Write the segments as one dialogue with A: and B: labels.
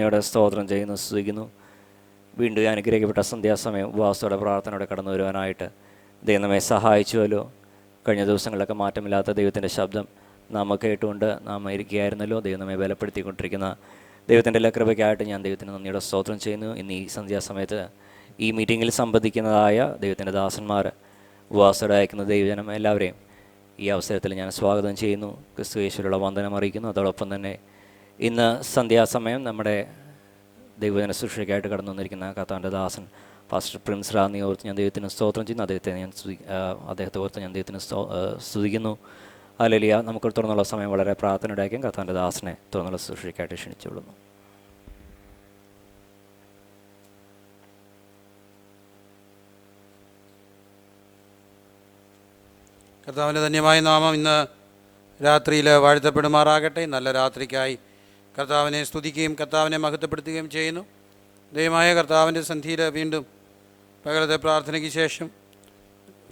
A: നന്ദിയോടെ സ്തോത്രം ചെയ്യുന്നു, സ്തുതിക്കുന്നു. വീണ്ടും അനുഗ്രഹിക്കപ്പെട്ട സന്ധ്യാസമയം ഉപവാസത്തോടെ പ്രാർത്ഥനയോടെ കടന്നു വരുവാനായിട്ട് ദൈവം നമ്മെ സഹായിച്ചുവല്ലോ. കഴിഞ്ഞ ദിവസങ്ങളിലൊക്കെ മാറ്റമില്ലാത്ത ദൈവത്തിൻ്റെ ശബ്ദം നാം കേട്ടുകൊണ്ട് നാം ഇരിക്കുകയായിരുന്നല്ലോ. ദൈവം നമ്മെ ബലപ്പെടുത്തിക്കൊണ്ടിരിക്കുന്ന ദൈവത്തിൻ്റെ എല്ലാ കൃപയ്ക്കായിട്ട് ഞാൻ ദൈവത്തിന് നന്ദിയോടെ സ്തോത്രം ചെയ്യുന്നു. ഇന്ന് ഈ സന്ധ്യാസമയത്ത് ഈ മീറ്റിങ്ങിൽ സംബന്ധിക്കുന്നതായ ദൈവത്തിൻ്റെ ദാസന്മാർ, ഉപവാസത്തോടെ അയക്കുന്ന ദൈവജനം എല്ലാവരെയും ഈ അവസരത്തിൽ ഞാൻ സ്വാഗതം ചെയ്യുന്നു. ക്രിസ്തു യേശുവിലുള്ള വന്ദനം അറിയിക്കുന്നു. അതോടൊപ്പം തന്നെ ഇന്ന് സന്ധ്യാസമയം നമ്മുടെ ദൈവജന ശുശ്രൂഷയ്ക്കായിട്ട് കടന്നു വന്നിരിക്കുന്ന കർത്താവിൻ്റെ ദാസൻ പാസ്റ്റർ പ്രിൻസ് റാന്നി ഓർത്ത് ഞാൻ ദൈവത്തിന് സ്തോത്രം ചെയ്യുന്നു. അദ്ദേഹത്തെ ഓർത്ത് ഞാൻ ദൈവത്തിന് സ്തുതിക്കുന്നു. ഹല്ലേലൂയ. നമുക്ക് തുറന്നുള്ള സമയം വളരെ പ്രാർത്ഥനയുടെയായിരിക്കും. കർത്താവിൻ്റെ ദാസനെ തുറന്നുള്ള ശുശ്രൂഷയ്ക്കായിട്ട് ക്ഷണിച്ചുകൊള്ളുന്നു.
B: കർത്താവിൻ്റെ ധന്യമായ നാമം ഇന്ന് രാത്രിയിൽ വാഴ്ത്തപ്പെടുമാറാകട്ടെ. നല്ല രാത്രിക്കായി കർത്താവിനെ സ്തുതിക്കുകയും കർത്താവിനെ മഹത്വപ്പെടുത്തുകയും ചെയ്യുന്നു. ദൈവമായ കർത്താവിൻ്റെ സന്ധിയിൽ വീണ്ടും പകലത്തെ പ്രാർത്ഥനയ്ക്ക് ശേഷം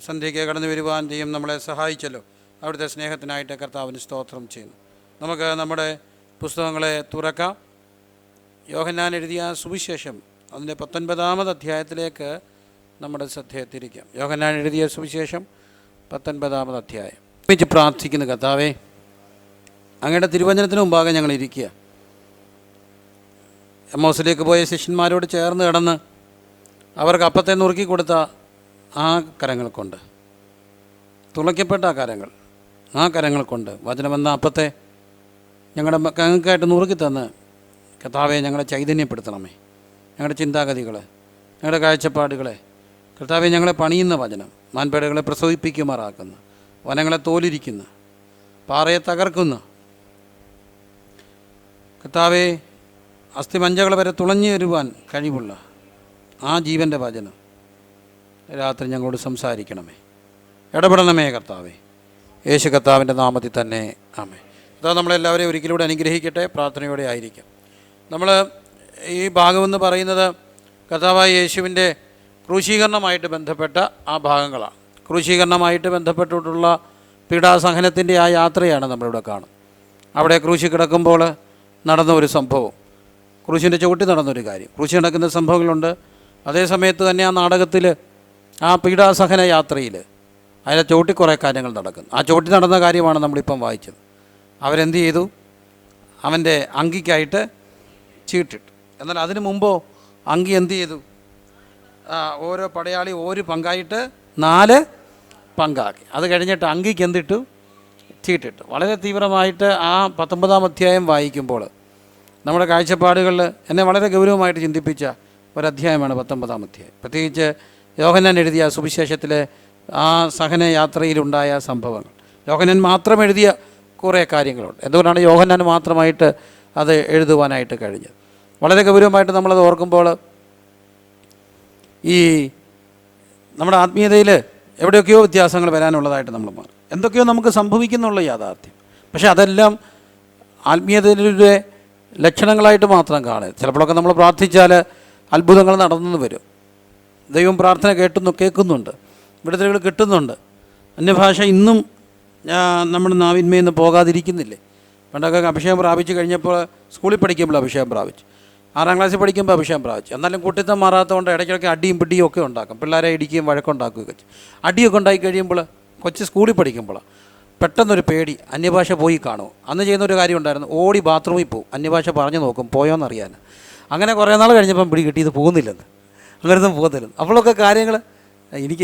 B: സന്ധ്യയ്ക്ക് കടന്നു വരുവാൻ ദൈവം നമ്മളെ സഹായിച്ചല്ലോ. അവിടുത്തെ സ്നേഹത്തിനായിട്ട് കർത്താവിന് സ്തോത്രം ചെയ്യുന്നു. നമുക്ക് നമ്മുടെ പുസ്തകങ്ങളെ തുറക്കാം. യോഹന്നാൻ എഴുതിയ സുവിശേഷം അതിൻ്റെ 19-ാമത് അധ്യായത്തിലേക്ക് നമ്മുടെ ശ്രദ്ധയെ തിരിക്കാം. യോഹന്നാൻ എഴുതിയ സുവിശേഷം 19-ാമത് അധ്യായം. ഒരുമിച്ച് പ്രാർത്ഥിക്കുന്നു. കർത്താവേ, അങ്ങയുടെ തിരുവചനത്തിന് മുമ്പാകെ ഞങ്ങൾ ഇരിക്കുക. എമ്മോസിലേക്ക് പോയ ശിഷ്യന്മാരോട് ചേർന്ന് കിടന്ന് അവർക്ക് അപ്പത്തെ നുറുക്കി കൊടുത്ത ആ കരങ്ങൾ കൊണ്ട്, തുളയ്ക്കപ്പെട്ട ആ കരങ്ങൾ കൊണ്ട് വചനമെന്ന അപ്പത്തെ ഞങ്ങൾക്കായിട്ട് നുറുക്കി തന്ന് കർത്താവെ ഞങ്ങളെ ചൈതന്യപ്പെടുത്തണമേ. ഞങ്ങളുടെ ചിന്താഗതികളെ, ഞങ്ങളുടെ കാഴ്ചപ്പാടുകളെ, കർത്താവെ ഞങ്ങളെ പണിയുന്ന വചനം, മാൻപേടകളെ പ്രസവിപ്പിക്കുമാറാക്കുന്ന, വനങ്ങളെ തോലിരിക്കുന്ന, പാറയെ തകർക്കുന്ന, കർത്താവെ അസ്ഥിമഞ്ചകൾ വരെ തുളഞ്ഞു വരുവാൻ കഴിവുള്ള ആ ജീവൻ്റെ വചനം രാത്രി ഞങ്ങളോട് സംസാരിക്കണമേ, ഇടപെടണമേ കർത്താവേ. യേശു കർത്താവിൻ്റെ നാമത്തിൽ തന്നെ ആമേൻ. കർത്താവ് നമ്മളെല്ലാവരെയും ഒരിക്കലൂടെ അനുഗ്രഹിക്കട്ടെ. പ്രാർത്ഥനയോടെ ആയിരിക്കാം. നമ്മൾ ഈ ഭാഗമെന്ന് പറയുന്നത് കർത്താവായ യേശുവിൻ്റെ ക്രൂശീകരണമായിട്ട് ബന്ധപ്പെട്ട ആ ഭാഗങ്ങളാണ്. ക്രൂശീകരണമായിട്ട് ബന്ധപ്പെട്ടിട്ടുള്ള പീഡാസഹനത്തിൻ്റെ ആ യാത്രയാണ് നമ്മളിവിടെ കാണുന്നത്. അവിടെ ക്രൂശി കിടക്കുമ്പോൾ നടന്ന ഒരു സംഭവം, ക്രൂശിൻ്റെ ചുവട്ടിൽ നടന്നൊരു കാര്യം, ക്രൂശി നടക്കുന്ന സംഭവങ്ങളുണ്ട്. അതേ സമയത്ത് തന്നെ ആ നാടകത്തിൽ, ആ പീഡാസഹന യാത്രയിൽ അതിൻ്റെ ചുവട്ടിൽ കുറേ കാര്യങ്ങൾ നടക്കുന്നു. ആ ചുവട്ടിൽ നടന്ന കാര്യമാണ് നമ്മളിപ്പം വായിച്ചത്. അവരെന്ത് ചെയ്തു? അവൻ്റെ അങ്കിക്കായിട്ട് ചീട്ടിട്ടു. എന്നാൽ അതിനു മുമ്പോ അങ്കി എന്ത് ചെയ്തു? ഓരോ പടയാളി ഒരു പങ്കായിട്ട് 4 പങ്കാക്കി. അത് കഴിഞ്ഞിട്ട് അങ്കിക്ക് എന്തിട്ടു? ചീട്ടിട്ടു. വളരെ തീവ്രമായിട്ട് ആ 19-ാം അധ്യായം വായിക്കുമ്പോൾ നമ്മുടെ കാഴ്ചപ്പാടുകളിൽ എന്നെ വളരെ ഗൗരവമായിട്ട് ചിന്തിപ്പിച്ച ഒരധ്യായമാണ് 19-ാം അധ്യായം. പ്രത്യേകിച്ച് യോഹന്നാൻ എഴുതിയ സുവിശേഷത്തിലെ ആ സഹനയാത്രയിലുണ്ടായ സംഭവങ്ങൾ. യോഹന്നാൻ മാത്രം എഴുതിയ കുറേ കാര്യങ്ങളുണ്ട്. എന്തുകൊണ്ടാണ് യോഹന്നാൻ മാത്രമായിട്ട് അത് എഴുതുവാനായിട്ട് കഴിഞ്ഞത്? വളരെ ഗൗരവമായിട്ട് നമ്മളത് ഓർക്കുമ്പോൾ ഈ നമ്മുടെ ആത്മീയതയിൽ എവിടെയൊക്കെയോ വ്യത്യാസങ്ങൾ വരാനുള്ളതായിട്ട് നമ്മൾ മാറും. എന്തൊക്കെയോ നമുക്ക് സംഭവിക്കുന്നുള്ള യാഥാർത്ഥ്യം. പക്ഷേ അതെല്ലാം ആത്മീയതയിലെ ലക്ഷണങ്ങളായിട്ട് മാത്രം കാണുക. ചിലപ്പോഴൊക്കെ നമ്മൾ പ്രാർത്ഥിച്ചാൽ അത്ഭുതങ്ങൾ നടന്നു വരും. ദൈവം പ്രാർത്ഥന കേൾക്കുന്നുണ്ട്, വിടുതലുകൾ കിട്ടുന്നുണ്ട്. അന്യഭാഷ ഇന്നും നമ്മുടെ നാവിന്മയിൽ നിന്ന് പോകാതിരിക്കുന്നില്ലേ? പണ്ടൊക്കെ അഭിഷേകം പ്രാപിച്ചു കഴിഞ്ഞപ്പോൾ സ്കൂളിൽ പഠിക്കുമ്പോൾ അഭിഷേകം പ്രാപിച്ചു, 6-ാം ക്ലാസ്സിൽ പഠിക്കുമ്പോൾ അഭിഷേകം പ്രാപിച്ചു. എന്നാലും കുട്ടിത്തം മാറാത്തതുകൊണ്ട് ഇടയ്ക്കിടയ്ക്ക് അടിയും പിടിയും ഒക്കെ ഉണ്ടാക്കും. പിള്ളേരെ ഇടിക്കുകയും വഴക്കുണ്ടാക്കുകയൊക്കെ ചെയ്യും. അടിയൊക്കെ ഉണ്ടായി കഴിയുമ്പോൾ കൊച്ചു സ്കൂളിൽ പഠിക്കുമ്പോൾ പെട്ടെന്നൊരു പേടി, അന്യഭാഷ പോയി കാണുമോ. അന്ന് ചെയ്യുന്നൊരു കാര്യം ഉണ്ടായിരുന്നു, ഓടി ബാത്റൂമിൽ പോകും, അന്യഭാഷ പറഞ്ഞു നോക്കും പോയോന്നറിയാൻ. അങ്ങനെ കുറേ നാൾ കഴിഞ്ഞപ്പം പിടി കിട്ടി ഇത് പോകുന്നില്ലെന്ന്, അങ്ങനൊന്നും പോകുന്നില്ലെന്ന്. അപ്പോഴൊക്കെ കാര്യങ്ങൾ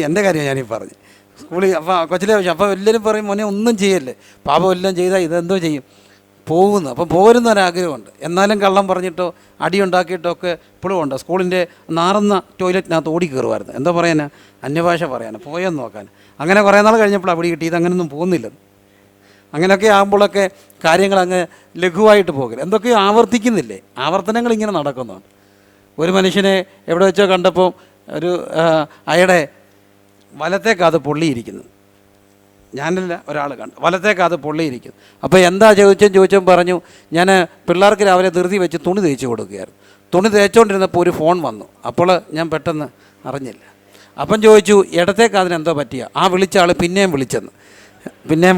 B: എൻ്റെ കാര്യം ഞാനീ പറഞ്ഞു. സ്കൂളിൽ അപ്പോൾ കൊച്ചിലെ ആവശ്യം അപ്പോൾ എല്ലാവരും പറയും മോനെ ഒന്നും ചെയ്യല്ലേ, പാപം എല്ലാം ചെയ്താൽ ഇതെന്തോ ചെയ്യും, പോകുന്നു. അപ്പം പോരുന്നൊരാഗ്രഹമുണ്ട്. എന്നാലും കള്ളം പറഞ്ഞിട്ടോ അടിയുണ്ടാക്കിയിട്ടോ ഒക്കെ ഇപ്പോഴും ഉണ്ട്. സ്കൂളിൻ്റെ നാറുന്ന ടോയ്ലറ്റിനകത്ത് ഓടി കയറുമായിരുന്നു. എന്താ പറയാനാ? അന്യഭാഷ പറയാനാണ്, പോയെന്ന് നോക്കാൻ. അങ്ങനെ കുറേ നാൾ കഴിഞ്ഞപ്പോൾ അവിടെ കിട്ടി ഇതങ്ങനൊന്നും പോകുന്നില്ലെന്ന്. അങ്ങനെയൊക്കെ ആകുമ്പോഴൊക്കെ കാര്യങ്ങൾ അങ്ങ് ലഘുവായിട്ട് പോകില്ല. എന്തൊക്കെയോ ആവർത്തിക്കുന്നില്ലേ? ആവർത്തനങ്ങൾ ഇങ്ങനെ നടക്കുന്നുണ്ട്. ഒരു മനുഷ്യനെ എവിടെ വെച്ചോ കണ്ടപ്പോൾ ഒരു അയാളുടെ വലത്തേക്കത് പൊള്ളിയിരിക്കുന്നു. ഞാനല്ല, ഒരാൾ കണ്ടു വലത്തേക്കത് പൊള്ളിയിരിക്കുന്നു. അപ്പോൾ എന്താ ചോദിച്ചപ്പോൾ പറഞ്ഞു, ഞാൻ പിള്ളേർക്ക് രാവിലെ ധൃതി വെച്ച് തുണി തേച്ച് കൊടുക്കുകയായിരുന്നു. തുണി തേച്ചുകൊണ്ടിരുന്നപ്പോൾ ഒരു ഫോൺ വന്നു. അപ്പോൾ ഞാൻ പെട്ടെന്ന് അറിഞ്ഞില്ല. അപ്പം ചോദിച്ചു ഇടത്തേക്ക് അതിനെന്തോ പറ്റിയ? ആ വിളിച്ച ആൾ പിന്നെയും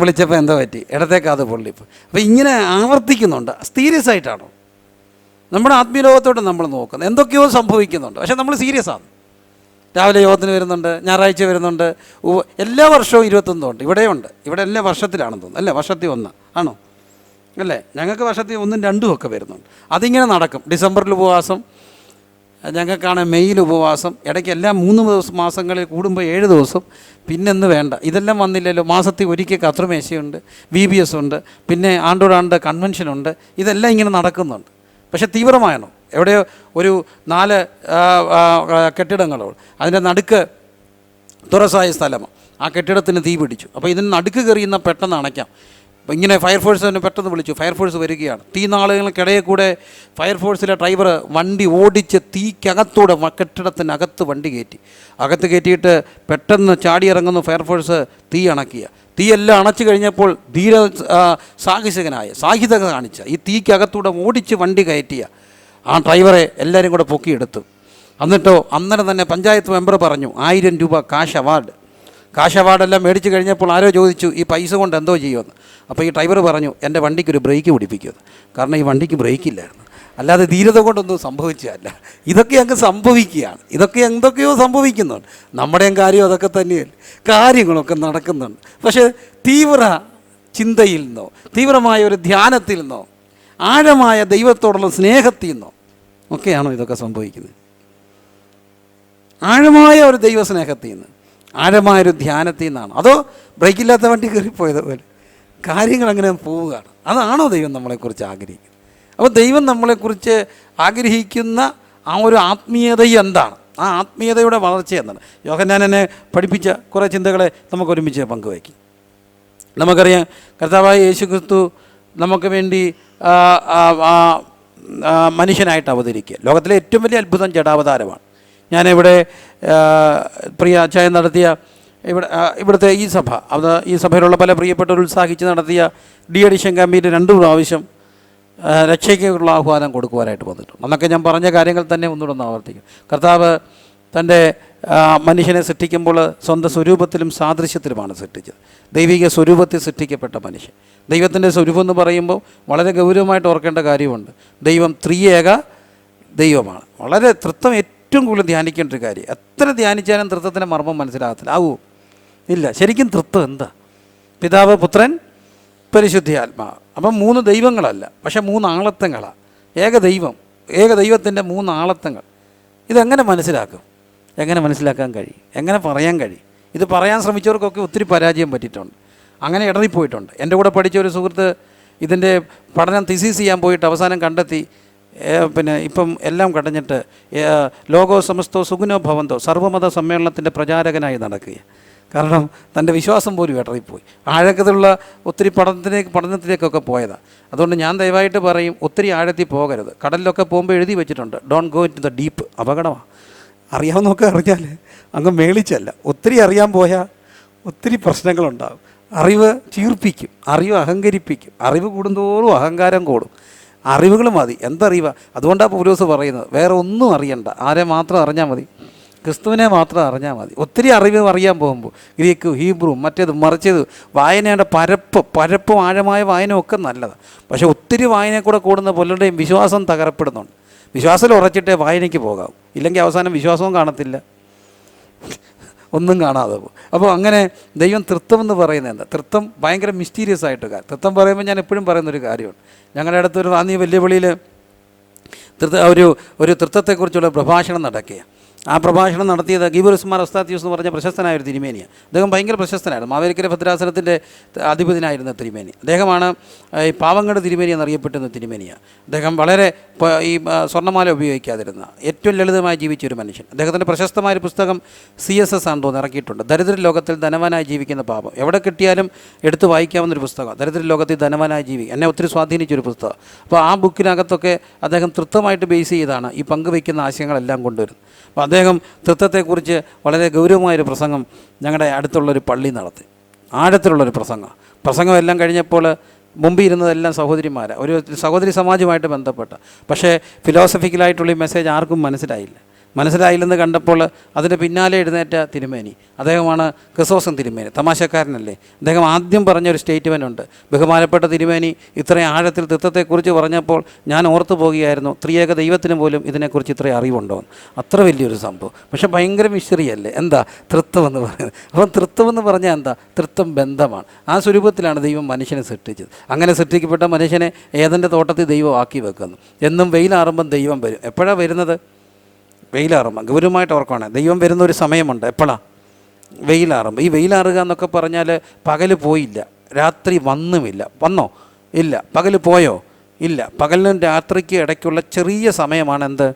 B: വിളിച്ചപ്പോൾ എന്തോ പറ്റി? ഇടത്തേക്ക് അത് പൊള്ളിപ്പോൾ. അപ്പോൾ ഇങ്ങനെ ആവർത്തിക്കുന്നുണ്ട്. സീരിയസ് ആയിട്ടാണോ? നമ്മുടെ ആത്മീയ ലോകത്തോട്ട് നമ്മൾ നോക്കുന്നത്. എന്തൊക്കെയോ സംഭവിക്കുന്നുണ്ട്, പക്ഷേ നമ്മൾ സീരിയസ് ആണ്. രാവിലെ യോഗത്തിന് വരുന്നുണ്ട്, ഞായറാഴ്ച വരുന്നുണ്ട്, എല്ലാ വർഷവും 21 ഇവിടെയുണ്ട്. ഇവിടെ എല്ലാ വർഷത്തിലാണെന്ന് തോന്നുന്നു, അല്ലേ? വർഷത്തിൽ 1 ആണോ? അല്ലേ? ഞങ്ങൾക്ക് വർഷത്തിൽ 1ഉം 2ഉം ഒക്കെ വരുന്നുണ്ട്. അതിങ്ങനെ നടക്കും. ഡിസംബറിൽ ഉപവാസം, ഞങ്ങൾക്കാണ് മെയ്യിൽ ഉപവാസം, ഇടയ്ക്ക് എല്ലാ 3 മാസങ്ങളിൽ കൂടുമ്പോൾ 7 ദിവസം, പിന്നെന്ന് വേണ്ട. ഇതെല്ലാം വന്നില്ലല്ലോ. മാസത്തിൽ ഒരിക്കൽ കത്രുമേശയുണ്ട്, VBS ഉണ്ട്, പിന്നെ ആണ്ടോടാണ്ട് കൺവെൻഷനുണ്ട്. ഇതെല്ലാം ഇങ്ങനെ നടക്കുന്നുണ്ട്. പക്ഷേ തീവ്രമാണോ? എവിടെയോ ഒരു 4 കെട്ടിടങ്ങളോ, അതിൻ്റെ നടുക്ക് തുറസായ സ്ഥലമാണ്. ആ കെട്ടിടത്തിന് തീ പിടിച്ചു. അപ്പോൾ ഇതിന് നടുക്ക് കയറിയുന്ന പെട്ടെന്ന് അണയ്ക്കാം. അപ്പോൾ ഇങ്ങനെ ഫയർഫോഴ്സിനെ പെട്ടെന്ന് വിളിച്ചു. ഫയർഫോഴ്സ് വരികയാണ്. തീനാളുകൾക്കിടയിൽ കൂടെ ഫയർഫോഴ്സിലെ ഡ്രൈവർ വണ്ടി ഓടിച്ച് തീക്കകത്തൂടെ കെട്ടിടത്തിനകത്ത് വണ്ടി കയറ്റി. അകത്ത് കയറ്റിയിട്ട് പെട്ടെന്ന് ചാടിയിറങ്ങുന്നു ഫയർഫോഴ്സ്. തീ അണക്കിയ. തീയെല്ലാം അണച്ചു കഴിഞ്ഞപ്പോൾ സാഹിത്യത കാണിച്ച ഈ തീക്കകത്തൂടെ ഓടിച്ച് വണ്ടി കയറ്റിയ ആ ഡ്രൈവറെ എല്ലാവരും കൂടെ പൊക്കിയെടുത്തു. എന്നിട്ടോ അന്നേരം തന്നെ പഞ്ചായത്ത് മെമ്പർ പറഞ്ഞു 1000 രൂപ കാശ് അവാർഡ്. കാശ് അവാർഡെല്ലാം മേടിച്ച് കഴിഞ്ഞപ്പോൾ ആരോ ചോദിച്ചു ഈ പൈസ കൊണ്ട് എന്തോ ചെയ്യുമെന്ന്. അപ്പോൾ ഈ ഡ്രൈവർ പറഞ്ഞു എൻ്റെ വണ്ടിക്കൊരു ബ്രേക്ക് പിടിപ്പിക്കുമെന്ന്. കാരണം ഈ വണ്ടിക്ക് ബ്രേക്കില്ലായിരുന്നു. അല്ലാതെ ധീരത കൊണ്ടൊന്നും സംഭവിച്ചതല്ല. ഇതൊക്കെ അങ്ങ് സംഭവിക്കുകയാണ്. ഇതൊക്കെ എന്തൊക്കെയോ സംഭവിക്കുന്നുണ്ട്. നമ്മുടെയും കാര്യം അതൊക്കെ തന്നെയല്ലേ. കാര്യങ്ങളൊക്കെ നടക്കുന്നുണ്ട്. പക്ഷേ തീവ്ര ചിന്തയിൽ നിന്നോ, തീവ്രമായ ഒരു ധ്യാനത്തിൽ നിന്നോ, ആഴമായ ദൈവത്തോടുള്ള സ്നേഹത്തിൽ നിന്നോ ഒക്കെയാണോ ഇതൊക്കെ സംഭവിക്കുന്നത്? ആഴമായ ഒരു ദൈവസ്നേഹത്തിൽ നിന്ന്, ആഴമായൊരു ധ്യാനത്തിൽ നിന്നാണ്? അതോ ബ്രേക്കില്ലാത്ത വണ്ടി കയറിപ്പോയതുപോലെ കാര്യങ്ങൾ അങ്ങനെ പോവുകയാണ്? അതാണോ ദൈവം നമ്മളെക്കുറിച്ച് ആഗ്രഹിക്കുന്നത്? അപ്പോൾ ദൈവം നമ്മളെക്കുറിച്ച് ആഗ്രഹിക്കുന്ന ആ ഒരു ആത്മീയത എന്താണ്? ആ ആത്മീയതയുടെ വളർച്ച എന്താണ്? യോഹന്നാൻ എന്നെ പഠിപ്പിച്ച കുറേ ചിന്തകളെ നമുക്ക് ഒരുമിച്ച് പങ്കുവയ്ക്കും. നമുക്കറിയാം, കർത്താവായ യേശുക്രിസ്തു നമുക്ക് വേണ്ടി മനുഷ്യനായിട്ട് അവതരിക്കുക. ലോകത്തിലെ ഏറ്റവും വലിയ അത്ഭുതം ജഡാവതാരമാണ്. ഞാനിവിടെ പ്രിയ അച്ചായൻ നടത്തിയ ഇവിടുത്തെ ഈ സഭ, അത് ഈ സഭയിലുള്ള പല പ്രിയപ്പെട്ടവർ ഉത്സാഹിച്ച് നടത്തിയ ഡി-അഡിഷൻ ക്യാമ്പയിന് 2 പ്രാവശ്യം രക്ഷയ്ക്കുള്ള ആഹ്വാനം കൊടുക്കുവാനായിട്ട് വന്നിട്ടുണ്ട്. അന്നൊക്കെ ഞാൻ പറഞ്ഞ കാര്യങ്ങൾ തന്നെ ഒന്നുകൂടെ ആവർത്തിക്കും. കർത്താവ് തൻ്റെ മനുഷ്യനെ സൃഷ്ടിക്കുമ്പോൾ സ്വന്തം സ്വരൂപത്തിലും സാദൃശ്യത്തിലുമാണ് സൃഷ്ടിച്ചത്. ദൈവിക സ്വരൂപത്തിൽ സൃഷ്ടിക്കപ്പെട്ട മനുഷ്യൻ. ദൈവത്തിൻ്റെ സ്വരൂപം എന്ന് പറയുമ്പോൾ വളരെ ഗൗരവമായിട്ട് ഓർക്കേണ്ട കാര്യമുണ്ട്. ദൈവം ത്രിയേക ദൈവമാണ്. വളരെ തൃത്വം ഏറ്റവും കൂടുതൽ ധ്യാനിക്കേണ്ട ഒരു കാര്യം. എത്ര ധ്യാനിച്ചാലും തൃത്വത്തിൻ്റെ മർമ്മം മനസ്സിലാകത്തില്ല. ഇല്ല. ശരിക്കും തൃത്വം എന്താ? പിതാവ്, പുത്രൻ, പരിശുദ്ധാത്മാവ്. അപ്പം 3 ദൈവങ്ങളല്ല, പക്ഷേ 3 ആളത്വങ്ങളാണ്. ഏകദൈവത്തിൻ്റെ 3 ആളത്വങ്ങൾ. ഇതെങ്ങനെ മനസ്സിലാക്കും? എങ്ങനെ മനസ്സിലാക്കാൻ കഴിയും? എങ്ങനെ പറയാൻ കഴിയും? ഇത് പറയാൻ ശ്രമിച്ചവർക്കൊക്കെ ഒത്തിരി പരാജയം പറ്റിയിട്ടുണ്ട്. അങ്ങനെ ഇടറിപ്പോയിട്ടുണ്ട്. എൻ്റെ കൂടെ പഠിച്ച ഒരു സുഹൃത്ത് ഇതിൻ്റെ പഠനം തിസീസ് ചെയ്യാൻ പോയിട്ട് അവസാനം കണ്ടെത്തി, പിന്നെ ഇപ്പം എല്ലാം കടഞ്ഞിട്ട് ലോകോ സമസ്തോ സുഗുനോ ഭവന്തോ സർവ്വമത സമ്മേളനത്തിൻ്റെ പ്രചാരകനായി നടക്കുക. കാരണം തൻ്റെ വിശ്വാസം പോലും ഇടറിപ്പോയി. ആഴക്കത്തിലുള്ള ഒത്തിരി പഠനത്തിലേക്കൊക്കെ പോയതാണ്. അതുകൊണ്ട് ഞാൻ ദയവായിട്ട് പറയും, ഒത്തിരി ആഴത്തിൽ പോകരുത്. കടലിലൊക്കെ പോകുമ്പോൾ എഴുതി വെച്ചിട്ടുണ്ട്, don't go in to the deep. അപകടമാണ്. അറിയാവുന്നൊക്കെ അറിഞ്ഞാൽ അങ്ങ് മേളിച്ചല്ല. ഒത്തിരി അറിയാൻ പോയാൽ ഒത്തിരി പ്രശ്നങ്ങളുണ്ടാകും. അറിവ് ചീർപ്പിക്കും, അറിവ് അഹങ്കരിപ്പിക്കും. അറിവ് കൂടുന്തോറും അഹങ്കാരം കൂടും. അറിവുകൾ മതി. എന്തറിവാ? അതുകൊണ്ടാണ് പൗലോസ് പറയുന്നത്, വേറെ ഒന്നും അറിയണ്ട, ആരെ മാത്രം അറിഞ്ഞാൽ മതി? ക്രിസ്തുവിനെ മാത്രം അറിഞ്ഞാൽ മതി. ഒത്തിരി അറിവ് അറിയാൻ പോകുമ്പോൾ ഗ്രീക്ക്, ഹീബ്രു, മറ്റേത് മറിച്ചത്, വായനയുടെ പരപ്പും ആഴമായ വായനയും ഒക്കെ നല്ലതാണ്. പക്ഷേ ഒത്തിരി വായനയെ കൂടെ കൂടുന്ന പലരുടെയും വിശ്വാസം തകരപ്പെടുന്നുണ്ട്. വിശ്വാസത്തിൽ ഉറച്ചിട്ടേ വായനയ്ക്ക് പോകാവൂ. ഇല്ലെങ്കിൽ അവസാനം വിശ്വാസവും കാണത്തില്ല, ഒന്നും കാണാതെ പോകും. അപ്പോൾ അങ്ങനെ ദൈവം തൃത്വം എന്ന് പറയുന്നത് എന്താ? തൃത്വം ഭയങ്കര മിസ്റ്റീരിയസ് ആയിട്ട് കാര്യം. തൃത്വം പറയുമ്പോൾ ഞാൻ എപ്പോഴും പറയുന്നൊരു കാര്യമുണ്ട്. ഞങ്ങളുടെ അടുത്തൊരു റാന്നി വെല്ലുവിളിയിൽ ഒരു തൃത്വത്തെക്കുറിച്ചുള്ള പ്രഭാഷണം നടക്കുക. ആ പ്രഭാഷണം നടത്തിയത് ഗീബറുസ്മാർ ഒസ്താത്യൂസ് എന്ന് പറഞ്ഞ പ്രശസ്തനായ ഒരു തിരുമേനിയാണ്. അദ്ദേഹം ഭയങ്കര പ്രശസ്തനായിരുന്നു. മാവേലിക്കര ഭദ്രാസനത്തിൻ്റെ അധിപതിനായിരുന്ന തിരുമേനി. അദ്ദേഹമാണ് ഈ പാവങ്ങളുടെ തിരുമേനി എന്നറിയപ്പെട്ടുന്ന തിരുമേനിയാണ്. അദ്ദേഹം വളരെ ഈ സ്വർണ്ണമാല ഉപയോഗിക്കാതിരുന്ന ഏറ്റവും ലളിതമായി ജീവിച്ചൊരു മനുഷ്യൻ. അദ്ദേഹത്തിൻ്റെ പ്രശസ്തമായൊരു പുസ്തകം CSS ആണെന്ന് തോന്നുന്നു ഇറക്കിയിട്ടുണ്ട്, ദരിദ്ര ലോകത്തിൽ ധനവാനായി ജീവിക്കുന്ന പാപം. എവിടെ കിട്ടിയാലും എടുത്ത് വായിക്കാവുന്നൊരു പുസ്തകം, ദരിദ്ര ലോകത്തിൽ ധനവാനായി ജീവിക്കുക. എന്നെ ഒത്തിരി സ്വാധീനിച്ചൊരു പുസ്തകം. അപ്പോൾ ആ ബുക്കിനകത്തൊക്കെ അദ്ദേഹം തൃത്വമായിട്ട് ബേസ് ചെയ്താണ് ഈ പങ്കുവയ്ക്കുന്ന ആശയങ്ങളെല്ലാം കൊണ്ടുവരുന്നത്. അപ്പോൾ അദ്ദേഹം തൃത്വത്തെക്കുറിച്ച് വളരെ ഗൗരവമായൊരു പ്രസംഗം ഞങ്ങളുടെ അടുത്തുള്ളൊരു പള്ളി നടത്തി. ആഴത്തിലുള്ളൊരു പ്രസംഗം എല്ലാം കഴിഞ്ഞപ്പോൾ മുമ്പിൽ ഇരുന്നതെല്ലാം സഹോദരിമാരാണ്, ഒരു സഹോദരി സമാജവുമായിട്ട് ബന്ധപ്പെട്ട. പക്ഷേ ഫിലോസഫിക്കലായിട്ടുള്ള ഈ മെസ്സേജ് ആർക്കും മനസ്സിലായില്ല. മനസ്സിലായില്ലെന്ന് കണ്ടപ്പോൾ അതിൻ്റെ പിന്നാലെ എഴുന്നേറ്റ തിരുമേനി, അദ്ദേഹമാണ് ക്രിസോസ്റ്റം തിരുമേനി. തമാശക്കാരനല്ലേ? അദ്ദേഹം ആദ്യം പറഞ്ഞൊരു സ്റ്റേറ്റ്മെൻ്റ് ഉണ്ട്. ബഹുമാനപ്പെട്ട തിരുമേനി ഇത്രയും ആഴത്തിൽ തൃത്വത്തെക്കുറിച്ച് പറഞ്ഞപ്പോൾ ഞാൻ ഓർത്തു പോകുകയായിരുന്നു, ത്രിയേക ദൈവത്തിന് പോലും ഇതിനെക്കുറിച്ച് ഇത്രയും അറിവുണ്ടോ എന്ന്. അത്ര വലിയൊരു സംഭവം. പക്ഷേ ഭയങ്കര മിസ്റ്ററിയല്ലേ? എന്താ തൃത്വം എന്ന് പറയുന്നത്? അപ്പം തൃത്വം എന്ന് പറഞ്ഞാൽ എന്താ? തൃത്വം ബന്ധമാണ്. ആ സ്വരൂപത്തിലാണ് ദൈവം മനുഷ്യനെ സൃഷ്ടിച്ചത്. അങ്ങനെ സൃഷ്ടിക്കപ്പെട്ട മനുഷ്യനെ ഏതെൻ്റെ തോട്ടത്തിൽ ദൈവം ആക്കി വെക്കുന്നു. എന്നും വെയിലാറുമ്പം ദൈവം വരും. എപ്പോഴാണ് വരുന്നത്? വെയിലാറുമ്പം. ഗൗരവമായിട്ട് ഓർക്കുകയാണ്, ദൈവം വരുന്ന ഒരു സമയമുണ്ട്. എപ്പോഴാണ്? വെയിലാറുമ്പം. ഈ വെയിലാറുക എന്നൊക്കെ പറഞ്ഞാൽ പകൽ പോയില്ല, രാത്രി വന്നുമില്ല. വന്നോ? ഇല്ല. പകൽ പോയോ? ഇല്ല. പകലിനും രാത്രിക്ക് ഇടയ്ക്കുള്ള ചെറിയ സമയമാണ് എന്ത്?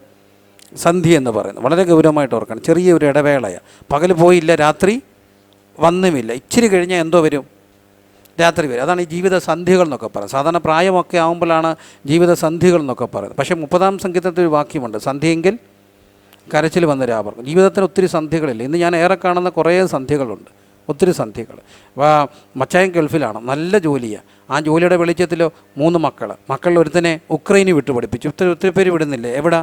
B: സന്ധ്യ എന്ന് പറയുന്നത്. വളരെ ഗൗരവമായിട്ട് ഓർക്കണം. ചെറിയൊരു ഇടവേളയാണ്. പകൽ പോയില്ല, രാത്രി വന്നുമില്ല. ഇച്ചിരി കഴിഞ്ഞാൽ എന്തോ വരും? രാത്രി വരും. അതാണ് ഈ ജീവിത സന്ധികൾ എന്നൊക്കെ പറയുന്നത്. സാധാരണ പ്രായമൊക്കെ ആകുമ്പോഴാണ് ജീവിത സന്ധികൾ എന്നൊക്കെ പറയുന്നത്. പക്ഷേ 30-ാം സങ്കീർത്തനത്തിൽ ഒരു വാക്യമുണ്ട്, സന്ധ്യയെങ്കിൽ കരച്ചിൽ വന്ന് രാപർക്കും. ജീവിതത്തിന് ഒത്തിരി സന്ധികളില്ല. ഇന്ന് ഞാൻ ഏറെ കാണുന്ന കുറേ സന്ധികളുണ്ട്, ഒത്തിരി സന്ധികൾ. മച്ചായൻ ഗൾഫിലാണ്, നല്ല ജോലിയാണ്. ആ ജോലിയുടെ വെളിച്ചത്തിലോ 3 മക്കളിൽ ഒരുത്തനെ ഉക്രൈന് വിട്ടു പഠിപ്പിച്ചു. ഒത്തിരി പേര് വിടുന്നില്ലേ? എവിടെ?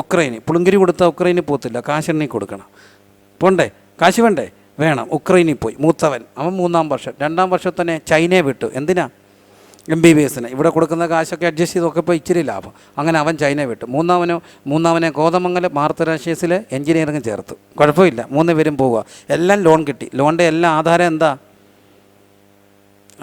B: ഉക്രൈന്. പുളുങ്കിരി കൊടുത്താൽ ഉക്രൈന് പോകത്തില്ല, കാശെണ്ണി കൊടുക്കണം. പോണ്ടേ? കാശ് വേണ്ടേ? വേണം. ഉക്രൈനിൽ പോയി. മൂത്തവൻ, അവൻ 3-ാം വർഷം. 2-ാം വർഷത്തന്നെ ചൈനയെ വിട്ടു. എന്തിനാ? MBBSന്. ഇവിടെ കൊടുക്കുന്ന കാശൊക്കെ അഡ്ജസ്റ്റ് ചെയ്തൊക്കെ ഇപ്പോൾ ഇച്ചിരി ലാഭം. അങ്ങനെ അവൻ ചൈന വിട്ടു. മൂന്നാമനെ കോതമംഗലം മാർത്തരാഷ്ട്രീയസിൽ എഞ്ചിനീയറിംഗ് ചേർത്തു. കുഴപ്പമില്ല, 3 പേരും പോവുക. എല്ലാം ലോൺ കിട്ടി. ലോണിൻ്റെ എല്ലാ ആധാരം എന്താ?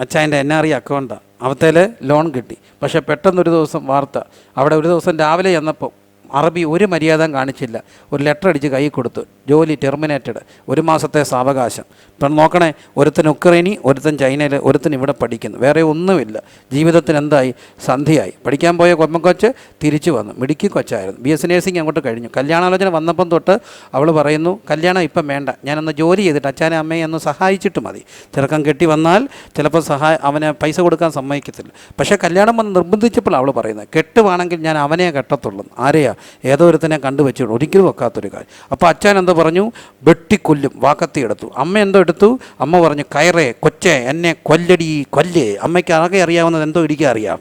B: അച്ഛൻ്റെ NRE അക്കൗണ്ടാണ്. അവത്തേൽ ലോൺ കിട്ടി. പക്ഷേ പെട്ടെന്നൊരു ദിവസം വാർത്ത, അവിടെ ഒരു ദിവസം രാവിലെ ചെന്നപ്പോൾ അറബി ഒരു മര്യാദ കാണിച്ചില്ല, ഒരു ലെറ്റർ അടിച്ച് കൈ കൊടുത്തു, ജോലി ടെർമിനേറ്റഡ്, 1 മാസത്തെ സാവകാശം. ഇപ്പം നോക്കണേ, ഒരുത്തൻ ഉക്രൈനി, ഒരുത്തൻ ചൈനയിൽ, ഒരുത്തൻ ഇവിടെ പഠിക്കുന്നു. വേറെ ഒന്നുമില്ല. ജീവിതത്തിന് എന്തായി? സന്ധിയായി. പഠിക്കാൻ പോയ കൊമ്മക്കൊച്ച് തിരിച്ചു വന്നു. മിടുക്കി കൊച്ചായിരുന്നു. BS നേഴ്സിംഗ് അങ്ങോട്ട് കഴിഞ്ഞു. കല്യാണാലോചന വന്നപ്പം തൊട്ട് അവൾ പറയുന്നു, കല്യാണം ഇപ്പം വേണ്ട, ഞാനൊന്ന് ജോലി ചെയ്തിട്ട് അച്ഛനെ അമ്മയെ ഒന്ന് സഹായിച്ചിട്ട് മതി. ചെറുക്കം കെട്ടി വന്നാൽ ചിലപ്പോൾ അവനെ പൈസ കൊടുക്കാൻ സമ്മതിക്കത്തില്ല. പക്ഷേ കല്യാണം വന്ന് നിർബന്ധിച്ചപ്പോൾ അവൾ പറയുന്നത്, കെട്ടുവാണെങ്കിൽ ഞാൻ അവനെ കെട്ടത്തുള്ളൂ. ആരെയാ? ഏതോ ഒരുത്തനെ കണ്ടുവച്ചു. ഒരിക്കലും വെക്കാത്തൊരു കാര്യം. അപ്പോൾ അച്ഛൻ എന്താ പറഞ്ഞു? വെട്ടിക്കൊല്ലും. വാക്കത്തി എടുത്തു. അമ്മ എന്തോ എടുത്തു? അമ്മ പറഞ്ഞു, കയറേ കൊച്ചേ, എന്നെ കൊല്ലടി കൊല്ലേ. അമ്മയ്ക്ക് ആകെ അറിയാവുന്നത് എന്തോ ഇടിക്കാൻ അറിയാം,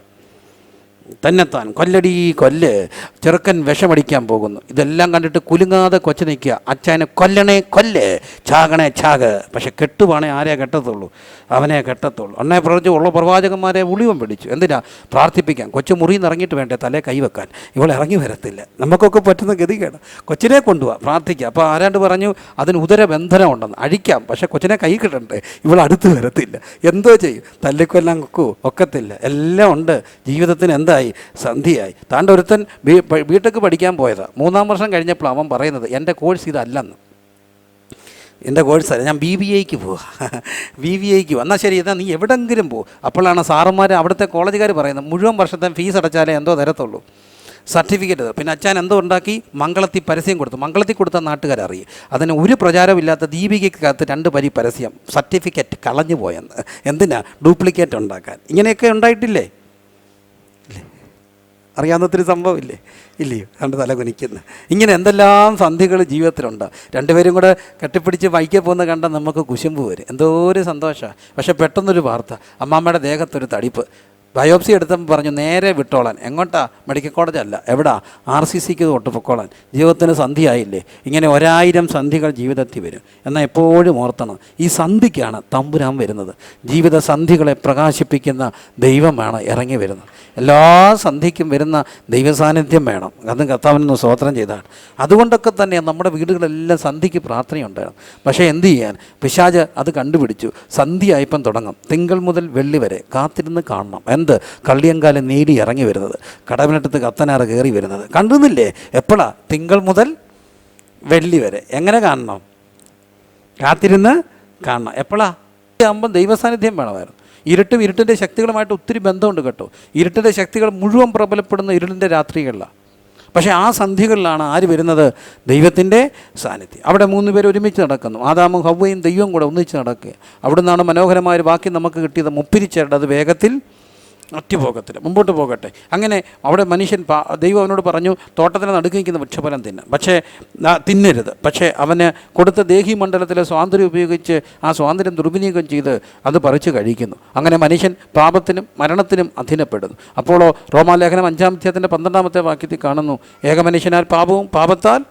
B: തന്നെത്താൻ കൊല്ലടി കൊല്ല്. ചെറുക്കൻ വിഷമടിക്കാൻ പോകുന്നു. ഇതെല്ലാം കണ്ടിട്ട് കുലുങ്ങാതെ കൊച്ചു നിൽക്കുക. അച്ഛനെ കൊല്ലണേ കൊല്ല്, ചാകണേ ചാക്. പക്ഷെ കെട്ടുവാണേ ആരെയാ കെട്ടത്തുള്ളൂ? അവനെ കെട്ടത്തുള്ളൂ. അന്നേ പ്രവചിച്ച് ഉള്ള പ്രവാചകന്മാരെ ഉളിവം പിടിച്ചു. എന്തിനാ? പ്രാർത്ഥിപ്പിക്കാൻ. കൊച്ചു മുറിയിൽ നിന്ന് ഇറങ്ങിയിട്ട് വേണ്ടേ തലേ കൈവെക്കാൻ. ഇവൾ ഇറങ്ങി വരത്തില്ല. നമുക്കൊക്കെ പറ്റുന്ന ഗതികേട്. കൊച്ചിനെ കൊണ്ടുപോവാ, പ്രാർത്ഥിക്കുക. അപ്പോൾ ആരാണ്ട് പറഞ്ഞു അതിന് ഉദരബന്ധനം ഉണ്ടെന്ന്. അഴിക്കാം, പക്ഷേ കൊച്ചിനെ കൈ കിട്ടണ്ടേ. ഇവൾ അടുത്ത് വരത്തില്ല. എന്തോ ചെയ്യും? തല്ലിക്കൊല്ലാൻ ഒക്കത്തില്ല. എല്ലാം ഉണ്ട്. ജീവിതത്തിന് എന്തായി? സന്ധിയായി. താണ്ട ഒരുത്തൻ വീട്ടിലേക്ക് പഠിക്കാൻ പോയതാ. 3-ാം വർഷം കഴിഞ്ഞപ്പോൾ അവൻ പറയുന്നത്, എൻ്റെ കോഴ്സ് ഇതല്ലെന്ന്. എൻ്റെ കോഴ്സല്ല, ഞാൻ BBAക്ക് പോവാ. BBAക്ക് എന്നാൽ ശരി, എന്നാൽ നീ എവിടെങ്കിലും പോകും. അപ്പോഴാണ് സാറന്മാർ, അവിടുത്തെ കോളേജുകാർ പറയുന്നത്, മുഴുവൻ വർഷത്തെ ഫീസ് അടച്ചാലേ എന്തോ തരത്തുള്ളൂ, സർട്ടിഫിക്കറ്റ്. പിന്നെ അച്ഛൻ എന്തോ ഉണ്ടാക്കി മംഗളത്തിൽ പരസ്യം കൊടുത്തു. മംഗളത്തിൽ കൊടുത്ത നാട്ടുകാരറിയും. അതിന് ഒരു പ്രചാരമില്ലാത്ത ദീപികയ്ക്കകത്ത് 2 വരി പരസ്യം, സർട്ടിഫിക്കറ്റ് കളഞ്ഞു പോയെന്ന്. എന്തിനാ? ഡ്യൂപ്ലിക്കേറ്റ് ഉണ്ടാക്കാൻ. ഇങ്ങനെയൊക്കെ ഉണ്ടായിട്ടില്ലേ? അറിയാവുന്നൊത്തിരി സംഭവമില്ലേ? ഇല്ലയോ? കണ്ട് തല കുനിക്കുന്നു. ഇങ്ങനെ എന്തെല്ലാം സന്ധികൾ ജീവിതത്തിലുണ്ട്. 2 പേരും കൂടെ കെട്ടിപ്പിടിച്ച് വൈകി പോകുന്ന കണ്ടാൽ നമുക്ക് കുശുമ്പ് വരും. എന്തോ ഒരു സന്തോഷമാണ്. പക്ഷേ പെട്ടെന്നൊരു വാർത്ത, അമ്മാമ്മയുടെ ദേഹത്തൊരു തടിപ്പ്. ബയോപ്സി എടുത്തപ്പോൾ പറഞ്ഞു നേരെ വിട്ടോളാൻ. എങ്ങോട്ടാ? മെഡിക്കൽ കോളേജല്ല, എവിടാ? RCCക്ക് തൊട്ട് പൊക്കോളാൻ. ജീവിതത്തിന് സന്ധിയായില്ലേ? ഇങ്ങനെ 1000 സന്ധികൾ ജീവിതത്തിൽ വരും. എന്നാൽ എപ്പോഴും ഓർത്തണം, ഈ സന്ധിക്കാണ് തമ്പുരാൻ വരുന്നത്. ജീവിത സന്ധികളെ പ്രകാശിപ്പിക്കുന്ന ദൈവമാണ് ഇറങ്ങി വരുന്നത്. എല്ലാ സന്ധിക്കും വരുന്ന ദൈവസാന്നിധ്യം വേണം. അതും കർത്താവിനൊന്ന് സ്തോത്രം ചെയ്താണ്. അതുകൊണ്ടൊക്കെ തന്നെ നമ്മുടെ വീടുകളെല്ലാം സന്ധിക്ക് പ്രാർത്ഥനയുണ്ടായിരുന്നു. പക്ഷേ എന്ത് ചെയ്യാൻ? പിശാച് അത് കണ്ടുപിടിച്ചു. സന്ധിയായപ്പം തുടങ്ങും. തിങ്കൾ മുതൽ വെള്ളി വരെ കാത്തിരുന്ന് കാണണം. എന്ത്? കള്ളിയങ്കാലം നീടി ഇറങ്ങി വരുന്നത്, കടവിനട്ടത്ത് കത്തനാറ് കയറി വരുന്നത് കണ്ടുന്നില്ലേ? എപ്പോഴാ? തിങ്കൾ മുതൽ വെള്ളി വരെ. എങ്ങനെ കാണണം? കാത്തിരുന്ന് കാണണം. എപ്പോഴാ? ആകുമ്പം ദൈവസാന്നിധ്യം വേണമായിരുന്നു. ഇരുട്ടിൻ്റെ ശക്തികളുമായിട്ട് ഒത്തിരി ബന്ധമുണ്ട് കേട്ടോ. ഇരുട്ടിൻ്റെ ശക്തികൾ മുഴുവൻ പ്രബലപ്പെടുന്ന ഇരുളിൻ്റെ രാത്രികളിലാണ്. പക്ഷേ ആ സന്ധികളിലാണ് ആര് വരുന്നത്? ദൈവത്തിൻ്റെ സാന്നിധ്യം. അവിടെ 3 പേര് ഒരുമിച്ച് നടക്കുന്നു. ആദാമും ഹവ്വയും ദൈവവും കൂടെ ഒന്നിച്ച് നടക്കുക. അവിടെ നിന്നാണ് മനോഹരമായൊരു വാക്യം നമുക്ക് കിട്ടിയത്, മുപ്പിരിച്ചേരേണ്ടത് അത് വേഗത്തിൽ അറ്റുപോകത്തില്ല, മുമ്പോട്ട് പോകട്ടെ. അങ്ങനെ അവിടെ മനുഷ്യൻ ദൈവം അവനോട് പറഞ്ഞു, തോട്ടത്തിന് നടുക്ക് നിൽക്കുന്ന വൃക്ഷഫലം തിന്നാം, പക്ഷേ തിന്നരുത്. പക്ഷേ അവന് കൊടുത്ത ദേഹി മണ്ഡലത്തിലെ സ്വാതന്ത്ര്യം ഉപയോഗിച്ച് ആ സ്വാതന്ത്ര്യം ദുർവിനിയോഗം ചെയ്ത് അത് പറിച്ച് കഴിക്കുന്നു. അങ്ങനെ മനുഷ്യൻ പാപത്തിനും മരണത്തിനും അധീനപ്പെടുന്നു. അപ്പോഴോ റോമാലേഖനം 5-ാം അധ്യായത്തിൻ്റെ 12-ാമത്തെ വാക്യത്തിൽ കാണുന്നു, ഏകമനുഷ്യനാൽ പാപവും പാപത്താൽ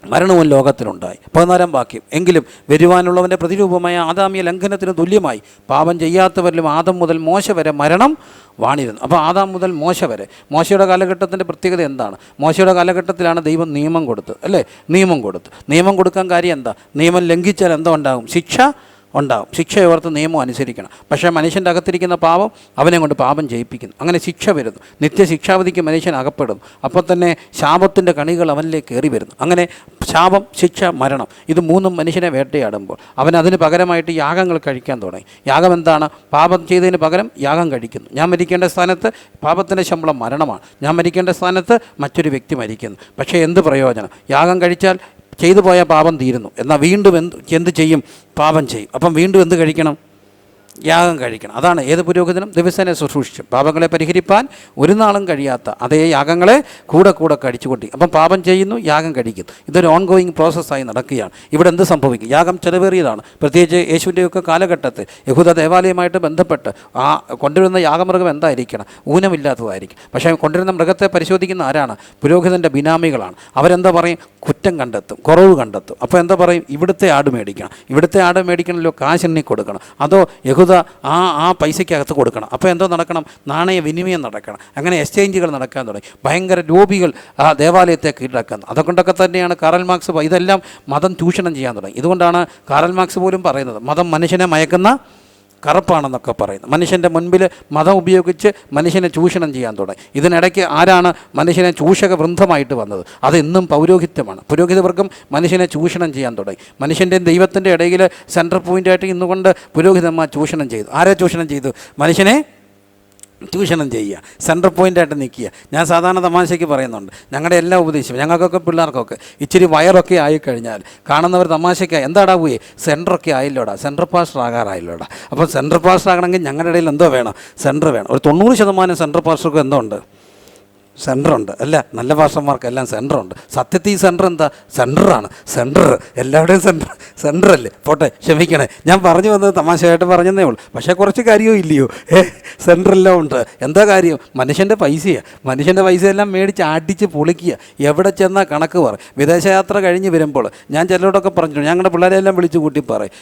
B: മരണവും ലോകത്തിലുണ്ടായി. 14-ാം വാക്യം, എങ്കിലും വരുവാനുള്ളവൻ്റെ പ്രതിരൂപമായ ആദാമിയ ലംഘനത്തിന് തുല്യമായി പാപം ചെയ്യാത്തവരിലും ആദം മുതൽ മോശ വരെ മരണം വാണിരുന്നു. അപ്പോൾ ആദാം മുതൽ മോശ വരെ, മോശയുടെ കാലഘട്ടത്തിൻ്റെ പ്രത്യേകത എന്താണ്? മോശയുടെ കാലഘട്ടത്തിലാണ് ദൈവം നിയമം കൊടുത്തത്, അല്ലേ? നിയമം കൊടുക്കാൻ കാര്യം എന്താ? നിയമം ലംഘിച്ചാൽ എന്താ ഉണ്ടാകും? ശിക്ഷ ഉണ്ടാകും. ശിക്ഷയോർത്ത് നിയമം അനുസരിക്കണം. പക്ഷേ മനുഷ്യൻ്റെ അകത്തിരിക്കുന്ന പാപം അവനെ കൊണ്ട് പാപം ചെയ്യിപ്പിക്കുന്നു. അങ്ങനെ ശിക്ഷ വരുന്നു. നിത്യശിക്ഷാവധിക്ക് മനുഷ്യൻ അകപ്പെടും. അപ്പോൾ തന്നെ ശാപത്തിൻ്റെ കണികൾ അവനിലേക്ക് കയറി വരുന്നു. അങ്ങനെ ശാപം, ശിക്ഷ, മരണം, ഇത് മൂന്നും മനുഷ്യനെ വേട്ടയാടുമ്പോൾ അവൻ അതിന് പകരമായിട്ട് യാഗങ്ങൾ കഴിക്കാൻ തുടങ്ങി. യാഗം എന്താണ്? പാപം ചെയ്തതിന് പകരം യാഗം കഴിക്കുന്നു. ഞാൻ മരിക്കേണ്ട സ്ഥാനത്ത് പാപത്തിൻ്റെ ശമ്പളം മരണമാണ്. ഞാൻ മരിക്കേണ്ട സ്ഥാനത്ത് മറ്റൊരു വ്യക്തി മരിക്കുന്നു. പക്ഷേ എന്ത് പ്രയോജനം? യാഗം കഴിച്ചാൽ ചെയ്തു പോയ പാപം തീരുന്നു. എന്നാൽ വീണ്ടും എന്ത് ചെയ്യും? പാപം ചെയ്യും. അപ്പം വീണ്ടും എന്ത് കഴിക്കണം? യാഗം കഴിക്കണം. അതാണ് ഏത് പുരോഹിതനും ദിവസേന ശുശ്രൂഷിച്ചു പാപങ്ങളെ പരിഹരിപ്പാൻ ഒരു നാളും കഴിയാത്ത അതേ യാഗങ്ങളെ കൂടെ കഴിച്ചുകൊണ്ടി. അപ്പം പാപം ചെയ്യുന്നു, യാഗം കഴിക്കുന്നു. ഇതൊരു ഓൺഗോയിങ് പ്രോസസ്സായി നടക്കുകയാണ്. ഇവിടെ എന്ത് സംഭവിക്കും? യാഗം ചെലവേറിയതാണ്. പ്രത്യേകിച്ച് യേശുവിൻ്റെയൊക്കെ കാലഘട്ടത്തിൽ യഹൂദ ദേവാലയമായിട്ട് ബന്ധപ്പെട്ട് ആ കൊണ്ടുവരുന്ന യാഗമൃഗം എന്തായിരിക്കണം? ഊനമില്ലാത്തതായിരിക്കും. പക്ഷേ കൊണ്ടുവരുന്ന മൃഗത്തെ പരിശോധിക്കുന്ന ആരാണ്? പുരോഹിതൻ്റെ ബിനാമികളാണ്. അവരെന്താ പറയും? കുറ്റം കണ്ടെത്തും, കുറവ് കണ്ടെത്തും. അപ്പോൾ എന്താ പറയും? ഇവിടുത്തെ ആട് മേടിക്കണം. ഇവിടുത്തെ ആട് മേടിക്കണമല്ലോ, കാശെണ്ണി കൊടുക്കണം. അതോ യഹൂദ ആ പൈസയ്ക്കകത്ത് കൊടുക്കണം. അപ്പോൾ എന്തോ നടക്കണം? നാണയ വിനിമയം നടക്കണം. അങ്ങനെ എക്സ്ചേഞ്ചുകൾ നടക്കാൻ തുടങ്ങി. ഭയങ്കര ലോബികൾ ആ ദേവാലയത്തെ കീഴടക്കുന്നത്. അതുകൊണ്ടൊക്കെ തന്നെയാണ് കാറൽ മാർക്സ് ഇതെല്ലാം മതം ചൂഷണം ചെയ്യാൻ തുടങ്ങി. ഇതുകൊണ്ടാണ് കാറൽ മാർക്സ് പോലും പറയുന്നത് മതം മനുഷ്യനെ മയക്കുന്ന കറുപ്പാണെന്നൊക്കെ പറയുന്നത്. മനുഷ്യൻ്റെ മുൻപിൽ മതം ഉപയോഗിച്ച് മനുഷ്യനെ ചൂഷണം ചെയ്യാൻ തുടങ്ങി. ഇതിനിടയ്ക്ക് ആരാണ് മനുഷ്യനെ ചൂഷക വൃന്ദമായിട്ട് വന്നത്? അത് ഇന്നും പൗരോഹിത്യമാണ്. പുരോഹിതവർഗം മനുഷ്യനെ ചൂഷണം ചെയ്യാൻ തുടങ്ങി. മനുഷ്യൻ്റെയും ദൈവത്തിൻ്റെ ഇടയിൽ സെൻട്രൽ പോയിൻ്റായിട്ട് ഇന്നുകൊണ്ട് പുരോഹിതന്മാർ ചൂഷണം ചെയ്തു. ആരെ ചൂഷണം ചെയ്തു? മനുഷ്യനെ ചൂഷണം ചെയ്യുക, സെൻട്രൽ പോയിൻ്റായിട്ട് നിൽക്കുക. ഞാൻ സാധാരണ തമാശയ്ക്ക് പറയുന്നുണ്ട്, ഞങ്ങളുടെ എല്ലാ ഉപദേശവും ഞങ്ങൾക്കൊക്കെ പിള്ളേർക്കൊക്കെ ഇച്ചിരി വയറൊക്കെ ആയിക്കഴിഞ്ഞാൽ കാണുന്നവർ തമാശയ്ക്കായി എന്താടാ പോയി സെൻറ്ററൊക്കെ ആയില്ലോടാ, സെൻട്രൽ പാസ്റ്റർ ആകാറായില്ലോടാ. അപ്പോൾ സെൻട്രൽ പാസ്റ്റർ ആകണമെങ്കിൽ ഞങ്ങളുടെ ഇടയിൽ എന്തോ വേണം? സെൻറ്റർ വേണം. ഒരു 90% സെൻട്രൽ പാസ്റ്റർക്കും എന്തോ ഉണ്ട്? സെൻറ്ററുണ്ട്. അല്ല, നല്ല പാസ്റ്റർമാർക്കെല്ലാം സെൻറ്ററുണ്ട്. സത്യത്തിൽ ഈ സെൻറ്റർ എന്താ? സെൻറ്ററാണ്. സെൻറ്റർ എല്ലാവരുടെയും സെൻറ്ററല്ലേ? പോട്ടെ, ക്ഷമിക്കണേ, ഞാൻ പറഞ്ഞു വന്നത് തമാശയായിട്ട് പറഞ്ഞതേ ഉള്ളൂ. പക്ഷേ കുറച്ച് കാര്യവും ഇല്ലയോ? സെൻറ്ററെല്ലാം ഉണ്ട്. എന്താ കാര്യം? മനുഷ്യൻ്റെ പൈസയാണ്. മനുഷ്യൻ്റെ പൈസയെല്ലാം മേടിച്ച് അടിച്ച് പൊളിക്കുക. എവിടെ ചെന്നാൽ കണക്ക് പറയും. വിദേശയാത്ര കഴിഞ്ഞ് വരുമ്പോൾ ഞാൻ ചിലരോടൊക്കെ പറഞ്ഞിട്ടുണ്ട്, ഞങ്ങളുടെ പിള്ളേരെല്ലാം വിളിച്ച് കൂട്ടി പറയും,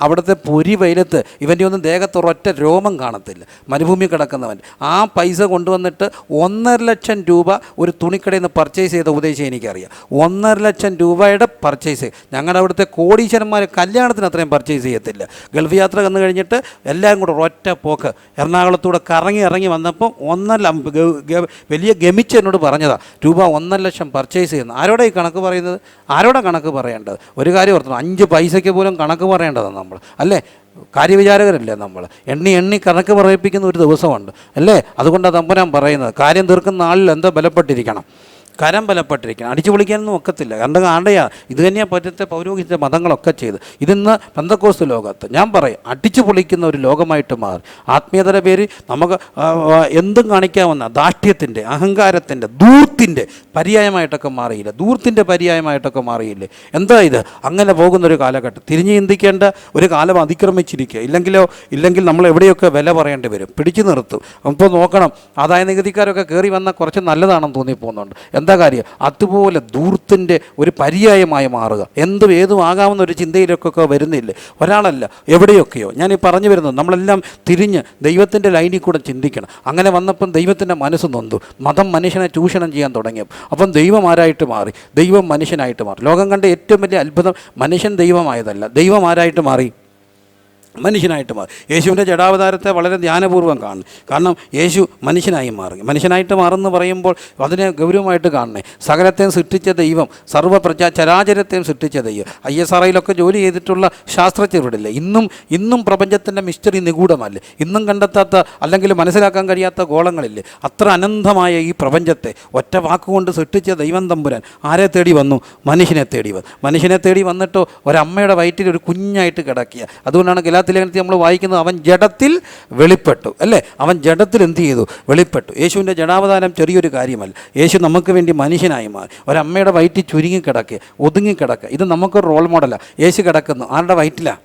B: അവിടുത്തെ പൊരി വെയിലത്ത് ഇവൻ്റെ ഒന്നും ദേഹത്തൊരൊറ്റ രോമം കാണത്തില്ല, മരുഭൂമി കിടക്കുന്നവൻ. ആ പൈസ കൊണ്ടുവന്നിട്ട് 1.5 ലക്ഷം രൂപ ഒരു തുണിക്കടയിൽ നിന്ന് പർച്ചേസ് ചെയ്ത ഉപദേശം എനിക്കറിയാം. 1.5 ലക്ഷം രൂപയുടെ പർച്ചേസ്. ഞങ്ങളുടെ അവിടുത്തെ കോടീശ്വരന്മാർ കല്യാണത്തിന് അത്രയും പർച്ചേസ് ചെയ്യത്തില്ല. ഗൾഫ് യാത്ര വന്നു കഴിഞ്ഞിട്ട് എല്ലാം കൂടെ ഒറ്റ പോക്ക് എറണാകുളത്തൂടെ ഇറങ്ങി വന്നപ്പോൾ വലിയ ഗമിച്ച് എന്നോട് പറഞ്ഞതാ, രൂപ 1.5 ലക്ഷം പർച്ചേസ് ചെയ്യുന്നു. ആരോടെ ഈ കണക്ക് പറയുന്നത്? ആരോടെ കണക്ക് പറയേണ്ടത്? ഒരു കാര്യം ഓർക്കണം, 5 പൈസയ്ക്ക് പോലും കണക്ക് പറയേണ്ടതാണ് നമ്മൾ, അല്ലേ? കാര്യവിചാരകരല്ലേ നമ്മൾ? എണ്ണി കണക്ക് പറയിപ്പിക്കുന്ന ഒരു ദിവസമുണ്ട്, അല്ലേ? അതുകൊണ്ടാണ് തമ്പുരാൻ പറയുന്നത്, കാര്യം തീർക്കുന്ന ആളിൽ എന്താ ബലപ്പെട്ടിരിക്കണം? കരം ബലപ്പെട്ടിരിക്കണം. അടിച്ചു പൊളിക്കാനൊന്നും ഒക്കത്തില്ല. കാരണം ആണ്ടയാ ഇത് തന്നെയാണ് പറ്റത്തെ പൗരോഹിത്യ മതങ്ങളൊക്കെ ചെയ്ത്. ഇതിന്ന് പെന്തക്കോസ്ത് ലോകത്ത് ഞാൻ പറയും അടിച്ചു പൊളിക്കുന്ന ഒരു ലോകമായിട്ട് മാറി. ആത്മീയതയുടെ പേര് നമുക്ക് എന്തും കാണിക്കാവുന്ന ദാഷ്ട്യത്തിൻ്റെ, അഹങ്കാരത്തിൻ്റെ, ധൂർത്തിൻ്റെ പര്യായമായിട്ടൊക്കെ മാറിയില്ല. ധൂർത്തിൻ്റെ പര്യായമായിട്ടൊക്കെ മാറിയില്ലേ? എന്താ ഇത്? അങ്ങനെ പോകുന്നൊരു കാലഘട്ടം. തിരിഞ്ഞു ചിന്തിക്കേണ്ട ഒരു കാലം അതിക്രമിച്ചിരിക്കുക. ഇല്ലെങ്കിൽ നമ്മൾ എവിടെയൊക്കെ വില പറയേണ്ടി വരും. പിടിച്ചു നിർത്തും. അപ്പോൾ നോക്കണം, ആദായ നികുതിക്കാരൊക്കെ കയറി വന്നാൽ കുറച്ച് നല്ലതാണെന്ന് തോന്നിപ്പോകുന്നുണ്ട്. എന്താ കാര്യം? അതുപോലെ ധൂർത്തിൻ്റെ ഒരു പര്യായമായി മാറുക. ഏതും ആകാവുന്ന ഒരു ചിന്തയിലൊക്കെ വരുന്നില്ലേ? ഒരാളല്ല, എവിടെയൊക്കെയോ. ഞാൻ ഈ പറഞ്ഞു വരുന്നത് നമ്മളെല്ലാം തിരിഞ്ഞ് ദൈവത്തിൻ്റെ ലൈനിൽ കൂടെ ചിന്തിക്കണം. അങ്ങനെ വന്നപ്പം ദൈവത്തിൻ്റെ മനസ്സ് നൊന്തു. മതം മനുഷ്യനെ ചൂഷണം ചെയ്യാൻ തുടങ്ങിയപ്പോൾ അപ്പം ദൈവം ആരായിട്ട് മാറി? ദൈവം മനുഷ്യനായിട്ട് മാറി. ലോകം കണ്ട ഏറ്റവും വലിയ അത്ഭുതം, മനുഷ്യൻ ദൈവമായതല്ല, ദൈവം ആരായിട്ട് മാറി? മനുഷ്യനായിട്ട് മാറി. യേശുവിൻ്റെ ജഡാവതാരത്തെ വളരെ ധ്യാനപൂർവ്വം കാണണം. കാരണം യേശു മനുഷ്യനായി മാറി. മനുഷ്യനായിട്ട് മാറുമെന്ന് പറയുമ്പോൾ അതിനെ ഗൗരവമായിട്ട് കാണണേ. സകലത്തെയും സൃഷ്ടിച്ച ദൈവം, ചരാചരത്തെയും സൃഷ്ടിച്ച ദൈവം. ISROയിലൊക്കെ ജോലി ചെയ്തിട്ടുള്ള ശാസ്ത്രജ്ഞരില്ലേ? ഇന്നും പ്രപഞ്ചത്തിൻ്റെ മിസ്റ്ററി നിഗൂഢമല്ലേ? ഇന്നും കണ്ടെത്താത്ത അല്ലെങ്കിൽ മനസ്സിലാക്കാൻ കഴിയാത്ത ഗോളങ്ങളില്ലേ? അത്ര അനന്തമായ ഈ പ്രപഞ്ചത്തെ ഒറ്റ വാക്കുകൊണ്ട് സൃഷ്ടിച്ച ദൈവം തമ്പുരാൻ ആരെ തേടി വന്നു? മനുഷ്യനെ തേടി വന്നു. മനുഷ്യനെ തേടി വന്നിട്ടോ ഒരമ്മയുടെ വയറ്റിൽ ഒരു കുഞ്ഞായിട്ട് കിടക്കുക. അതുകൊണ്ടാണ് ലേഖനത്തിൽ നമ്മൾ വായിക്കുന്നത്, അവൻ ജഡത്തിൽ വെളിപ്പെട്ടു, അല്ലേ? അവൻ ജഡത്തിൽ എന്ത് ചെയ്തു? വെളിപ്പെട്ടു. യേശുവിൻ്റെ ജഡാവതാരം ചെറിയൊരു കാര്യമല്ല. യേശു നമുക്ക് വേണ്ടി മനുഷ്യനായി മാറി. ഒരമ്മയുടെ വയറ്റിൽ ചുരുങ്ങിക്കിടക്കുക, ഒതുങ്ങിക്കിടക്കുക. ഇത് നമുക്കൊരു റോൾ മോഡലാണ്. യേശു കിടക്കുന്നു ആരുടെ വയറ്റിലാണ്?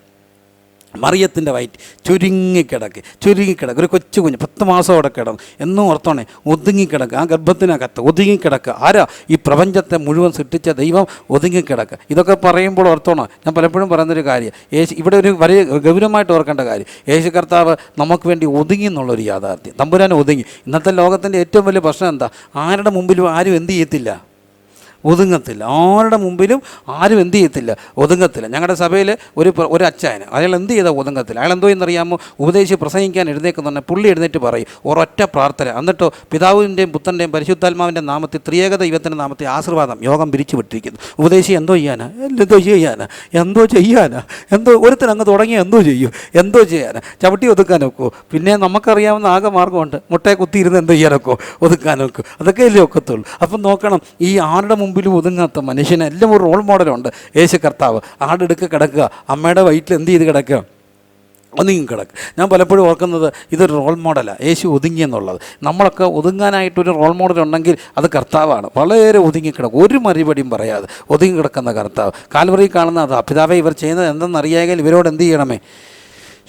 B: മറിയത്തിൻ്റെ വയറ്റ് ചുരുങ്ങിക്കിടക്ക് ഒരു കൊച്ചു കുഞ്ഞ് 10 മാസം അവിടെ കിടന്നു. എന്നും ഓർത്തോണേ, ഒതുങ്ങിക്കിടക്കുക. ആ ഗർഭത്തിനകത്ത് ഒതുങ്ങിക്കിടക്കുക. ആരാ? ഈ പ്രപഞ്ചത്തെ മുഴുവൻ സൃഷ്ടിച്ച ദൈവം ഒതുങ്ങിക്കിടക്കുക. ഇതൊക്കെ പറയുമ്പോൾ ഓർത്തോണം, ഞാൻ പലപ്പോഴും പറയുന്നൊരു കാര്യം, ഇവിടെ ഒരു വലിയ ഗൗരവമായിട്ട് ഓർക്കേണ്ട കാര്യം, യേശു കർത്താവ് നമുക്ക് വേണ്ടി ഒതുങ്ങി എന്നുള്ളൊരു യാഥാർത്ഥ്യം. തമ്പുരാൻ ഒതുങ്ങി. ഇന്നത്തെ ലോകത്തിൻ്റെ ഏറ്റവും വലിയ പ്രശ്നം എന്താ? ആരുടെ മുമ്പിലും ആരും എന്ത് ചെയ്യത്തില്ല? ഒതുങ്ങത്തില്ല. ആരുടെ മുമ്പിലും ആരും എന്ത് ചെയ്യത്തില്ല? ഒതുങ്ങത്തില്ല. ഞങ്ങളുടെ സഭയിൽ ഒരു അച്ചായന്, അയാൾ എന്ത് ചെയ്താൽ ഒതുങ്ങത്തില്ല. അയാൾ എന്തോ എന്നറിയാമോ? ഉപദേശിച്ച് പ്രസംഗിക്കാൻ എഴുന്നേക്കുന്നുണ്ട്. പുള്ളി എഴുന്നേറ്റ് പറയും ഒരൊറ്റ പ്രാർത്ഥന, എന്നിട്ടോ പിതാവിൻ്റെയും പുത്രൻ്റെയും പരിശുദ്ധാത്മാവിൻ്റെ നാമത്തിൽ, ത്രിയേക ദൈവത്തിൻ്റെ നാമത്തിൽ ആശീർവാദം യോഗം പിരിച്ചു വിട്ടിരിക്കുന്നു. ഉപദേശി എന്തോ ചെയ്യാനാ ഒരുത്തൻ അങ്ങ് തുടങ്ങി എന്തോ ചെയ്യാനാ? ചവിട്ടി ഒതുക്കാൻ ഒക്കുമോ? പിന്നെ നമുക്കറിയാവുന്ന ആകെ മാർഗമുണ്ട്, മുട്ടയെ കുത്തിയിരുന്ന് എന്തോ ചെയ്യാനൊക്കോ? ഒതുക്കാൻ ഒക്കും. അതൊക്കെ അല്ലേ ഒക്കത്തുള്ളൂ. അപ്പം നോക്കണം, ഈ ആരുടെ മുമ്പിലും ഒതുങ്ങാത്ത മനുഷ്യന് എല്ലാം ഒരു റോൾ മോഡലുണ്ട്. യേശു കർത്താവ് ആടെടുക്ക് കിടക്കുക, അമ്മയുടെ വയറ്റിൽ എന്ത് ചെയ്ത് കിടക്കുക? ഒതുങ്ങി കിടക്കുക. ഞാൻ പലപ്പോഴും ഓർക്കുന്നത് ഇതൊരു റോൾ മോഡലാണ്, യേശു ഒതുങ്ങിയെന്നുള്ളത്. നമ്മളൊക്കെ ഒതുങ്ങാനായിട്ടൊരു റോൾ മോഡൽ ഉണ്ടെങ്കിൽ അത് കർത്താവാണ്. വളരെ ഒതുങ്ങിക്കിടക്കും, ഒരു മറുപടിയും പറയാതെ ഒതുങ്ങിക്കിടക്കുന്ന കർത്താവ്. കാൽവറിയിൽ കാണുന്ന അതാ, പിതാവേ ഇവർ ചെയ്യുന്നത് എന്തെന്നറിയാമെങ്കിൽ ഇവരോട് എന്ത് ചെയ്യണമേ?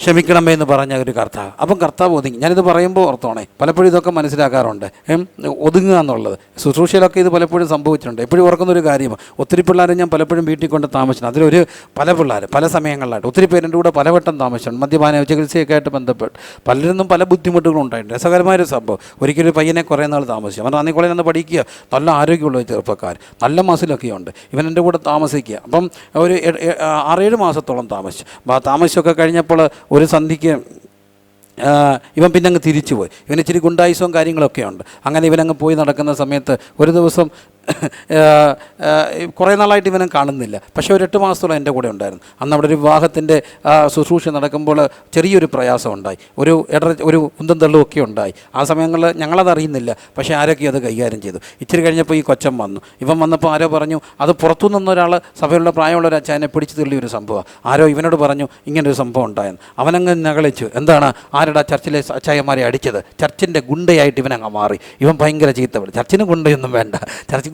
B: ക്ഷമിക്കണമേ എന്ന് പറഞ്ഞ ഒരു കർത്താവ്. അപ്പം കർത്താവ് ഒതുങ്ങി. ഞാനിത് പറയുമ്പോൾ ഓർത്തോണേ, പലപ്പോഴും ഇതൊക്കെ മനസ്സിലാക്കാറുണ്ട്. ഒതുങ്ങുക എന്നുള്ളത് ശുശ്രൂഷയിലൊക്കെ ഇത് പലപ്പോഴും സംഭവിച്ചിട്ടുണ്ട്. എപ്പോഴും ഓർക്കുന്നൊരു കാര്യമാണ്, ഒത്തിരി പിള്ളേരെ ഞാൻ പലപ്പോഴും വീട്ടിൽ കൊണ്ട് താമസിച്ചിട്ടുണ്ട്. അതിലൊരു പല പിള്ളേർ പല സമയങ്ങളിലായിട്ട് ഒത്തിരി പേരിൻ്റെ കൂടെ പലവട്ടം താമസിച്ചിട്ടുണ്ട്. മദ്യപാന ചികിത്സയൊക്കെ ആയിട്ട് ബന്ധപ്പെട്ട് പലരിന്നും പല ബുദ്ധിമുട്ടുകളും ഉണ്ടായിട്ടുണ്ട്. രസകരമായൊരു സംഭവം, ഒരിക്കലും പയ്യനെ കുറേ നാൾ താമസിച്ചു. അവൻ അന്നേ കോളേജിൽ നിന്ന് പഠിക്കുക, നല്ല ആരോഗ്യമുള്ള ചെറുപ്പക്കാർ, നല്ല മസിലൊക്കെ ഉണ്ട്. ഇവൻ എൻ്റെ കൂടെ താമസിക്കുക. അപ്പം ഒരു 6-7 മാസത്തോളം താമസിച്ചു. താമസിച്ചൊക്കെ കഴിഞ്ഞപ്പോൾ ഒരു സന്ധ്യയ്ക്ക് ഇവൻ പിന്നെ അങ്ങ് തിരിച്ചു പോയി. ഇവന് ഇച്ചിരി ഗുണ്ടായുസവും കാര്യങ്ങളൊക്കെ ഉണ്ട്. അങ്ങനെ ഇവനങ്ങ് പോയി നടക്കുന്ന സമയത്ത് ഒരു ദിവസം കുറേ നാളായിട്ട് ഇവനെ കാണുന്നില്ല. പക്ഷേ ഒരു 8 മാസത്തോളം എൻ്റെ കൂടെ ഉണ്ടായിരുന്നു. അന്ന് അവിടെ ഒരു വിവാഹത്തിൻ്റെ ശുശ്രൂഷ നടക്കുമ്പോൾ ചെറിയൊരു പ്രയാസം ഉണ്ടായി, ഒരു ഉന്തം തള്ളും ഒക്കെ ഉണ്ടായി. ആ സമയങ്ങളിൽ ഞങ്ങളതറിയുന്നില്ല, പക്ഷേ ആരൊക്കെയും അത് കൈകാര്യം ചെയ്തു. ഇച്ചിരി കഴിഞ്ഞപ്പോൾ ഈ കൊച്ചൻ വന്നു. ഇവൻ വന്നപ്പോൾ ആരോ പറഞ്ഞു, അത് പുറത്തു നിന്നൊരാൾ, സഭയിലുള്ള പ്രായമുള്ള ഒരു അച്ചായനെ പിടിച്ചു തള്ളിയൊരു സംഭവം. ആരോ ഇവനോട് പറഞ്ഞു ഇങ്ങനൊരു സംഭവം ഉണ്ടായെന്ന്. അവനങ്ങ് നകളിച്ചു, എന്താണ് ആരുടെ ചർച്ചിലെ അച്ചായന്മാരെ അടിച്ചത്? ചർച്ചിൻ്റെ ഗുണ്ടയായിട്ട് ഇവനങ്ങ് മാറി. ഇവൻ ഭയങ്കര ചീത്ത വിളി. ചർച്ചിന് ഗുണ്ടയൊന്നും വേണ്ട,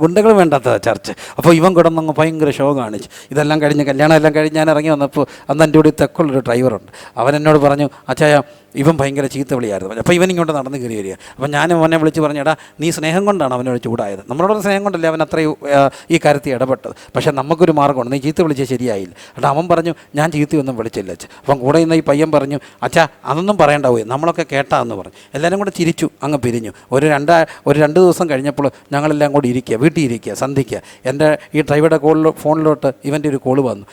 B: ഗുണ്ടകൾ വേണ്ടാത്തതാണ് ചർച്ച്. അപ്പോൾ ഇവൻ കിടന്നങ്ങ് ഭയങ്കര ഷോ കാണിച്ചു. ഇതെല്ലാം കഴിഞ്ഞ് കല്യാണം എല്ലാം കഴിഞ്ഞ് ഞാൻ ഇറങ്ങി വന്നപ്പോൾ അന്ന് എൻ്റെ കൂടെ തെക്കുള്ളൊരു ഡ്രൈവറുണ്ട്. അവൻ എന്നോട് പറഞ്ഞു, അച്ചായ ഇവൻ ഭയങ്കര ചീത്ത വിളിയായിരുന്നു. അപ്പോൾ ഇവൻ ഇങ്ങോട്ട് നടന്ന് കയറി വരിക. അപ്പം ഞാൻ അവനെ വിളിച്ച് പറഞ്ഞു, എടാ നീ സ്നേഹം കൊണ്ടാണ് അവനോട് ചൂടായത്. നമ്മളോട് സ്നേഹം കൊണ്ടല്ലേ അവൻ അത്രയും ഈ കാര്യത്തിൽ ഇടപെട്ടത്. പക്ഷേ നമുക്കൊരു മാർഗ്ഗമുണ്ട്, നീ ചീത്ത വിളിച്ചാൽ ശരിയായില്ല. എടാ അവൻ പറഞ്ഞു, ഞാൻ ചീത്തയൊന്നും വിളിച്ചില്ല അച്ഛൻ. അപ്പം കൂടെ ഇന്ന് ഈ പയ്യൻ പറഞ്ഞു, അച്ഛാ അതൊന്നും പറയേണ്ട പോയി, നമ്മളൊക്കെ കേട്ടാ എന്ന് പറഞ്ഞു. എല്ലാവരും കൂടെ ചിരിച്ചു, അങ്ങ് പിരിഞ്ഞു. ഒരു 2 ദിവസം കഴിഞ്ഞപ്പോൾ ഞങ്ങളെല്ലാം കൂടി വീട്ടിൽ ഇരിക്കുക, സന്ധിക്കുക. എൻ്റെ ഈ ഡ്രൈവറുടെ ഫോണിലോട്ട് ഇവൻ്റെ ഒരു കോള് വന്നു.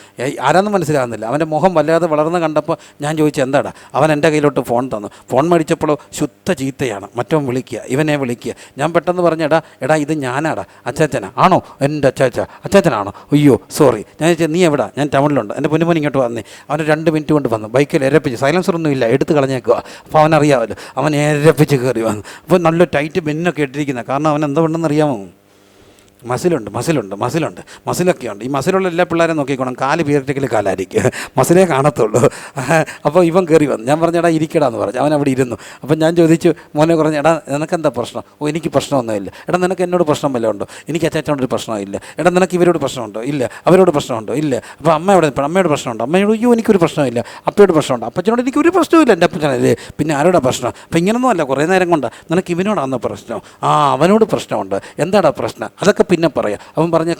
B: ആരാന്നും മനസ്സിലാകുന്നില്ല. അവൻ്റെ മുഖം വല്ലാതെ വളർന്ന് കണ്ടപ്പോൾ ഞാൻ ചോദിച്ചു, എന്താടാ? അവൻ എൻ്റെ കയ്യിലോട്ട് ഫോൺ തന്നു. ഫോൺ മേടിച്ചപ്പോഴോ ശുദ്ധ ചീത്തയാണ്. മറ്റവൻ വിളിക്കുക, ഇവനെ വിളിക്കുക. ഞാൻ പെട്ടെന്ന് പറഞ്ഞു, എടാ ഇത് ഞാനാടാ. അച്ചാച്ചനാ? ആണോ? എൻ്റെ അച്ചാച്ചനാണോ? അയ്യോ സോറി. ഞാൻ ചോദിച്ചാൽ നീ എവിടാ? ഞാൻ ടൗണിലുണ്ട്. എൻ്റെ പൊന്നുമോൻ ഇങ്ങോട്ട് വന്നേ. അവന് 2 മിനിറ്റ് കൊണ്ട് വന്നു. ബൈക്കിൽ എരപ്പിച്ച്, സൈലൻസറൊന്നും ഇല്ല, എടുത്ത് കളഞ്ഞേക്കുക. അപ്പോൾ അവനറിയാമല്ലോ, അവൻ എരപ്പിച്ച് കയറി വന്നു. അപ്പോൾ നല്ല ടൈറ്റ് ബെന്നൊക്കെ ഇട്ടിരിക്കുന്നത്. കാരണം അവൻ എന്താ ഉണ്ടെന്ന് അറിയാമോ? മസിലൊക്കെ ഉണ്ട്. ഈ മസിലുള്ള എല്ലാ പിള്ളേരും നോക്കിക്കോണം, കാല് പിയർട്ടിക്കൽ കാലായിരിക്കും, മസിലേ കാണത്തുള്ളൂ. അപ്പോൾ ഇവൻ കയറി വന്നു. ഞാൻ പറഞ്ഞു, എടാ ഇരിക്കടാ എന്ന് പറഞ്ഞു. അവൻ അവിടെ ഇരുന്നു. അപ്പം ഞാൻ ചോദിച്ചു, മോനെ പറഞ്ഞു, എടാ നിനക്കെന്താ പ്രശ്നം? ഓ എനിക്ക് പ്രശ്നമൊന്നുമില്ല. എടാ നിനക്ക് എന്നോട് പ്രശ്നം വല്ലതും ഉണ്ടോ? എനിക്ക് അച്ചാച്ചനോടൊരു പ്രശ്നമില്ല. എടാ നിനക്ക് ഇവരോട് പ്രശ്നമുണ്ടോ? ഇല്ല. അവരോട് പ്രശ്നമുണ്ടോ? ഇല്ല. അപ്പോൾ അമ്മയോട് പ്രശ്നമുണ്ടോ? അമ്മയോട് അയ്യോ എനിക്കൊരു പ്രശ്നമില്ല. അപ്പയോട് പ്രശ്നമുണ്ടോ? അപ്പച്ചനോട് എനിക്കൊരു പ്രശ്നമില്ല, എൻ്റെ അപ്പച്ചനല്ലേ. പിന്നെ ആരോടാ പ്രശ്നം? അപ്പം ഇങ്ങനൊന്നും അല്ല, കുറേ നേരം കൊണ്ട് നിനക്ക് ഇവനോടാണോ പ്രശ്നം? അവനോട് പ്രശ്നമുണ്ട്. എന്താടാ പ്രശ്നം? അതൊക്കെ പിന്നെ പറയാം. അവൻ പറഞ്ഞ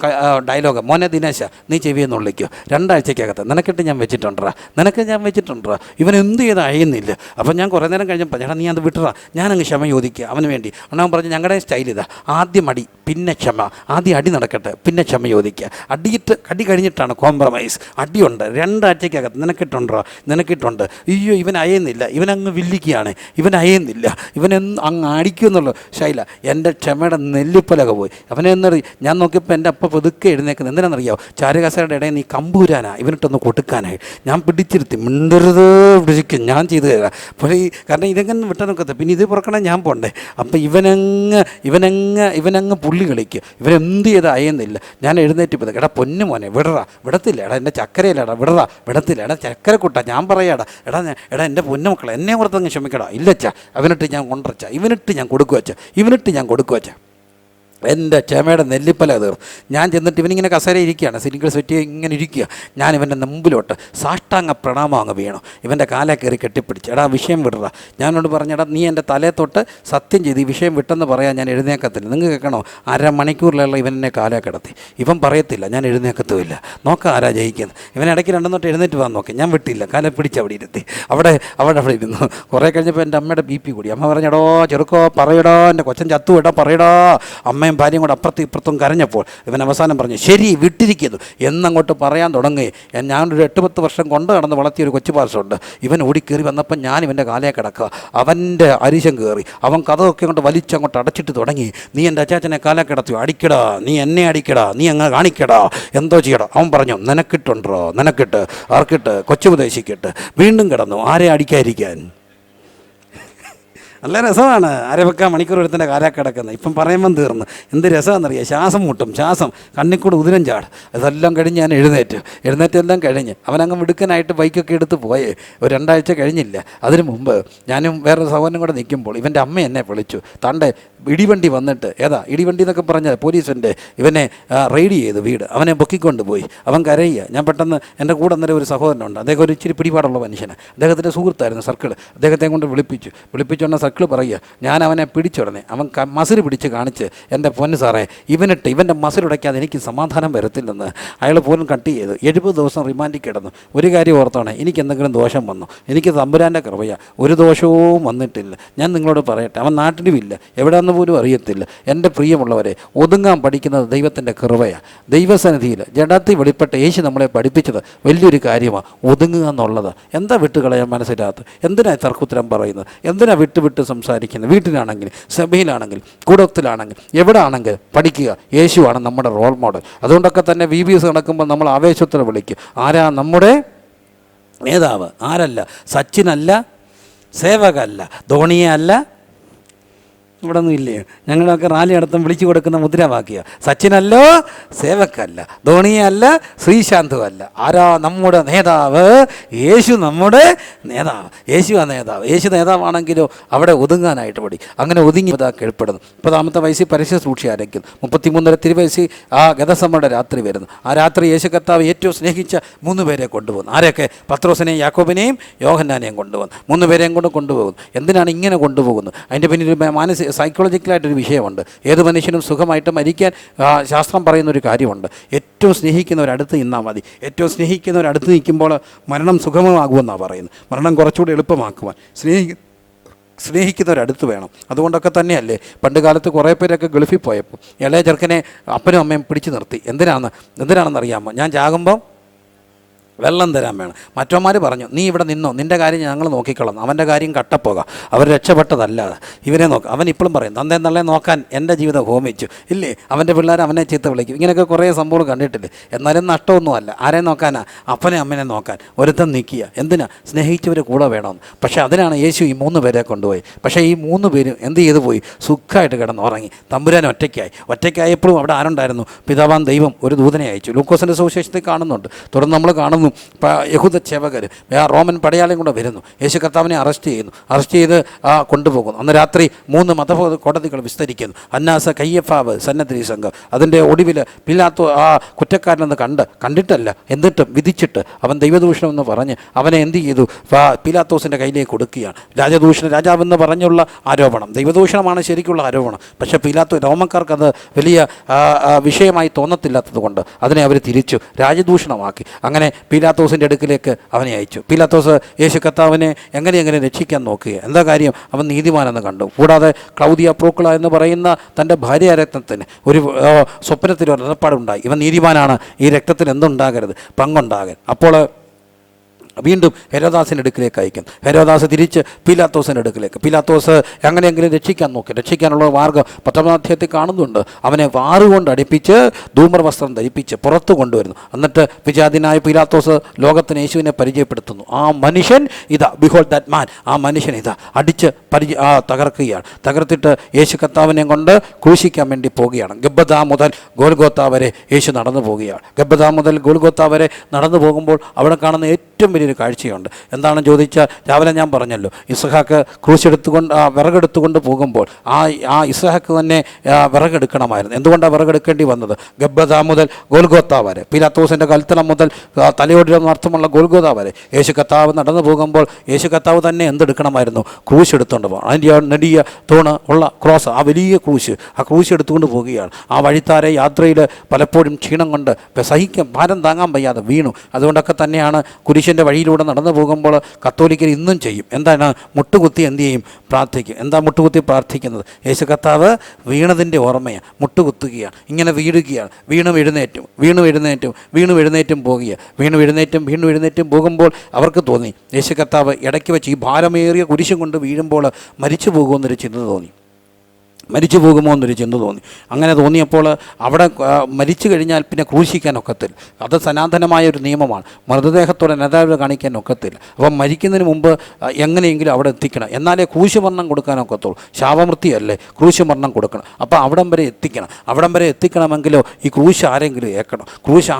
B: ഡയലോഗ്, മോനെ ദിനേശ നീ ചെവിയെന്ന് ഉള്ളിക്കോ, 2 ആഴ്ചക്കകത്ത് നിനക്കിട്ട് ഞാൻ വെച്ചിട്ടുണ്ടാ. ഇവൻ എന്ത് ചെയ്ത് അയയുന്നില്ല. അപ്പം ഞാൻ കുറേ നേരം കഴിഞ്ഞപ്പോൾ, ചേട്ടാ നീ അത് വിട്ടറാ, ഞാനങ്ങ് ക്ഷമ ചോദിക്കുക അവന് വേണ്ടി. അവൻ പറഞ്ഞു, ഞങ്ങളുടെ സ്റ്റൈൽ ഇതാ, ആദ്യം അടി പിന്നെ ക്ഷമ, ആദ്യം അടി നടക്കട്ടെ പിന്നെ ക്ഷമ ചോദിക്കുക. അടി കഴിഞ്ഞിട്ടാണ് കോംപ്രമൈസ്. അടിയുണ്ട്, 2 ആഴ്ചക്കകത്ത് നിനക്കിട്ടുണ്ട്. അയ്യോ ഇവൻ അയയുന്നില്ല, ഇവനങ്ങ് വില്ലിക്കുകയാണ്, ഇവൻ അയയുന്നില്ല, അങ്ങ് അടിക്കുമെന്നുള്ള ശൈല. എൻ്റെ ക്ഷമയുടെ നെല്ലിപ്പലക പോയി. അവനെന്നറി ഞാൻ നോക്കിയപ്പോൾ എൻ്റെ അപ്പ പതുക്കെ എഴുന്നേക്കുന്നത് എന്തിനാണെന്നറിയാമോ? ചാരുകസയുടെ ഇടയിൽ നീ കമ്പൂരാനാ ഇവനിട്ടൊന്ന് കൊടുക്കാനായി. ഞാൻ പിടിച്ചിരുത്തി, മിണ്ടരുത് പിടിക്കും, ഞാൻ ചെയ്തു തരാം. അപ്പോൾ കാരണം ഇതെങ്ങനെ വിട്ടാൽ നോക്കത്തെ, പിന്നെ ഇത് പുറക്കണേ ഞാൻ പോണ്ടേ. അപ്പം ഇവനങ്ങ് പുള്ളി കളിക്കുക. ഇവനെന്ത് ചെയ്ത് അയയുന്നില്ല. ഞാൻ എഴുന്നേറ്റ് പോയത്, എടാ പൊന്നു മോനെ വിടത്തില്ല. എടാ എൻ്റെ ചക്കരയില്ലടാ, വിടത്തില്ല. എടാ ചക്കര കൂട്ടാ, ഞാൻ പറയാടാ. എടാ എൻ്റെ പൊന്നുമക്കളെ എന്നെ ഓർത്തങ്ങ് ക്ഷമിക്കടാ. ഇല്ലച്ചാ, ഇവനിട്ട് ഞാൻ കൊടുക്കുവച്ച. എൻ്റെ ചെമയുടെ നെല്ലിപ്പല തീർന്നു. ഞാൻ ചെന്നിട്ട് ഇവനിങ്ങനെ കസേര ഇരിക്കുകയാണ്, സിംഗിൾ സെറ്റ് ഇങ്ങനെ ഇരിക്കുക. ഞാൻ ഇവൻ്റെ മുമ്പിലോട്ട് സാഷ്ടാംഗ പ്രണാമം അങ്ങ് വീണു. ഇവൻ്റെ കാലെ കയറി കെട്ടിപ്പിടിച്ച്, എടാ വിഷയം വിടറ. ഞാനോട് പറഞ്ഞെടാ, നീ എൻ്റെ തലയെ തൊട്ട് സത്യം ചെയ്ത് ഈ വിഷയം വിട്ടെന്ന് പറയാൻ ഞാൻ എഴുന്നേക്കത്തില്ല. നിങ്ങൾ കേൾക്കണോ? അരമണിക്കൂറിലുള്ള ഇവനെ കാലെ കിടത്തി. ഇവൻ പറയത്തില്ല ഞാൻ എഴുന്നേക്കത്തുമില്ല. നോക്കാം ആരാ ജയിക്കുന്നത്. ഇവൻ ഇടയ്ക്ക് രണ്ടും തൊട്ട് എഴുന്നേറ്റ് പോകാൻ നോക്കി. ഞാൻ വിട്ടില്ല, കാലെ പിടിച്ച് അവിടെ ഇരുത്തി. അവിടെ ഇരുന്നു. കുറേ കഴിഞ്ഞപ്പോൾ എൻ്റെ അമ്മയുടെ BP കൂടി. അമ്മ പറഞ്ഞെടോ ചെറുക്കോ പറയടോ, എൻ്റെ കൊച്ചൻ ചത്തു വിടാ പറയടോ. അമ്മയും ഭാര്യയും കൂടെ അപ്പുറത്തും ഇപ്പുറത്തും കരഞ്ഞപ്പോൾ ഇവൻ അവസാനം പറഞ്ഞു ശരി വിട്ടിരിക്കുന്നു എന്നങ്ങോട്ട് പറയാൻ തുടങ്ങി. ഞാനൊരു 8-10 വർഷം കൊണ്ട് നടന്ന് വളർത്തിയൊരു കൊച്ചു പാർശ്വമുണ്ട്. ഇവൻ ഓടിക്കേറി വന്നപ്പോൾ ഞാൻ ഇവൻ്റെ കാലയെ കിടക്കുക. അവൻ്റെ അരിശം കയറി. അവൻ കഥയൊക്കെ കൊണ്ട് വലിച്ചങ്ങോട്ട് അടച്ചിട്ട് തുടങ്ങി. നീ എൻ്റെ അച്ചാച്ചനെ കാലെ കിടത്തി, അടിക്കടാ, നീ എന്നെ അടിക്കടാ, നീ അങ്ങ് കാണിക്കടാ, എന്തോ ചെയ്യടാ. അവൻ പറഞ്ഞു നിനക്കിട്ടുണ്ടോ, നിനക്കിട്ട് ആർക്കിട്ട്, കൊച്ചുപദേശിക്കിട്ട്. വീണ്ടും കിടന്നു. ആരെ അടിക്കാതിരിക്കാൻ? നല്ല രസമാണ്. അരവെക്കാൻ മണിക്കൂർ എടുത്തിൻ്റെ കാലാ കിടക്കുന്നത്. ഇപ്പം പറയുമ്പം തീർന്ന്. എന്ത് രസമാണെന്നറിയാം. ശ്വാസം മുട്ടും, ശ്വാസം കണ്ണിക്കൂടെ ഉതിരം ചാട്. അതെല്ലാം കഴിഞ്ഞ് ഞാൻ എഴുന്നേറ്റെല്ലാം കഴിഞ്ഞ് അവനങ്ങ് മിടുക്കനായിട്ട് ബൈക്കൊക്കെ എടുത്ത് പോയേ. ഒരു 2 ആഴ്ച കഴിഞ്ഞില്ല. അതിന് മുമ്പ് ഞാനും വേറൊരു സഹോദരനും കൂടെ നിൽക്കുമ്പോൾ ഇവൻ്റെ അമ്മ എന്നെ വിളിച്ചു. തൻ്റെ ഇടിവണ്ടി വന്നിട്ട്, ഏതാ ഇടിവണ്ടി എന്നൊക്കെ പറഞ്ഞാൽ പോലീസിൻ്റെ, ഇവനെ റെയ്ഡ് ചെയ്ത് വീട്. അവനെ പൊക്കിക്കൊണ്ട് പോയി. അവൻ കരയുക. ഞാൻ പെട്ടെന്ന് എൻ്റെ കൂടെ അന്നേരം ഒരു സഹോദരനുണ്ട്. അദ്ദേഹം ഒരു ഇച്ചിരി പിടിപാടുള്ള മനുഷ്യനാണ്. അദ്ദേഹത്തിൻ്റെ സുഹൃത്തായിരുന്നു സർക്കിൾ. അദ്ദേഹത്തെ കൊണ്ട് വിളിപ്പിച്ചുകൊണ്ട് സർക്കിൾ പറയുക, ഞാൻ അവനെ പിടിച്ചുടനെ അവൻ മസിൽ പിടിച്ച് കാണിച്ച്, എൻ്റെ പൊന്ന് സാറേ ഇവനിട്ട് ഇവൻ്റെ മസിലുടയ്ക്കാതെ എനിക്ക് സമാധാനം വരത്തില്ലെന്ന് അയാൾ പോലും കട്ട് ചെയ്ത് 70 ദിവസം റിമാൻഡിൽ കിടന്നു. ഒരു കാര്യം ഓർത്തോണേ, എനിക്ക് എന്തെങ്കിലും ദോഷം വന്നു, എനിക്ക് തമ്പുരാൻ്റെ കൃപയാ, ഒരു ദോഷവും വന്നിട്ടില്ല. ഞാൻ നിങ്ങളോട് പറയട്ടെ, അവൻ നാട്ടിലുമില്ല, എവിടെയാണെന്ന് പോലും അറിയത്തില്ല. എൻ്റെ പ്രിയമുള്ളവരെ, ഒതുങ്ങാൻ പഠിക്കുന്നത് ദൈവത്തിൻ്റെ കൃപയാണ്. ദൈവസന്നിധിയിൽ ജഡത്തിൽ വെളിപ്പെട്ട് യേശു നമ്മളെ പഠിപ്പിച്ചത് വലിയൊരു കാര്യമാണ്, ഒതുങ്ങുക എന്നുള്ളത്. എന്താ വിട്ടുകളയാൻ മനസ്സിലാത്ത? എന്തിനാ തർക്കുത്തരം പറയുന്നത്? എന്തിനാ വിട്ട് സംസാരിക്കുന്നത്? വീട്ടിലാണെങ്കിൽ, സഭയിലാണെങ്കിൽ, കുടുംബത്തിലാണെങ്കിൽ, എവിടെ ആണെങ്കിൽ പഠിക്കുക. യേശുവാണ് നമ്മുടെ റോൾ മോഡൽ. അതുകൊണ്ടൊക്കെ തന്നെ VBS നടക്കുമ്പോൾ നമ്മൾ ആവേശത്തിൽ വിളിക്കും. ആരാ നമ്മുടെ നേതാവ്? ആരല്ല? സച്ചിനല്ല, സേവകല്ല, ധോണിയെ അല്ല. ഇവിടെ ഒന്നും ഇല്ലേ? ഞങ്ങളൊക്കെ റാലി നടത്തും വിളിച്ചു കൊടുക്കുന്ന മുദ്രാവാക്യം സച്ചിനല്ലോ, സേവക്കല്ല, ധോണിയല്ല, ശ്രീശാന്തുമല്ല. ആരാ നമ്മുടെ നേതാവ്? യേശു നമ്മുടെ നേതാവ്. യേശുവാ നേതാവ്. യേശു നേതാവാണെങ്കിലോ അവിടെ ഒതുങ്ങാനായിട്ട് പഠി. അങ്ങനെ ഒതുങ്ങി കേൾപ്പെടുന്നു. 30-ാമത്തെ വയസ്സിൽ പരസ്യ സൂക്ഷി ആരംഭിക്കുന്നു. 33 തിരുവയസ്സിൽ ആ ഗതസമ്മയുടെ രാത്രി വരുന്നു. ആ രാത്രി യേശു കർത്താവ് ഏറ്റവും സ്നേഹിച്ച 3 പേരെ കൊണ്ടുപോകുന്നു. ആരെയൊക്കെ? പത്രോസിനെയും യാക്കോബിനെയും യോഹന്നാനെയും കൊണ്ടുപോകുന്നു. 3 പേരെയും കൊണ്ട് കൊണ്ടുപോകുന്നു. എന്തിനാണ് ഇങ്ങനെ കൊണ്ടുപോകുന്നത്? അതിൻ്റെ പിന്നിൽ സൈക്കോളജിക്കലായിട്ടൊരു വിഷയമുണ്ട്. ഏത് മനുഷ്യനും സുഖമായിട്ട് മരിക്കാൻ ശാസ്ത്രം പറയുന്നൊരു കാര്യമുണ്ട്. ഏറ്റവും സ്നേഹിക്കുന്നവരടുത്ത് നിന്നാൽ മതി. ഏറ്റവും സ്നേഹിക്കുന്നവരടുത്ത് നിൽക്കുമ്പോൾ മരണം സുഗമമാകുമെന്നാണ് പറയുന്നത്. മരണം കുറച്ചുകൂടി എളുപ്പമാക്കുവാൻ സ്നേഹിക്കുന്നവരടുത്ത് വേണം. അതുകൊണ്ടൊക്കെ തന്നെയല്ലേ പണ്ട് കാലത്ത് കുറേ പേരൊക്കെ ഗൾഫിൽ പോയപ്പോൾ ഇളയ ചെറുക്കനെ അപ്പനും അമ്മയും പിടിച്ചു നിർത്തി. എന്തിനാണെന്നറിയാമോ? ഞാൻ ചാകുമ്പോൾ വെള്ളം തരാൻ വേണം. മറ്റവന്മാർ പറഞ്ഞു, നീ ഇവിടെ നിന്നോ, നിൻ്റെ കാര്യം ഞങ്ങൾ നോക്കിക്കൊള്ളാം, അവൻ്റെ കാര്യം കട്ടപ്പോക, അവർ രക്ഷപ്പെട്ടതല്ലാതെ ഇവനെ നോക്കാം. അവൻ ഇപ്പോഴും പറയും, തന്തേ തള്ളേ നോക്കാൻ എൻ്റെ ജീവിതം ഹോമിച്ചു ഇല്ലേ, അവൻ്റെ പിള്ളേർ അവനെ ചീത്ത വിളിക്കും. ഇങ്ങനെയൊക്കെ കുറേ സംഭവം കണ്ടിട്ടില്ലേ? എന്നാലും നഷ്ടമൊന്നുമല്ല. ആരെ നോക്കാനാ? അപ്പനെ അമ്മനെ നോക്കാൻ ഒരുത്തൻ നിൽക്കുക. എന്തിനാ? സ്നേഹിച്ചവർ കൂടെ വേണമെന്ന്. പക്ഷേ അതിനാണ് യേശു ഈ 3 പേരെ കൊണ്ടുപോയി. പക്ഷേ ഈ 3 പേരും എന്ത് ചെയ്തു പോയി? സുഖമായിട്ട് കിടന്നുറങ്ങി. തമ്പുരാൻ ഒറ്റയ്ക്കായപ്പോഴും അവിടെ ആരുണ്ടായിരുന്നു? പിതാവാൻ ദൈവം ഒരു ദൂതനെ അയച്ചു. ലൂക്കോസിൻ്റെ സുവിശേഷത്തിൽ കാണുന്നുണ്ട്. തുടർന്ന് നമ്മൾ കാണുന്നു യഹൂദ ചേവകർ റോമൻ പടയാളിയും കൂടെ വരുന്നു. യേശു കർത്താവിനെ അറസ്റ്റ് ചെയ്ത് കൊണ്ടുപോകുന്നു. അന്ന് രാത്രി 3 മതകോടതികൾ വിസ്തരിക്കുന്നു. അന്നാസ, കയ്യഫാവ്, സന്നദ്ധി സംഘം. അതിൻ്റെ ഒടുവിൽ പിലാത്തോ ആ കുറ്റക്കാരനെന്ന് കണ്ടിട്ടല്ല, എന്നിട്ടും വിധിച്ചിട്ട് അവൻ ദൈവദൂഷണം എന്ന് പറഞ്ഞ് അവനെ എന്ത് ചെയ്തു? പിലാത്തോസിൻ്റെ കയ്യിലേക്ക് കൊടുക്കുകയാണ്. രാജാവെന്ന് പറഞ്ഞുള്ള ആരോപണം ദൈവദൂഷണമാണ് ശരിക്കുള്ള ആരോപണം. പക്ഷേ റോമക്കാർക്കത് വലിയ വിഷയമായി തോന്നത്തില്ലാത്തത് കൊണ്ട് അതിനെ അവർ തിരിച്ചു രാജദൂഷണമാക്കി. അങ്ങനെ പീലാത്തോസിൻ്റെ അടുക്കിലേക്ക് അവനെ അയച്ചു. പീലാത്തോസ് യേശു കർത്താവിനെ എങ്ങനെ രക്ഷിക്കാൻ നോക്കുക. എന്താ കാര്യം? അവൻ നീതിമാനെന്ന് കണ്ടു. കൂടാതെ ക്ലൗദിയ പ്രോക്ല എന്ന് പറയുന്ന തൻ്റെ ഭാര്യാരത്നത്തിന് ഒരു സ്വപ്നത്തിൽ ഒരു ഏർപ്പാടുണ്ടായി. ഇവൻ നീതിമാനാണ്, ഈ രക്തത്തിൽ എന്തുണ്ടാകരുത്, പങ്കുണ്ടാകാൻ. അപ്പോൾ വീണ്ടും ഹെരോദാസിൻ്റെ അടുക്കിലേക്ക് അയക്കും. ഹെരോദാസ് തിരിച്ച് പീലാത്തോസിൻ്റെ അടുക്കിലേക്ക്. പീലാത്തോസ് എങ്ങനെയെങ്കിലും രക്ഷിക്കാനുള്ള മാർഗ്ഗം 10-ാം അധ്യായത്തിൽ കാണുന്നുണ്ട്. അവനെ വാറുകൊണ്ട് അടിപ്പിച്ച് ധൂമ്രവസ്ത്രം ധരിപ്പിച്ച് പുറത്ത് കൊണ്ടുവരുന്നു. എന്നിട്ട് വിജാതിനായ പീലാത്തോസ് ലോകത്തിന് യേശുവിനെ പരിചയപ്പെടുത്തുന്നു. ആ മനുഷ്യൻ ഇതാ, ബിഹോൾഡ് ദാറ്റ് മാൻ, ആ മനുഷ്യൻ ഇതാ, അടിച്ച് തകർക്കുകയാണ്. തകർത്തിട്ട് യേശു കർത്താവിനെ കൊണ്ട് ക്രൂശിക്കാൻ വേണ്ടി പോവുകയാണ്. ഗബ്ബദാ മുതൽ ഗോൽഗോത്ത വരെ യേശു നടന്നു പോവുകയാണ്. ഗബ്ബദാ മുതൽ ഗോൽഗോത്ത വരെ നടന്നു പോകുമ്പോൾ അവിടെ കാണുന്ന ഏറ്റവും വലിയ വലിയൊരു കാഴ്ചയുണ്ട്. എന്താണെന്ന് ചോദിച്ചാൽ രാവിലെ ഞാൻ പറഞ്ഞല്ലോ, ഇസ്ഹാക്ക് വിറകെടുത്തുകൊണ്ട് പോകുമ്പോൾ ആ ഇസ്ഹാക്ക് തന്നെ വിറകെടുക്കണമായിരുന്നു. എന്തുകൊണ്ടാണ് വിറകെടുക്കേണ്ടി വന്നത്? ഗബ്ബത മുതൽ ഗോൽഗോത്ത വരെ, പീലാത്തോസിൻ്റെ കൽത്തളം മുതൽ തലയോടിയെന്ന് അർത്ഥമുള്ള ഗോൽഗോത വരെ യേശു കർത്താവ് നടന്നു പോകുമ്പോൾ യേശു കർത്താവ് തന്നെ എന്തെടുക്കണമായിരുന്നു? ക്രൂശ് എടുത്തുകൊണ്ട് പോകണം. അതിൻ്റെ നെടിയ തൂണ് ഉള്ള ക്രോസ്, ആ വലിയ ക്രൂശ് എടുത്തുകൊണ്ട് പോവുകയാണ്. ആ വഴിത്താരെ യാത്രയിൽ പലപ്പോഴും ക്ഷീണം കൊണ്ട് ഭാരം താങ്ങാൻ വയ്യാതെ വീണു. അതുകൊണ്ടൊക്കെ തന്നെയാണ് കുരിശിൻ്റെ വഴിയിലൂടെ നടന്നു പോകുമ്പോൾ കത്തോലിക്കർ ഇന്നും ചെയ്യും. എന്താണ്? മുട്ടുകുത്തി എന്ത് ചെയ്യും? പ്രാർത്ഥിക്കും. എന്താ മുട്ടുകുത്തി പ്രാർത്ഥിക്കുന്നത്? യേശു കർത്താവ് വീണതിൻ്റെ ഓർമ്മയാണ്. മുട്ടുകുത്തുകയാണ്, ഇങ്ങനെ വീഴുകയാണ്, വീണും എഴുന്നേറ്റും പോകുക. വീണും എഴുന്നേറ്റും പോകുമ്പോൾ അവർക്ക് തോന്നി യേശു കർത്താവ് ഇടയ്ക്ക് വെച്ച് ഈ ഭാരമേറിയ കുരിശും കൊണ്ട് വീഴുമ്പോൾ മരിച്ചു പോകുമെന്നൊരു ചിന്ത തോന്നി. അങ്ങനെ തോന്നിയപ്പോൾ അവിടെ മരിച്ചു കഴിഞ്ഞാൽ പിന്നെ ക്രൂശിക്കാൻ ഒക്കത്തില്ല. അത് സനാതനമായ ഒരു നിയമമാണ്. മൃതദേഹത്തോടെ നേതാവ് കാണിക്കാൻ ഒക്കത്തില്ല. അപ്പം മരിക്കുന്നതിന് മുമ്പ് എങ്ങനെയെങ്കിലും അവിടെ എത്തിക്കണം, എന്നാലേ ക്രൂശുമരണം കൊടുക്കാൻ ഒക്കത്തുള്ളൂ. ശാപമൃത്യുവല്ലേ, ക്രൂശുമരണം കൊടുക്കണം. അപ്പോൾ അവിടം വരെ എത്തിക്കണമെങ്കിലോ ഈ ക്രൂശ് ആരെങ്കിലും ഏക്കണം. ക്രൂശ്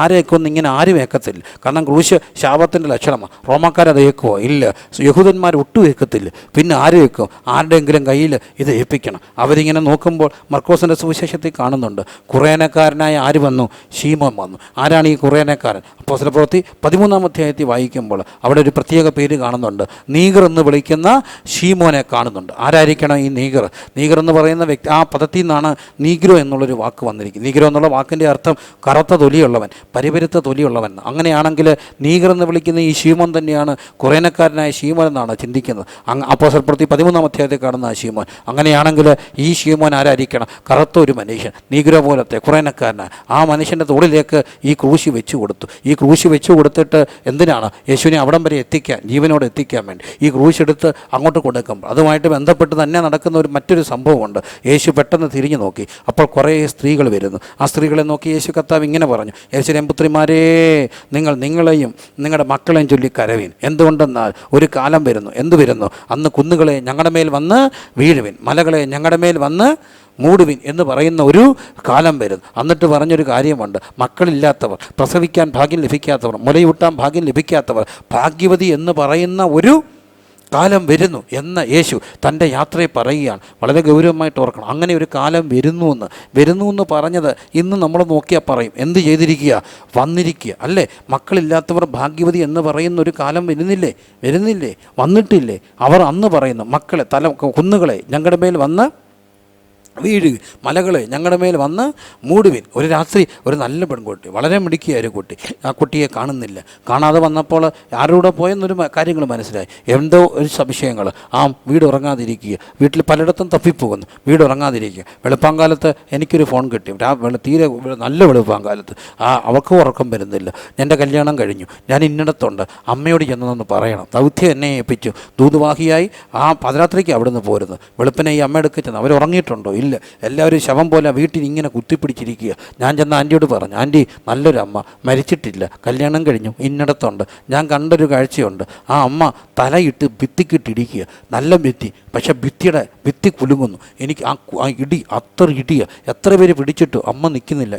B: ആരേക്കുമെന്ന് ഇങ്ങനെ ആരും ഏക്കത്തില്ല. കാരണം ക്രൂശ് ശാപത്തിൻ്റെ ലക്ഷണമാണ്. റോമാക്കാരത് ഏക്കുമോ? ഇല്ല. യഹൂദന്മാർ ഒട്ടും ഏക്കത്തില്ല. പിന്നെ ആരും ഏക്കും? ആരുടെയെങ്കിലും കയ്യിൽ ഇത് ഏൽപ്പിക്കണം. അവരിങ്ങനെ നോക്കുമ്പോൾ മർക്കോസിൻ്റെ സുവിശേഷത്തിൽ കാണുന്നുണ്ട്, കുറേനക്കാരനായ ആര് വന്നു? ശീമോൻ വന്നു. ആരാണ് ഈ കുറേനക്കാരൻ? അപ്പോസ്തലപ്രവൃത്തി 13-ാം അധ്യായത്തിൽ വായിക്കുമ്പോൾ അവിടെ ഒരു പ്രത്യേക പേര് കാണുന്നുണ്ട്. നീഗർ എന്ന് വിളിക്കുന്ന ശീമോനെ കാണുന്നുണ്ട്. ആരായിരിക്കണം ഈ നീഗർ? നീഗർ എന്ന് പറയുന്ന വ്യക്തി, ആ പദത്തിൽ നിന്നാണ് നീഗ്രോ എന്നുള്ളൊരു വാക്ക് വന്നിരിക്കുന്നത്. നീഗ്രോ എന്നുള്ള വാക്കിൻ്റെ അർത്ഥം കറുത്ത തൊലിയുള്ളവൻ, പരിപരുത്ത തൊലിയുള്ളവൻ. അങ്ങനെയാണെങ്കിൽ നീഗർ എന്ന് വിളിക്കുന്ന ഈ ശീമോൻ തന്നെയാണ് കുറേനക്കാരനായ ശീമോൻ എന്നാണ് ചിന്തിക്കുന്നത്. അപ്പോസ്തലപ്രവൃത്തി 13-ാം അധ്യായത്തിൽ കാണുന്ന ആ ശീമോൻ. അങ്ങനെയാണെങ്കിൽ ഈ ശീമോൻ ആരായിരിക്കണം? കറുത്ത ഒരു മനുഷ്യൻ, നീഗ്രോ പോലത്തെ കുറേനക്കാരനാണ്. ആ മനുഷ്യൻ്റെ തോളിലേക്ക് ഈ ക്രൂശ് വെച്ചു കൊടുത്തു. ഈ ക്രൂശ് വെച്ചു കൊടുത്തിട്ട് എന്തിനാണ്? യേശുവിനെ അവിടം വരെ എത്തിക്കാൻ, ജീവനോട് എത്തിക്കാൻ വേണ്ടി ഈ ക്രൂശ് എടുത്ത് അങ്ങോട്ട് കൊടുക്കുമ്പോൾ അതുമായിട്ട് ബന്ധപ്പെട്ട് തന്നെ നടക്കുന്ന മറ്റൊരു സംഭവമുണ്ട്. യേശു പെട്ടെന്ന് തിരിഞ്ഞു നോക്കി. അപ്പോൾ കുറേ സ്ത്രീകൾ വരുന്നു. ആ സ്ത്രീകളെ നോക്കി യേശു കർത്താവ് ഇങ്ങനെ പറഞ്ഞു, യെരൂശലേം പുത്രിമാരേ, നിങ്ങളെയും നിങ്ങളുടെ മക്കളെയും ചൊല്ലി കരവീൻ. എന്തുകൊണ്ടെന്നാൽ ഒരു കാലം വരുന്നു. എന്ത് വരുന്നു? അന്ന് കുന്നുകളെ ഞങ്ങളുടെ മേൽ വന്ന് വീഴുവിൻ, മലകളെ ഞങ്ങളുടെ മേൽ വന്ന് മൂടുവിൻ എന്ന് പറയുന്ന ഒരു കാലം വരുന്നു. എന്നിട്ട് പറഞ്ഞൊരു കാര്യമുണ്ട്, മക്കളില്ലാത്തവർ, പ്രസവിക്കാൻ ഭാഗ്യം ലഭിക്കാത്തവർ, മുലയൂട്ടാൻ ഭാഗ്യം ലഭിക്കാത്തവർ, ഭാഗ്യവതി എന്ന് പറയുന്ന ഒരു കാലം വരുന്നു എന്ന് യേശു തൻ്റെ യാത്രയെ പറയുകയാണ്. വളരെ ഗൗരവമായിട്ട് ഓർക്കണം. അങ്ങനെ ഒരു കാലം വരുന്നു എന്ന് പറഞ്ഞത് ഇന്ന് നമ്മൾ നോക്കിയാൽ പറയും, എന്ത് ചെയ്തിരിക്കുക? വന്നിരിക്കുക അല്ലേ? മക്കളില്ലാത്തവർ ഭാഗ്യവതി എന്ന് പറയുന്ന ഒരു കാലം വരുന്നില്ലേ? വന്നിട്ടില്ലേ? അവർ അന്ന് പറയുന്നു, മക്കളെ കുന്നുകളെ ഞങ്ങളുടെ മേൽ വന്ന് വീഴുക, മലകളെ ഞങ്ങളുടെ മേൽ വന്ന് മൂടുവിൻ. ഒരു രാത്രി ഒരു നല്ല പെൺകുട്ടി, വളരെ മിടുക്കിയ ഒരു കുട്ടി, ആ കുട്ടിയെ കാണാതെ വന്നപ്പോൾ ആരുടെ പോയെന്നൊരു കാര്യങ്ങൾ മനസ്സിലായി. എന്തോ ഒരു സംശയങ്ങൾ. വീട് ഉറങ്ങാതിരിക്കുക, വീട്ടിൽ പലയിടത്തും തപ്പിപ്പോകുന്നു, വീട് ഉറങ്ങാതിരിക്കുക. വെളുപ്പാങ്കാലത്ത് എനിക്കൊരു ഫോൺ കിട്ടി, തീരെ നല്ല വെളുപ്പാങ്കാലത്ത്. അവൾക്കും ഉറക്കം വരുന്നില്ല, എൻ്റെ കല്യാണം കഴിഞ്ഞു, ഞാൻ ഇന്നിടത്തുണ്ട്, അമ്മയോട് ചെന്നതെന്ന് പറയണം. ദൗത്യം എന്നെ ഏൽപ്പിച്ചു, ദൂതുവാഹിയായി ആ പതിരാത്രിക്ക് അവിടുന്ന് പോരുന്നു. വെളുപ്പിനെ ഈ അമ്മ എടുക്കുക ചെന്ന്. അവർ ഉറങ്ങിയിട്ടുണ്ടോ? ഇല്ല. എല്ലാവരും ശവം പോലെ വീട്ടിൽ ഇങ്ങനെ കുത്തിപ്പിടിച്ചിരിക്കുക. ഞാൻ ചെന്ന് ആൻറ്റിയോട് പറഞ്ഞു, ആൻറ്റി നല്ലൊരു അമ്മ, മരിച്ചിട്ടില്ല, കല്യാണം കഴിഞ്ഞു, ഇന്നിടത്തുണ്ട്, ഞാൻ കണ്ടൊരു കാഴ്ചയുണ്ട്. ആ അമ്മ തലയിട്ട് ഭിത്തിക്കിട്ടിരിക്കുക, നല്ല ഭിത്തി, പക്ഷെ ഭിത്തി കുലുങ്ങുന്നു. എനിക്ക് ആ ഇടി, അത്ര ഇടിയ, എത്ര പേര് പിടിച്ചിട്ടു അമ്മ നിൽക്കുന്നില്ല,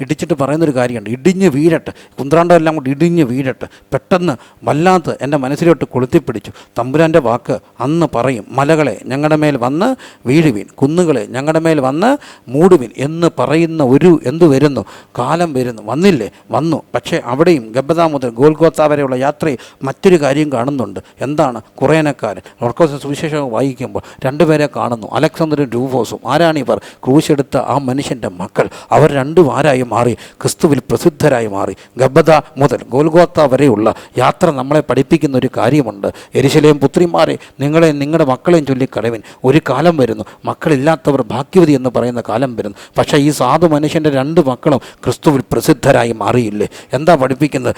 B: ഇടിച്ചിട്ട് പറയുന്നൊരു കാര്യമുണ്ട്, ഇടിഞ്ഞ് വീഴട്ടെ, കുന്ത്രാണ്ടം എല്ലാം കൂടി ഇടിഞ്ഞ് വീഴട്ടെ. പെട്ടെന്ന് വല്ലാത്ത എൻ്റെ മനസ്സിലോട്ട് കൊളുത്തിപ്പിടിച്ചു. തമ്പുരാൻ്റെ വാക്ക് അന്ന് പറയും, മലകളെ ഞങ്ങളുടെ മേൽ വന്ന് വീഴുവിൻ, കുന്നുകളെ ഞങ്ങളുടെ മേൽ വന്ന് മൂടുവിൻ എന്ന് പറയുന്ന ഒരു എന്തു വരുന്നു? കാലം വരുന്നു. വന്നു. പക്ഷേ അവിടെയും ഗബ്ബത മുതൽ ഗോൽഗോത്ത വരെയുള്ള യാത്രയിൽ മറ്റൊരു കാര്യം കാണുന്നുണ്ട്. എന്താണ്? കുറേനക്കാരൻ. മർക്കോസ് സുവിശേഷം വായിക്കുമ്പോൾ രണ്ടുപേരെ കാണുന്നു, അലക്സാണ്ടറും രൂഫോസും. ആരാണിവർ? ക്രൂശെടുത്ത ആ മനുഷ്യൻ്റെ മക്കൾ. അവർ രണ്ടും ആരായി മാറി? ക്രിസ്തുവിൽ പ്രസിദ്ധരായി മാറി. ഗബ്ബത മുതൽ ഗോൽഗോത്ത വരെയുള്ള യാത്ര നമ്മളെ പഠിപ്പിക്കുന്ന ഒരു കാര്യമുണ്ട്. യെരൂശലേം പുത്രിമാരെ, നിങ്ങളുടെ മക്കളെയും ചൊല്ലി കരവിൻ. ഒരു കാലം വരുന്നു, മക്കളില്ലാത്തവർ ഭാഗ്യവതി എന്ന് പറയുന്ന കാലം വരുന്നു. പക്ഷേ ഈ സാധു മനുഷ്യൻ്റെ രണ്ട് മക്കളും ക്രിസ്തുവിൽ പ്രസിദ്ധരായി മാറിയില്ലേ? എന്താ പഠിപ്പിക്കുന്നത്?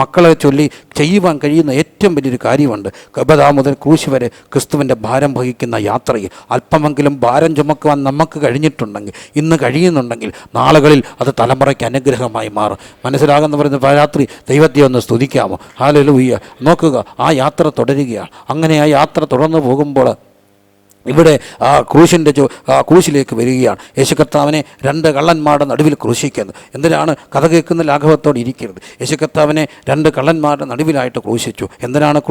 B: മക്കളെ ചൊല്ലി ചെയ്യുവാൻ കഴിയുന്ന ഏറ്റവും വലിയൊരു കാര്യമുണ്ട്. ഗബ്ബത മുതൽ ക്രൂശ് വരെ ക്രിസ്തുവിൻ്റെ ഭാരം വഹിക്കുന്ന യാത്രയിൽ അല്പമെങ്കിലും ഭാരം ചുമക്കുവാൻ നമുക്ക് കഴിഞ്ഞിട്ടുണ്ടെങ്കിൽ, ഇന്ന് കഴിയുന്നുണ്ടെങ്കിൽ, നാളുകളിൽ അത് തലമുറയ്ക്ക് അനുഗ്രഹമായി മാറും. മനസ്സിലാകുന്ന പറയുന്ന രാത്രി ദൈവത്തെ ഒന്ന് സ്തുതിക്കാമോ? ഹല്ലേലൂയ. നോക്കുക, ആ യാത്ര തുടരുകയാണ്. അങ്ങനെ ആ യാത്ര തുടർന്ന് പോകുമ്പോൾ ഇവിടെ ആ ക്രൂശിലേക്ക് വരികയാണ്. യേശു കർത്താവിനെ രണ്ട് കള്ളന്മാരുടെ നടുവിൽ ക്രൂശിക്കുന്നത്. എന്തിനാണ്? കഥ കേൾക്കുന്ന ലാഘവത്തോടെ ഇരിക്കരുത്. യേശു കർത്താവിനെ രണ്ട് കള്ളന്മാരുടെ നടുവിലായിട്ട് ക്രൂശിച്ചു. എന്തിനാണ്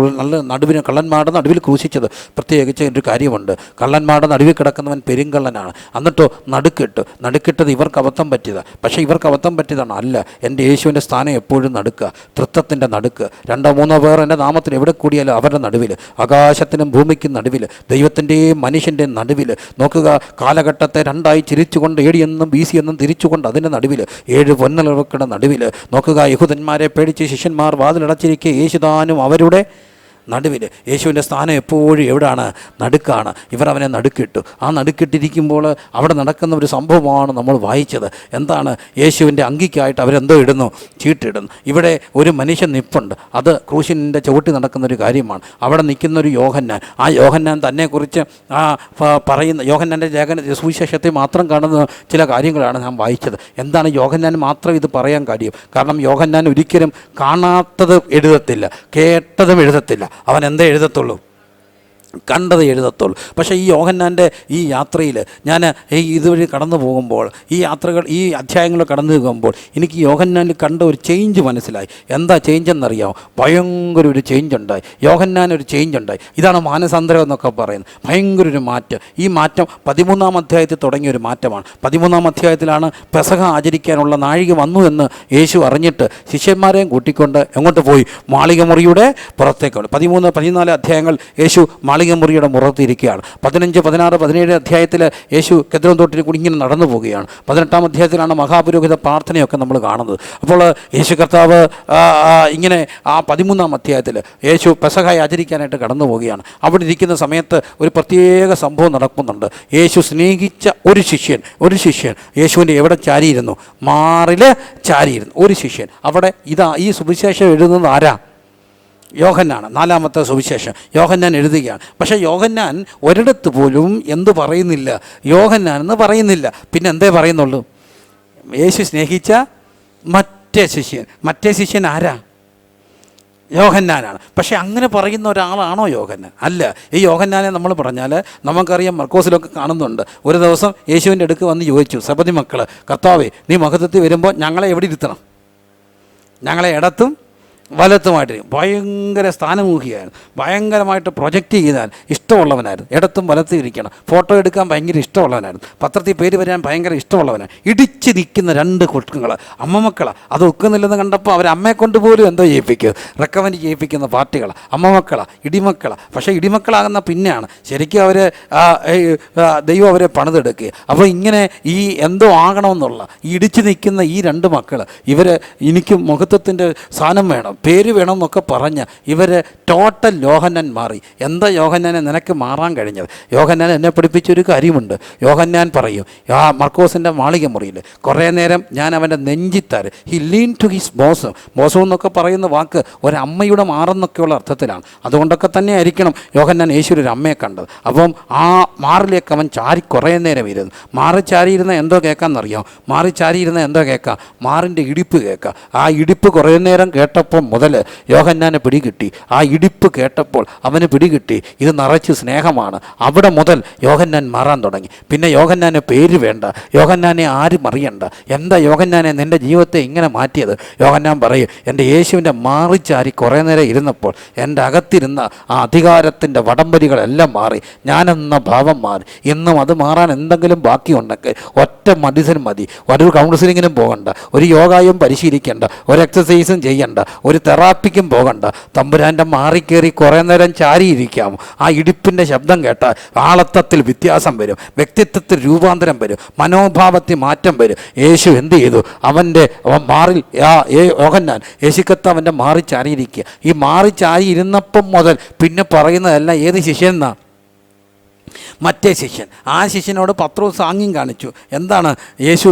B: കള്ളന്മാരുടെ നടുവിൽ ക്രൂശിച്ചത്? പ്രത്യേകിച്ച് ഒരു കാര്യമുണ്ട്. കള്ളന്മാരുടെ നടുവിൽ കിടക്കുന്നവൻ പെരുങ്കള്ളനാണ്. എന്നിട്ടോ നടുക്കിട്ടത് ഇവർക്ക് അബദ്ധം പറ്റിയതാണ്. പക്ഷേ ഇവർക്ക് അബദ്ധം പറ്റിയതാണ് അല്ല. എൻ്റെ യേശുവിൻ്റെ സ്ഥാനം എപ്പോഴും നടുക്കുക, തൃത്വത്തിൻ്റെ നടുക്ക്. 2-3 പേർ എൻ്റെ നാമത്തിൽ എവിടെ കൂടിയാലും അവരുടെ നടുവിൽ, ആകാശത്തിനും ഭൂമിക്കും നടുവിൽ, ദൈവത്തിൻ്റെയും മനുഷ്യൻ്റെ നടുവിൽ. നോക്കുക, കാലഘട്ടത്തെ രണ്ടായി ചിരിച്ചുകൊണ്ട് AD എന്നും BC എന്നും തിരിച്ചുകൊണ്ട് അതിൻ്റെ നടുവിൽ 7 പൊന്നലവക്കയുടെ നടുവിൽ. നോക്കുക, യഹൂദന്മാരെ പേടിച്ച് ശിഷ്യന്മാർ വാതിലടച്ചിരിക്കെ യേശുദാനും അവരുടെ നടുവിൽ. യേശുവിൻ്റെ സ്ഥാനം എപ്പോഴും എവിടെയാണ്? നടുക്കാണ്. ഇവർ അവനെ നടുക്കിട്ടു. ആ നടുക്കിട്ടിരിക്കുമ്പോൾ അവിടെ നടക്കുന്ന ഒരു സംഭവമാണ് നമ്മൾ വായിച്ചത്. എന്താണ്? യേശുവിൻ്റെ അങ്കിക്കായിട്ട് അവരെന്തോ ഇടുന്നു? ചീട്ടിടുന്നു. ഇവിടെ ഒരു മനുഷ്യൻ നിപ്പുണ്ട്. അത് ക്രൂശിൻ്റെ ചവിട്ടി നടക്കുന്നൊരു കാര്യമാണ്. അവിടെ നിൽക്കുന്നൊരു യോഹന്നാൻ. ആ യോഹന്നാൻ തന്നെക്കുറിച്ച് പറയുന്ന യോഹന്നാൻ്റെ സുവിശേഷത്തെ മാത്രം കാണുന്ന ചില കാര്യങ്ങളാണ് ഞാൻ വായിച്ചത്. എന്താണ് യോഹന്നാൻ മാത്രം ഇത് പറയാൻ കാര്യം? കാരണം യോഹന്നാൻ ഒരിക്കലും കാണാത്തത് എഴുതത്തില്ല, കേട്ടതും എഴുതത്തില്ല. അവൻ എന്തേ എഴുതത്തുള്ളൂ? കണ്ടത് എഴുതത്തുള്ളൂ. പക്ഷേ ഈ യോഹന്നാൻ്റെ ഈ യാത്രയിൽ ഞാൻ ഇതുവഴി കടന്നു പോകുമ്പോൾ, ഈ അധ്യായങ്ങൾ കടന്നു പോകുമ്പോൾ എനിക്ക് യോഹന്നാനിൽ കണ്ട ഒരു ചേഞ്ച് മനസ്സിലായി. എന്താ ചേഞ്ച് എന്നറിയാമോ? ഭയങ്കര ഒരു ചേഞ്ച് ഉണ്ടായി. യോഹന്നാൻ ഒരു ചേഞ്ച് ഉണ്ടായി. ഇതാണ് മാനസാന്തരം എന്നൊക്കെ പറയുന്നത്. ഭയങ്കര ഒരു മാറ്റം. ഈ മാറ്റം 13-ാം അധ്യായത്തിൽ തുടങ്ങിയ ഒരു മാറ്റമാണ്. 13-ാം അധ്യായത്തിലാണ് പെസഹ ആചരിക്കാനുള്ള നാഴിക വന്നു എന്ന് യേശു അറിഞ്ഞിട്ട് ശിഷ്യന്മാരെയും കൂട്ടിക്കൊണ്ട് എങ്ങോട്ട് പോയി? മാളികമുറിയുടെ പുറത്തേക്കാണ്. 13-14 അധ്യായങ്ങൾ യേശു മുറിയുടെ മുറത്തിരിക്കുകയാണ്. 15, 16, 17 അധ്യായത്തിൽ യേശു കെദ്രോൻ തോട്ടിൽ കൂടി ഇങ്ങനെ നടന്നു പോവുകയാണ്. 18-ാം അധ്യായത്തിലാണ് മഹാപുരോഹിത പ്രാർത്ഥനയൊക്കെ നമ്മൾ കാണുന്നത്. അപ്പോൾ യേശു കർത്താവ് ഇങ്ങനെ ആ 13-ാം അധ്യായത്തിൽ യേശു പെസഹായി ആചരിക്കാനായിട്ട് കടന്നു പോവുകയാണ്. അവിടെ ഇരിക്കുന്ന സമയത്ത് ഒരു പ്രത്യേക സംഭവം നടക്കുന്നുണ്ട്. യേശു സ്നേഹിച്ച ഒരു ശിഷ്യൻ യേശുവിൻ്റെ എവിടെ ചാരിയിരുന്നു? മാറിൽ ചാരിയിരുന്നു ഒരു ശിഷ്യൻ. അവിടെ ഈ സുവിശേഷം എഴുതുന്നത് ആരാ? യോഹന്നാണ്. 4-ാമത്തെ സുവിശേഷം യോഹന്നാൻ എഴുതുകയാണ്. പക്ഷേ യോഹന്നാൻ ഒരിടത്ത് പോലും എന്ത് പറയുന്നില്ല? യോഹന്നാൻ എന്ന് പറയുന്നില്ല. പിന്നെ എന്തേ പറയുന്നുള്ളൂ? യേശു സ്നേഹിച്ച മറ്റേ ശിഷ്യൻ ആരാ? യോഹന്നാനാണ്. പക്ഷേ അങ്ങനെ പറയുന്ന ഒരാളാണോ യോഹന്നാൻ? അല്ല. ഈ യോഹന്നാനെ നമ്മൾ പറഞ്ഞാൽ നമുക്കറിയാം, മർക്കോസിലൊക്കെ കാണുന്നുണ്ട്. ഒരു ദിവസം യേശുവിൻ്റെ അടുക്ക് വന്ന് ചോദിച്ചു, സബദി മക്കൾ, കർത്താവേ, നീ മഹത്വത്തിൽ വരുമ്പോൾ ഞങ്ങളെ എവിടെ ഇരുത്തണം? ഞങ്ങളെ ഇടത്തും വലത്തുമായിട്ടിരിക്കും. ഭയങ്കര സ്ഥാനമൂഹിയായിരുന്നു. ഭയങ്കരമായിട്ട് പ്രൊജക്റ്റ് ചെയ്താൽ ഇഷ്ടമുള്ളവനായിരുന്നു. ഇടത്തും വലത്തും ഇരിക്കണം. ഫോട്ടോ എടുക്കാൻ ഭയങ്കര ഇഷ്ടമുള്ളവനായിരുന്നു. പത്രത്തിൽ പേര് വരാൻ ഭയങ്കര ഇഷ്ടമുള്ളവനാണ്. ഇടിച്ച് നിൽക്കുന്ന 2 കൊട്ടുങ്ങൾ അമ്മമക്കളാണ്. അത് ഒക്കുന്നില്ലെന്ന് കണ്ടപ്പോൾ അവർ അമ്മയെ കൊണ്ടുപോലും എന്തോ ചെയ്യിപ്പിക്കുക, റെക്കമെൻഡ് ചെയ്യിപ്പിക്കുന്ന പാർട്ടികളാണ്. അമ്മമക്കളാണ്, ഇടിമക്കളാണ്. പക്ഷേ ഇടിമക്കളാകുന്ന പിന്നെയാണ് ശരിക്കും അവർ ദൈവം അവരെ പണിതെടുക്കുക. അപ്പോൾ ഇങ്ങനെ ഈ എന്തോ ആകണമെന്നുള്ള ഈ ഇടിച്ച് നിൽക്കുന്ന ഈ 2 മക്കൾ, ഇവർ എനിക്ക് മഹത്വത്തിൻ്റെ സ്ഥാനം വേണം, പേര് വേണം എന്നൊക്കെ പറഞ്ഞ് ഇവർ ടോട്ടൽ യോഹന്നാൻ മാറി. എന്താ യോഹന്നാനെ നിനക്ക് മാറാൻ കഴിഞ്ഞത്? യോഹന്നാൻ എന്നെ പഠിപ്പിച്ചൊരു കാര്യമുണ്ട്. യോഹന്നാൻ പറയും, മർക്കോസിൻ്റെ മാളിക മുറിയിൽ കുറേ നേരം ഞാൻ അവൻ്റെ നെഞ്ചിത്താര്, he lean to his bosom എന്നൊക്കെ പറയുന്ന വാക്ക് ഒരമ്മയുടെ മാറെന്നൊക്കെയുള്ള അർത്ഥത്തിലാണ്. അതുകൊണ്ടൊക്കെ തന്നെ ആയിരിക്കണം യോഹന്നാൻ യേശുവിൻ്റെ അമ്മയെ കണ്ടത്. അപ്പം ആ മാറിലേക്ക് അവൻ ചാരി കുറേ നേരം ഇരുന്നു. മാറി ചാരിയിരുന്ന എന്തോ കേൾക്കാമെന്നറിയാം? മാറി ചാരിയിരുന്ന എന്തോ കേൾക്കാം? മാറിൻ്റെ ഇടിപ്പ് കേൾക്കാം. ആ ഇടിപ്പ് കുറേ നേരം കേട്ടപ്പോൾ മുതൽ യോഹന്നാനെ പിടികിട്ടി. ആ ഇടിപ്പ് കേട്ടപ്പോൾ അവന് പിടികിട്ടി ഇത് നിറച്ച് സ്നേഹമാണ്. അവിടെ മുതൽ യോഹന്നാൻ മാറാൻ തുടങ്ങി. പിന്നെ യോഹന്നാനെ പേര് വേണ്ട, യോഹന്നാനെ ആരും അറിയണ്ട. എന്താ യോഹന്നാനെ നിൻ്റെ ജീവിതത്തെ ഇങ്ങനെ മാറ്റിയത്? യോഹന്നാൻ പറയും, എൻ്റെ യേശുവിൻ്റെ മാറിച്ചാരി കുറേ നേരം ഇരുന്നപ്പോൾ എൻ്റെ അകത്തിരുന്ന ആ അധികാരത്തിൻ്റെ വടംവലികളെല്ലാം മാറി, ഞാനെന്ന ഭാവം മാറി. ഇന്നും അത് മാറാൻ എന്തെങ്കിലും ബാക്കിയുണ്ടെങ്കിൽ ഒറ്റ മനുഷ്യൻ മതി. ഒരു കൗൺസിലിങ്ങിനും പോകണ്ട, ഒരു യോഗയും പരിശീലിക്കേണ്ട, ഒരു എക്സസൈസും ചെയ്യണ്ട, ഒരു തെറാപ്പിക്കും പോകണ്ട. തമ്പുരാൻ്റെ മാറിക്കേറി കുറേ നേരം ചാരിയിരിക്കാം. ആ ഇടിപ്പിൻ്റെ ശബ്ദം കേട്ടാൽ ആളത്വത്തിൽ വ്യത്യാസം വരും, വ്യക്തിത്വത്തിൽ രൂപാന്തരം വരും, മനോഭാവത്തിൽ മാറ്റം വരും. യേശു എന്ത് ചെയ്തു? അവൻ്റെ മാറിൽ യോഹന്നാൻ യേശുക്കത്ത് അവൻ്റെ മാറി ചാരിയിരിക്കുക. ഈ മാറി ചാരി ഇരുന്നപ്പം മുതൽ പിന്നെ പറയുന്നതെല്ലാം ഏത് ശിഷ്യനെന്നാണ്? മറ്റേ ശിഷ്യൻ. ആ ശിഷ്യനോട് പത്രോസ് ആംഗ്യം കാണിച്ചു. എന്താണ്? യേശു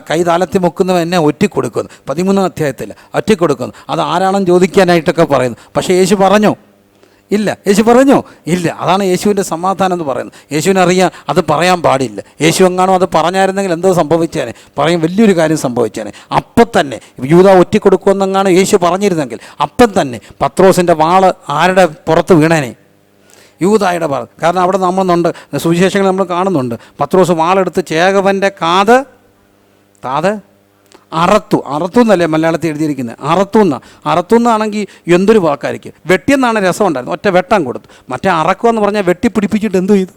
B: കൈ താലത്തിൽ മുക്കുന്നവൻ എന്നെ ഒറ്റിക്കൊടുക്കുന്നു. 13-ാം അധ്യായത്തിൽ ഒറ്റിക്കൊടുക്കുന്നു. അത് ആരാണെന്ന് ചോദിക്കാനായിട്ടൊക്കെ പറയുന്നു. പക്ഷേ യേശു പറഞ്ഞോ? ഇല്ല. യേശു പറഞ്ഞോ? ഇല്ല. അതാണ് യേശുവിൻ്റെ സമാധാനം എന്ന് പറയുന്നത്. യേശുവിനറിയാം അത് പറയാൻ പാടില്ല. യേശു എങ്ങാണോ അത് പറഞ്ഞായിരുന്നെങ്കിൽ എന്തോ സംഭവിച്ചേനെ? പറയും, വലിയൊരു കാര്യം സംഭവിച്ചേനെ. അപ്പം തന്നെ യൂദാ ഒറ്റിക്കൊടുക്കുമെന്നെങ്ങാണ് യേശു പറഞ്ഞിരുന്നെങ്കിൽ അപ്പം തന്നെ പത്രോസിൻ്റെ വാള് ആരുടെ പുറത്ത് വീണേനെ? യൂദായുടെ ഭാഗത്ത്. കാരണം അവിടെ നമ്മളുണ്ട്, സുവിശേഷങ്ങൾ നമ്മൾ കാണുന്നുണ്ട്, പത്രോസ് വാളെടുത്ത് ചേകവൻ്റെ കാത് അറത്തു എന്നല്ലേ മലയാളത്തിൽ എഴുതിയിരിക്കുന്നത്, അറത്തു എന്നാണെങ്കിൽ എന്തൊരു വാക്കായിരിക്കും. വെട്ടിയെന്നാണ് രസം ഉണ്ടായിരുന്നത്, ഒറ്റ വെട്ടം കൊടുത്തു. മറ്റേ അറക്കുക എന്ന് പറഞ്ഞാൽ വെട്ടിപ്പിടിപ്പിച്ചിട്ട് എന്തു ചെയ്തു?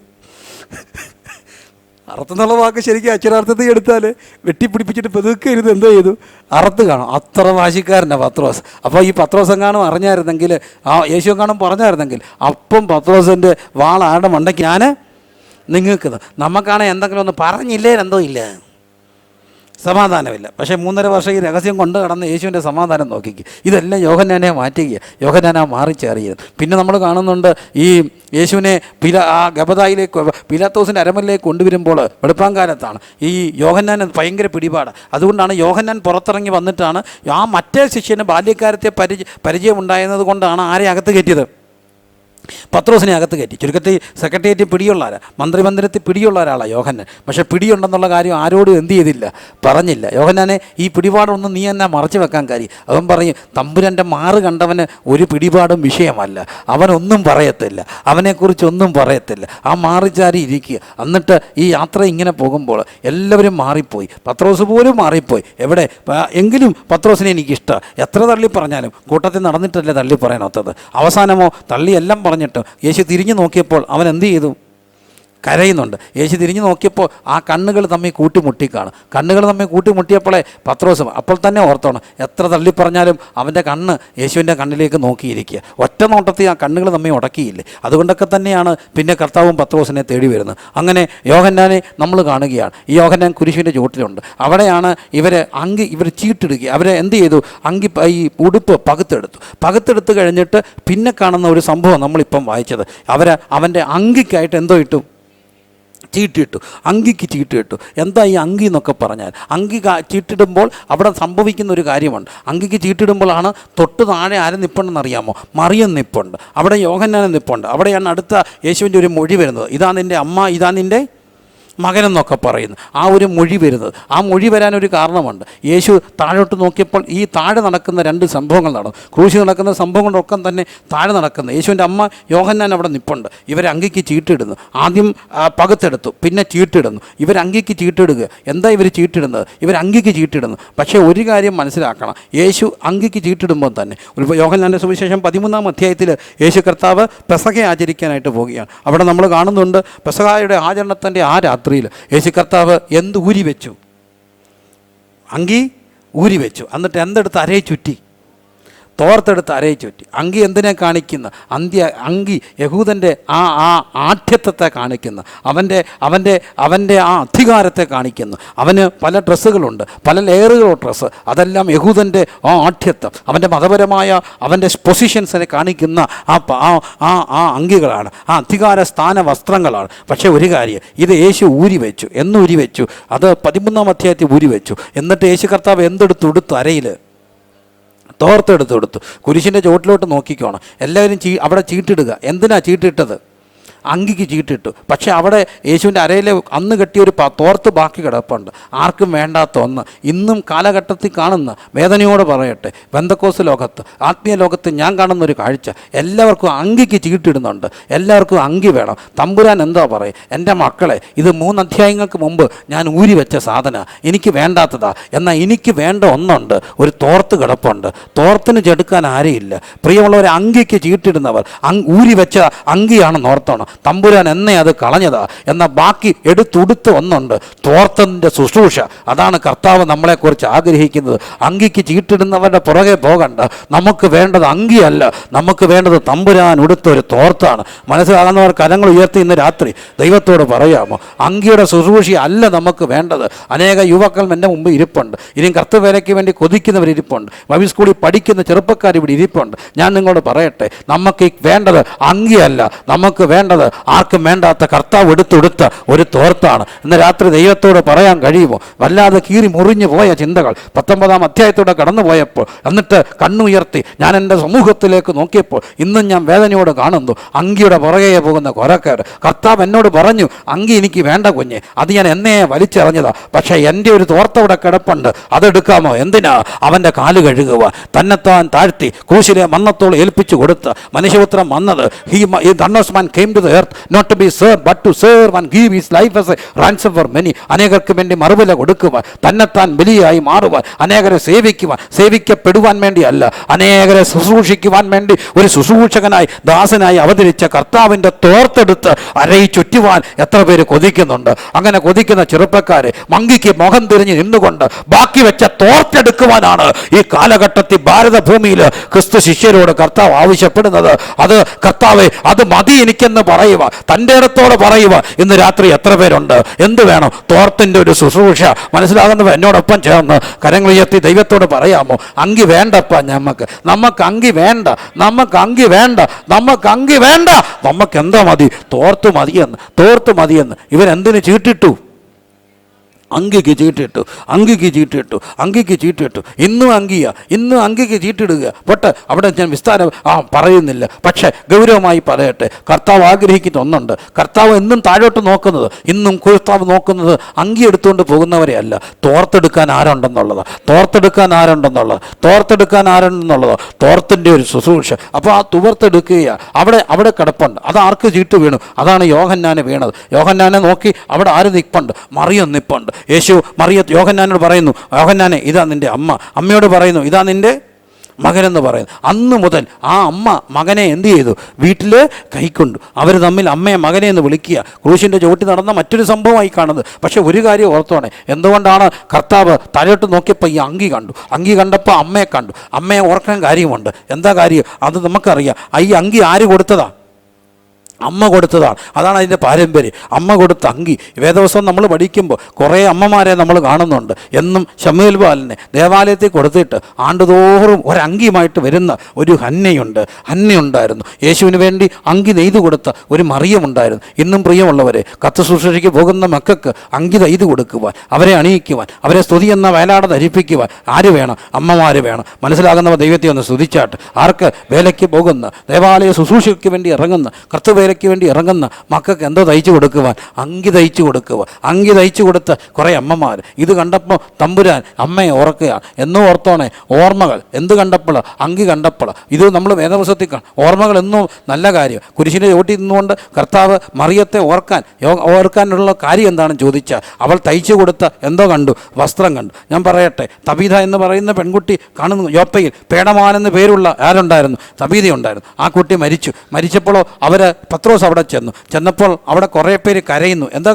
B: അറുത്തെന്നുള്ള വാക്ക് ശരിക്കും അക്ഷരാർത്ഥത്തിൽ എടുത്താൽ വെട്ടിപ്പിടിപ്പിച്ചിട്ട് പെതുക്കെ ഇരുന്ന് എന്തോ ചെയ്തു? അറുത്ത് കാണും. അത്ര വാശിക്കാരനാണ് പത്രോസ്. അപ്പോൾ ഈ പത്രോസ് എങ്ങാനും അറിഞ്ഞായിരുന്നെങ്കിൽ, യേശു എങ്ങാനും പറഞ്ഞായിരുന്നെങ്കിൽ, അപ്പം പത്രോസിൻ്റെ വാളാരുടെ മണ്ടയ്ക്ക് ഞാൻ നിങ്ങൾക്ക് നമുക്കാണെങ്കിൽ എന്തെങ്കിലും ഒന്ന് പറഞ്ഞില്ലേ എന്തോ ഇല്ല, സമാധാനമില്ല. പക്ഷേ 3.5 വർഷം ഈ രഹസ്യം കൊണ്ട് കടന്ന് യേശുവിൻ്റെ സമാധാനം നോക്കിക്കുക. ഇതെല്ലാം യോഹന്നാനെ മാറ്റുക, യോഹന്നാനെ മാറിച്ചേറിയത്. പിന്നെ നമ്മൾ കാണുന്നുണ്ട് ഈ യേശുവിനെ ഗബദായിലേക്ക് പീലാത്തോസിൻ്റെ അരമനയിലേക്ക് കൊണ്ടുവരുമ്പോൾ വെളുപ്പാങ്കാലത്താണ് ഈ യോഹന്നാൻ ഭയങ്കര പിടിപാട്. അതുകൊണ്ടാണ് യോഹന്നാൻ പുറത്തിറങ്ങി വന്നിട്ടാണ് ആ മറ്റേ ശിഷ്യന് ബാല്യക്കാലത്തെ പരിചയമുണ്ടായിരുന്നത് കൊണ്ടാണ് ആരെ അകത്ത് കയറ്റിയത്? പത്രോസിനെ അകത്ത് കയറ്റി. ചുരുക്കത്തിൽ സെക്രട്ടേറിയറ്റ് പിടിയുള്ള ആരാ, മന്ത്രിമന്ദിരത്തിൽ പിടിയുള്ള ഒരാളാണ് യോഹന്നാൻ. പക്ഷേ പിടിയുണ്ടെന്നുള്ള കാര്യം ആരോടും എന്ത് ചെയ്തില്ല, പറഞ്ഞില്ല. യോഹന്നാനെ ഈ പിടിപാടൊന്നും നീ എന്നാ മറച്ചു വെക്കാൻ കാര്യം? അവൻ പറയും, തമ്പുരാൻ്റെ മാറ് കണ്ടവന് ഒരു പിടിപാടും വിഷയമല്ല, അവനൊന്നും പറയത്തില്ല, അവനെക്കുറിച്ചൊന്നും പറയത്തില്ല, ആ മാറിച്ചാരി ഇരിക്കുക. എന്നിട്ട് ഈ യാത്ര ഇങ്ങനെ പോകുമ്പോൾ എല്ലാവരും മാറിപ്പോയി, പത്രോസ് പോലും മാറിപ്പോയി. എവിടെ എങ്കിലും പത്രോസിനെ എനിക്കിഷ്ടം, എത്ര തള്ളി പറഞ്ഞാലും കൂട്ടത്തിൽ നടന്നിട്ടല്ലേ തള്ളി പറയാനൊത്തത്. അവസാനമോ തള്ളി എല്ലാം പറഞ്ഞിട്ട് യേശു തിരിഞ്ഞു നോക്കിയപ്പോൾ അവൻ എന്ത് ചെയ്തു? കരയുന്നുണ്ട്. യേശു തിരിഞ്ഞു നോക്കിയപ്പോൾ ആ കണ്ണുകൾ തമ്മിൽ കൂട്ടിമുട്ടിക്കാണ്. കണ്ണുകൾ തമ്മിൽ കൂട്ടിമുട്ടിയപ്പോഴേ പത്രോസും അപ്പോൾ തന്നെ ഓർത്തോണം, എത്ര തള്ളിപ്പറഞ്ഞാലും അവൻ്റെ കണ്ണ് യേശുവിൻ്റെ കണ്ണിലേക്ക് നോക്കിയിരിക്കുക. ഒറ്റ നോട്ടത്തിൽ ആ കണ്ണുകൾ തമ്മിൽ ഉടക്കിയില്ലേ. അതുകൊണ്ടൊക്കെ തന്നെയാണ് പിന്നെ കർത്താവും പത്രോസിനെ തേടി വരുന്നത്. അങ്ങനെ യോഹന്നാനെ നമ്മൾ കാണുകയാണ്. ഈ യോഹന്നാൻ കുരിശിൻ്റെ ചുവട്ടിലുണ്ട്. അവിടെയാണ് ഇവർ ചീട്ടിടുക. അവരെ എന്ത് ചെയ്തു? ഈ ഉടുപ്പ് പകുത്തെടുത്ത് കഴിഞ്ഞിട്ട് പിന്നെ കാണുന്ന ഒരു സംഭവം നമ്മളിപ്പം വായിച്ചത്, അവൻ്റെ അങ്കിക്കായിട്ട് എന്തോ ഇട്ടു? ചീട്ടിട്ടു. അങ്കിക്ക് ചീട്ടിട്ടു. എന്താ ഈ അങ്കി എന്നൊക്കെ പറഞ്ഞാൽ, അങ്കി ചീട്ടിടുമ്പോൾ അവിടെ സംഭവിക്കുന്ന ഒരു കാര്യമുണ്ട്. അങ്കിക്ക് ചീട്ടിടുമ്പോഴാണ് തൊട്ട് താഴെ ആരും നിൽപ്പുണ്ടെന്നറിയാമോ? മറിയം നിൽപ്പുണ്ട്, അവിടെ യോഹന്നാൻ നിൽപ്പുണ്ട്. അവിടെയാണ് അടുത്ത യേശുവിൻ്റെ ഒരു മൊഴി വരുന്നത്, ഇതാ നിൻ്റെ അമ്മ, ഇതാ നിൻ്റെ മകനെന്നൊക്കെ പറയുന്നു. ആ ഒരു മൊഴി വരുന്നത്, ആ മൊഴി വരാനൊരു കാരണമുണ്ട്. യേശു താഴോട്ട് നോക്കിയപ്പോൾ ഈ താഴെ നടക്കുന്ന 2 സംഭവങ്ങൾ നടന്നു. ക്രൂശിൽ നടക്കുന്ന സംഭവങ്ങളൊക്കെ തന്നെ താഴെ നടക്കുന്നത്. യേശുവിൻ്റെ അമ്മ യോഹന്നാൻ അവിടെ നിൽപ്പുണ്ട്. ഇവർ അങ്കിക്ക് ചീട്ടിടുന്നു. ആദ്യം പകുത്തെടുത്തു, പിന്നെ ചീട്ടിടുന്നു. ഇവർ അങ്കിക്ക് ചീട്ടിടുക. എന്താ ഇവർ ചീട്ടിടുന്നത്? ഇവർ അങ്കിക്ക് ചീട്ടിടുന്നു. പക്ഷേ ഒരു കാര്യം മനസ്സിലാക്കണം, യേശു അങ്കിക്ക് ചീട്ടിടുമ്പോൾ തന്നെ യോഹന്നാൻ്റെ സുവിശേഷം 13-ാം അധ്യായത്തിൽ യേശു കർത്താവ് പെസഹ ആചരിക്കാനായിട്ട് പോവുകയാണ്. അവിടെ നമ്മൾ കാണുന്നുണ്ട് പെസഹയുടെ ആചരണത്തിൻ്റെ ആ രാത്രിയിൽ യേശു കർത്താവ് എന്ത് ഊരി വെച്ചു? അങ്കി ഊരി വെച്ചു. എന്നിട്ട് എന്തെടുത്ത് അരയെ ചുറ്റി? തോർത്തെടുത്ത് അരയെ ചുറ്റി. അങ്കി എന്തിനെ കാണിക്കുന്ന? അങ്കി യഹൂദൻ്റെ ആ ആഠ്യത്വത്തെ കാണിക്കുന്നു, അവൻ്റെ ആ അധികാരത്തെ കാണിക്കുന്നു. അവന് പല ഡ്രസ്സുകളുണ്ട്, പല ലെയറുകളോ ഡ്രസ്സ്, അതെല്ലാം യഹൂദൻ്റെ ആ ആഠ്യത്വം, അവൻ്റെ മതപരമായ അവൻ്റെ പൊസിഷൻസിനെ കാണിക്കുന്ന ആ അങ്കികളാണ്, ആ അധികാര സ്ഥാന വസ്ത്രങ്ങളാണ്. പക്ഷേ ഒരു കാര്യം, ഇത് യേശു ഊരി വെച്ചു. എന്ന് ഊരി വെച്ചു? അത് 13-ാം അധ്യായത്തിൽ ഊരി വെച്ചു. എന്നിട്ട് യേശു കർത്താവ് എന്തെടുത്തു? അരയിൽ തോർത്തെടുത്തു. കുരിശിൻ്റെ ചുവട്ടിലോട്ട് നോക്കിക്കോണം. എല്ലാവരും അവിടെ ചീട്ടിടുക. എന്തിനാ ചീട്ടിട്ടത്? അങ്കിക്ക് ചീട്ടിട്ടു. പക്ഷേ അവിടെ യേശുവിൻ്റെ അരയിൽ അന്ന് കെട്ടിയ ഒരു തോർത്ത് ബാക്കി കിടപ്പുണ്ട്, ആർക്കും വേണ്ടാത്ത ഒന്ന്. ഇന്നും കാലഘട്ടത്തിൽ കാണുന്ന, വേദനയോട് പറയട്ടെ, പെന്തക്കോസ്ത് ലോകത്ത്, ആത്മീയ ലോകത്ത് ഞാൻ കാണുന്നൊരു കാഴ്ച, എല്ലാവർക്കും അങ്കിക്ക് ചീട്ടിടുന്നുണ്ട്. എല്ലാവർക്കും അങ്കി വേണം. തമ്പുരാൻ എന്താ പറയുക? എൻ്റെ മക്കളെ, ഇത് 3 അധ്യായങ്ങൾക്ക് മുമ്പ് ഞാൻ ഊരി വെച്ച സാധന, എനിക്ക് വേണ്ടാത്തതാ. എന്നാൽ എനിക്ക് വേണ്ട ഒന്നുണ്ട്, ഒരു തോർത്ത് കിടപ്പുണ്ട്. തോർത്തിന് ചെടുക്കാൻ ആരെയില്ല. പ്രിയമുള്ളവരെ, അങ്കിക്ക് ചീട്ടിടുന്നവർ ഊരി വെച്ച അങ്കിയാണെന്ന് ഓർത്തോണം. തമ്പുരാൻ എന്നെ അത് കളഞ്ഞതാ. എന്നാൽ ബാക്കി എടുത്തുടുത്ത് ഒന്നുണ്ട്, തോർത്തൻ്റെ ശുശ്രൂഷ. അതാണ് കർത്താവ് നമ്മളെക്കുറിച്ച് ആഗ്രഹിക്കുന്നത്. അങ്കിക്ക് ചീട്ടിടുന്നവരുടെ പുറകെ പോകണ്ട. നമുക്ക് വേണ്ടത് അങ്കിയല്ല, നമുക്ക് വേണ്ടത് തമ്പുരാൻ ഉടുത്തൊരു തോർത്താണ്. മനസ്സിലാകുന്നവർ കരങ്ങൾ ഉയർത്തി ഇന്ന് രാത്രി ദൈവത്തോട് പറയാമോ? അങ്കിയുടെ ശുശ്രൂഷ അല്ല നമുക്ക് വേണ്ടത്. അനേക യുവാക്കൾ എൻ്റെ മുമ്പ് ഇരിപ്പുണ്ട്, ഇനിയും കർത്തവേലയ്ക്ക് വേണ്ടി കൊതിക്കുന്നവർ ഇരിപ്പുണ്ട്, ബൈബിൾ സ്കൂളിൽ പഠിക്കുന്ന ചെറുപ്പക്കാർ ഇവിടെ ഇരിപ്പുണ്ട്. ഞാൻ നിങ്ങളോട് പറയട്ടെ, നമുക്ക് വേണ്ടത് അങ്കിയല്ല, നമുക്ക് വേണ്ടത് വന്നത് ആർക്കും വേണ്ടാത്ത കർത്താവ് എടുത്തെടുത്ത ഒരു തോർത്താണ്. ഇന്ന് രാത്രി ദൈവത്തോട് പറയാൻ കഴിയുമോ? വല്ലാതെ കീറി മുറിഞ്ഞു പോയ ചിന്തകൾ 19-ാം അധ്യായത്തോടെ കടന്നു പോയപ്പോൾ, എന്നിട്ട് കണ്ണുയർത്തി ഞാൻ എൻ്റെ സമൂഹത്തിലേക്ക് നോക്കിയപ്പോൾ ഇന്നും ഞാൻ വേദനയോട് കാണുന്നു അങ്കിയുടെ പുറകെ പോകുന്ന കൊരക്കാർ. കർത്താവ് എന്നോട് പറഞ്ഞു, അങ്കി എനിക്ക് വേണ്ട കുഞ്ഞെ, അത് ഞാൻ എന്നെ വലിച്ചെറിഞ്ഞതാ, പക്ഷേ എൻ്റെ ഒരു തോർത്തവിടെ കിടപ്പുണ്ട്, അതെടുക്കാമോ? എന്തിനാ? അവൻ്റെ കാല് കഴുകുക. തന്നെത്താൻ താഴ്ത്തി ക്രൂശിലെ മന്നത്തോട് ഏൽപ്പിച്ചു കൊടുത്ത് മനുഷ്യപുത്രം വന്നത്, man came to the earth not to be served but to serve and give his life as a ransom for many. അനേകർക്ക് വേണ്ടി മറുവില കൊടുക്കുവാൻ, തന്നെത്താൻ ബലിയായി മാറുവാൻ, അനേകരെ സേവിക്കുവാൻ, സേവിക്കപ്പെടുവാൻ വേണ്ടിയല്ല, അനേകരെ ശുശ്രൂഷിക്കുവാൻ വേണ്ടി ഒരു ശുശ്രൂഷകനായി ദാസനായി അവതരിച്ച കർത്താവിൻ്റെ തോർത്തെടുത്ത് അരയി ചുറ്റുവാൻ എത്ര പേര് കൊതിക്കുന്നുണ്ട്? അങ്ങനെ കൊതിക്കുന്ന ചെറുപ്പക്കാരെ മങ്കിക്ക് മുഖം തിരിഞ്ഞ് നിന്നുകൊണ്ട് ബാക്കി വെച്ച തോർത്തെടുക്കുവാനാണ് ഈ കാലഘട്ടത്തിൽ ഭാരതഭൂമിയിൽ ക്രിസ്തു ശിഷ്യരോട് കർത്താവ് ആവശ്യപ്പെടുന്നത്. അത് കർത്താവെ, അത് മതി എനിക്കെന്ന് പറയുക, തൻ്റെ ഇടത്തോടെ പറയുക. ഇന്ന് രാത്രി എത്ര പേരുണ്ട്? എന്ത് വേണം? തോർത്തിൻ്റെ ഒരു ശുശ്രൂഷ. മനസ്സിലാകുന്നവ എന്നോടൊപ്പം ചേർന്ന് കരങ്ങളുയർത്തി ദൈവത്തോട് പറയാമോ? അങ്കി വേണ്ടപ്പ, നമുക്ക് അങ്കി വേണ്ട, നമുക്ക് അങ്കി വേണ്ട, നമുക്ക് അങ്കി വേണ്ട, നമുക്ക് എന്താ മതി? തോർത്ത് മതിയെന്ന്, തോർത്ത് മതിയെന്ന്. ഇവരെന്തിനു ചീട്ടിട്ടു? അങ്കിക്ക് ചീട്ടിട്ടു, അങ്കിക്ക് ചീട്ടിട്ടു, അങ്കിക്ക് ചീട്ടിട്ടു. ഇന്നും അങ്കിയ, ഇന്നും അങ്കിക്ക് ചീട്ടിടുക. പൊട്ടെ, അവിടെ ഞാൻ വിസ്താരം പറയുന്നില്ല. പക്ഷേ ഗൗരവമായി പറയട്ടെ, കർത്താവ് ആഗ്രഹിക്കുന്ന ഒന്നുണ്ട്. കർത്താവ് എന്നും താഴോട്ട് നോക്കുന്നത്, ഇന്നും കർത്താവ് നോക്കുന്നത് അങ്കി എടുത്തുകൊണ്ട് പോകുന്നവരെ അല്ല, തോർത്തെടുക്കാൻ ആരുണ്ടെന്നുള്ളത്, തോർത്തെടുക്കാൻ ആരുണ്ടെന്നുള്ളത്, തോർത്തെടുക്കാൻ ആരുണ്ടെന്നുള്ളത്, തോർത്തിൻ്റെ ഒരു ശുശ്രൂഷ. അപ്പോൾ ആ തുവർത്തെടുക്കുക, അവിടെ കിടപ്പുണ്ട്. അത് ആർക്ക് ചീട്ട് വീണു? അതാണ് യോഹന്നാനെ വീണത്. യോഹന്നാനെ നോക്കി അവിടെ ആര് നിൽപ്പുണ്ട്? മറിയം നിൽപ്പുണ്ട്. യേശു യോഹന്നാനോട് പറയുന്നു, യോഹന്നാനെ ഇതാ നിൻ്റെ അമ്മ. അമ്മയോട് പറയുന്നു, ഇതാ നിൻ്റെ മകനെന്ന് പറയുന്നു. അന്ന് മുതൽ ആ അമ്മ മകനെ എന്ത് ചെയ്തു? വീട്ടിൽ കൈക്കൊണ്ടു. അവർ തമ്മിൽ അമ്മയെ മകനെ എന്ന് വിളിക്കുക. ക്രൂശിൻ്റെ ചുവട്ടി നടന്ന മറ്റൊരു സംഭവമായി കാണുന്നത്. പക്ഷേ ഒരു കാര്യം ഓർത്തോണേ, എന്തുകൊണ്ടാണ് കർത്താവ് താഴോട്ട് നോക്കിയപ്പോൾ ഈ അങ്കി കണ്ടു? അങ്കി കണ്ടപ്പോൾ അമ്മയെ കണ്ടു. അമ്മയെ ഓർക്കാൻ കാര്യമുണ്ട്. എന്താ കാര്യം? അത് നമുക്കറിയാം. ഈ അങ്കി ആര് കൊടുത്തതാ? അമ്മ കൊടുത്തതാണ്. അതാണ് അതിൻ്റെ പാരമ്പര്യം. അമ്മ കൊടുത്ത അങ്കി. വേദവസം നമ്മൾ പഠിക്കുമ്പോൾ കുറേ അമ്മമാരെ നമ്മൾ കാണുന്നുണ്ട്. എന്നും ശമൂവേൽ ബാലനെ ദേവാലയത്തിൽ കൊടുത്തിട്ട് ആണ്ടുതോറും ഒരങ്കിയുമായിട്ട് വരുന്ന ഒരു ഹന്നയുണ്ടായിരുന്നു. യേശുവിന് വേണ്ടി അങ്കി നെയ്തു കൊടുത്ത ഒരു മറിയമുണ്ടായിരുന്നു. ഇന്നും പ്രിയമുള്ളവരെ, കത്ത് ശുശ്രൂഷയ്ക്ക് പോകുന്ന മക്കൾക്ക് അങ്കി നെയ്തു കൊടുക്കുവാൻ, അവരെ അണിയിക്കുവാൻ, അവരെ സ്തുതി എന്ന വേലാട ധരിപ്പിക്കുവാൻ ആര് വേണം? അമ്മമാർ വേണം. മനസ്സിലാകുന്നവ ദൈവത്തെ ഒന്ന് സ്തുതിച്ചാട്ട്. ആർക്ക്? വേലയ്ക്ക് പോകുന്ന, ദേവാലയ ശുശ്രൂഷയ്ക്ക് വേണ്ടി ഇറങ്ങുന്ന, കർത്തവ്യ വേലയ്ക്ക് വേണ്ടി ഇറങ്ങുന്ന മക്കൾക്ക് എന്തോ തയ്ച്ചു കൊടുക്കുവാൻ? അങ്കി തയ്ച്ചു കൊടുക്കുക. അങ്കി തയ്ച്ചു കൊടുത്ത കുറേ അമ്മമാർ. ഇത് കണ്ടപ്പോൾ തമ്പുരാൻ അമ്മയെ ഓർക്കുക. എന്നോ ഓർത്തോണേ, ഓർമ്മകൾ. എന്ത് കണ്ടപ്പോൾ? അങ്കി കണ്ടപ്പോൾ. ഇത് നമ്മൾ വേദപുസ്തകത്തിൽ കാണും. ഓർമ്മകൾ എന്നും നല്ല കാര്യം. കുരിശിൻ്റെ ചോട്ടിൽ നിന്നുകൊണ്ട് കർത്താവ് മറിയത്തെ ഓർക്കാനുള്ള കാര്യം എന്താണെന്ന് ചോദിച്ചാൽ അവൾ തയ്ച്ചു കൊടുത്ത എന്തോ കണ്ടു? വസ്ത്രം കണ്ടു. ഞാൻ പറയട്ടെ, തബീത എന്ന് പറയുന്ന പെൺകുട്ടി കാണുന്നു. യോപ്പയിൽ പേടമാനെന്ന് പേരുള്ള ആരുണ്ടായിരുന്നു? തബീത ഉണ്ടായിരുന്നു. ആ കുട്ടി മരിച്ചപ്പോഴോ അവർ പത്രോസ് അവിടെ ചെന്നപ്പോൾ അവിടെ കുറേ പേര് കരയുന്നു. എന്താ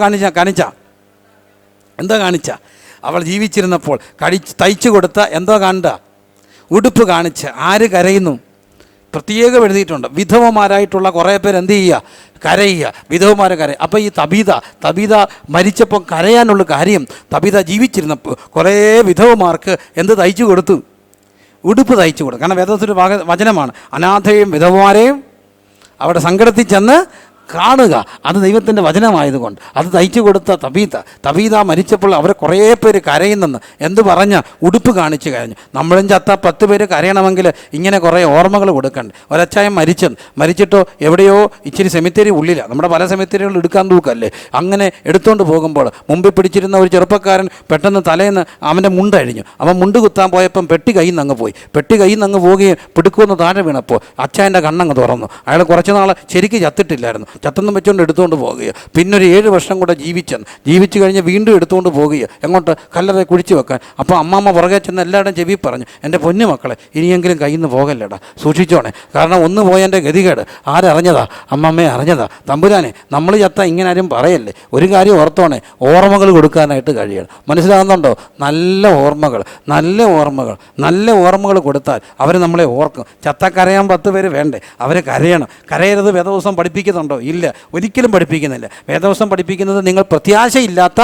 B: കാണിച്ച? അവൾ ജീവിച്ചിരുന്നപ്പോൾ തയ്ച്ചു കൊടുത്ത എന്തോ കണ്ട ഉടുപ്പ് കാണിച്ച് ആര് കരയുന്നു? പ്രത്യേകം എഴുതിയിട്ടുണ്ട്. വിധവമാരായിട്ടുള്ള കുറേ പേര് എന്ത് ചെയ്യുക? കരയുക. വിധവമാരെ അപ്പോൾ ഈ തബീത മരിച്ചപ്പോൾ കരയാനുള്ള കാര്യം, തബീത ജീവിച്ചിരുന്നപ്പോൾ കുറേ വിധവമാർക്ക് എന്ത് തയ്ച്ചു കൊടുത്തു? ഉടുപ്പ് തയ്ച്ചു കൊടുത്തു. കാരണം വേദത്തിൻ്റെ വചനമാണ്, അനാഥയും വിധവമാരെയും അവിടെ സങ്കടത്തിൽ ചെന്ന് കാണുക. അത് ദൈവത്തിൻ്റെ വചനമായതുകൊണ്ട് അത് തയ്ച്ചു കൊടുത്ത തബീത മരിച്ചപ്പോൾ അവരെ കുറേ പേര് കരയുന്നെന്ന് എന്ത് പറഞ്ഞ? ഉടുപ്പ് കാണിച്ച് കരഞ്ഞു. നമ്മളും ചത്ത 10 പേര് കരയണമെങ്കിൽ ഇങ്ങനെ കുറേ ഓർമ്മകൾ കൊടുക്കണ്ടേ? ഒരച്ചായം മരിച്ചിട്ടോ എവിടെയോ ഇച്ചിരി സെമിത്തേരി ഉള്ളിലാണ്. നമ്മുടെ പല സെമിത്തേരികൾ എടുക്കാൻ തൂക്കല്ലേ. അങ്ങനെ എടുത്തുകൊണ്ട് പോകുമ്പോൾ മുമ്പിൽ പിടിച്ചിരുന്ന ഒരു ചെറുപ്പക്കാരൻ പെട്ടെന്ന് തലേന്ന് അവൻ്റെ മുണ്ടഴിഞ്ഞു. അവൻ മുണ്ട് കുത്താൻ പോയപ്പം പെട്ടി കയ്യിൽ നിന്ന് അങ്ങ് പോയി. പെട്ടി കയ്യിൽ നിന്ന് അങ്ങ് പോവുകയും പിടുക്കുമെന്ന് താഴെ വീണപ്പോൾ അച്ചായൻ്റെ കണ്ണങ്ങ് തുറന്നു. അയാൾ കുറച്ച് നാൾ ശരിക്ക് ചത്തിട്ടില്ലായിരുന്നു. ചത്തൊന്നും വെച്ചുകൊണ്ട് എടുത്തുകൊണ്ട് പോകുക. പിന്നൊരു 7 വർഷം കൂടെ ജീവിച്ചു കഴിഞ്ഞ് വീണ്ടും എടുത്തുകൊണ്ട് പോകുക. എങ്ങോട്ട്? കല്ലറ കുഴിച്ചു വെക്കാൻ. അപ്പോൾ അമ്മാമ്മ പുറകെ ചെന്ന് എല്ലാവരുടെയും ചെവി പറഞ്ഞു, എൻ്റെ പൊന്നു മക്കളെ, ഇനിയെങ്കിലും കയ്യിൽ നിന്ന് പോകല്ലേടാ, സൂക്ഷിച്ചോണേ. കാരണം ഒന്ന് പോയതിൻ്റെ ഗതികേട് ആരറിഞ്ഞതാ? അമ്മമ്മയെ അറിഞ്ഞതാ. തമ്പുരാനെ, നമ്മൾ ചത്ത ഇങ്ങനെ ആരും പറയല്ലേ. ഒരു കാര്യം ഓർത്തോണേ, ഓർമ്മകൾ കൊടുക്കാനായിട്ട് കഴിയണം. മനസ്സിലാകുന്നുണ്ടോ? നല്ല ഓർമ്മകൾ കൊടുത്താൽ അവർ നമ്മളെ ഓർക്കും. ചത്ത കരയാൻ 10 പേര് വേണ്ടേ? അവർ കരയണം. കരയരുത് വേദവസം പഠിപ്പിക്കുന്നുണ്ടോ? ഇല്ല, ഒരിക്കലും പഠിപ്പിക്കുന്നില്ല. വേദവസം പഠിപ്പിക്കുന്നത് നിങ്ങൾ പ്രത്യാശയില്ലാത്ത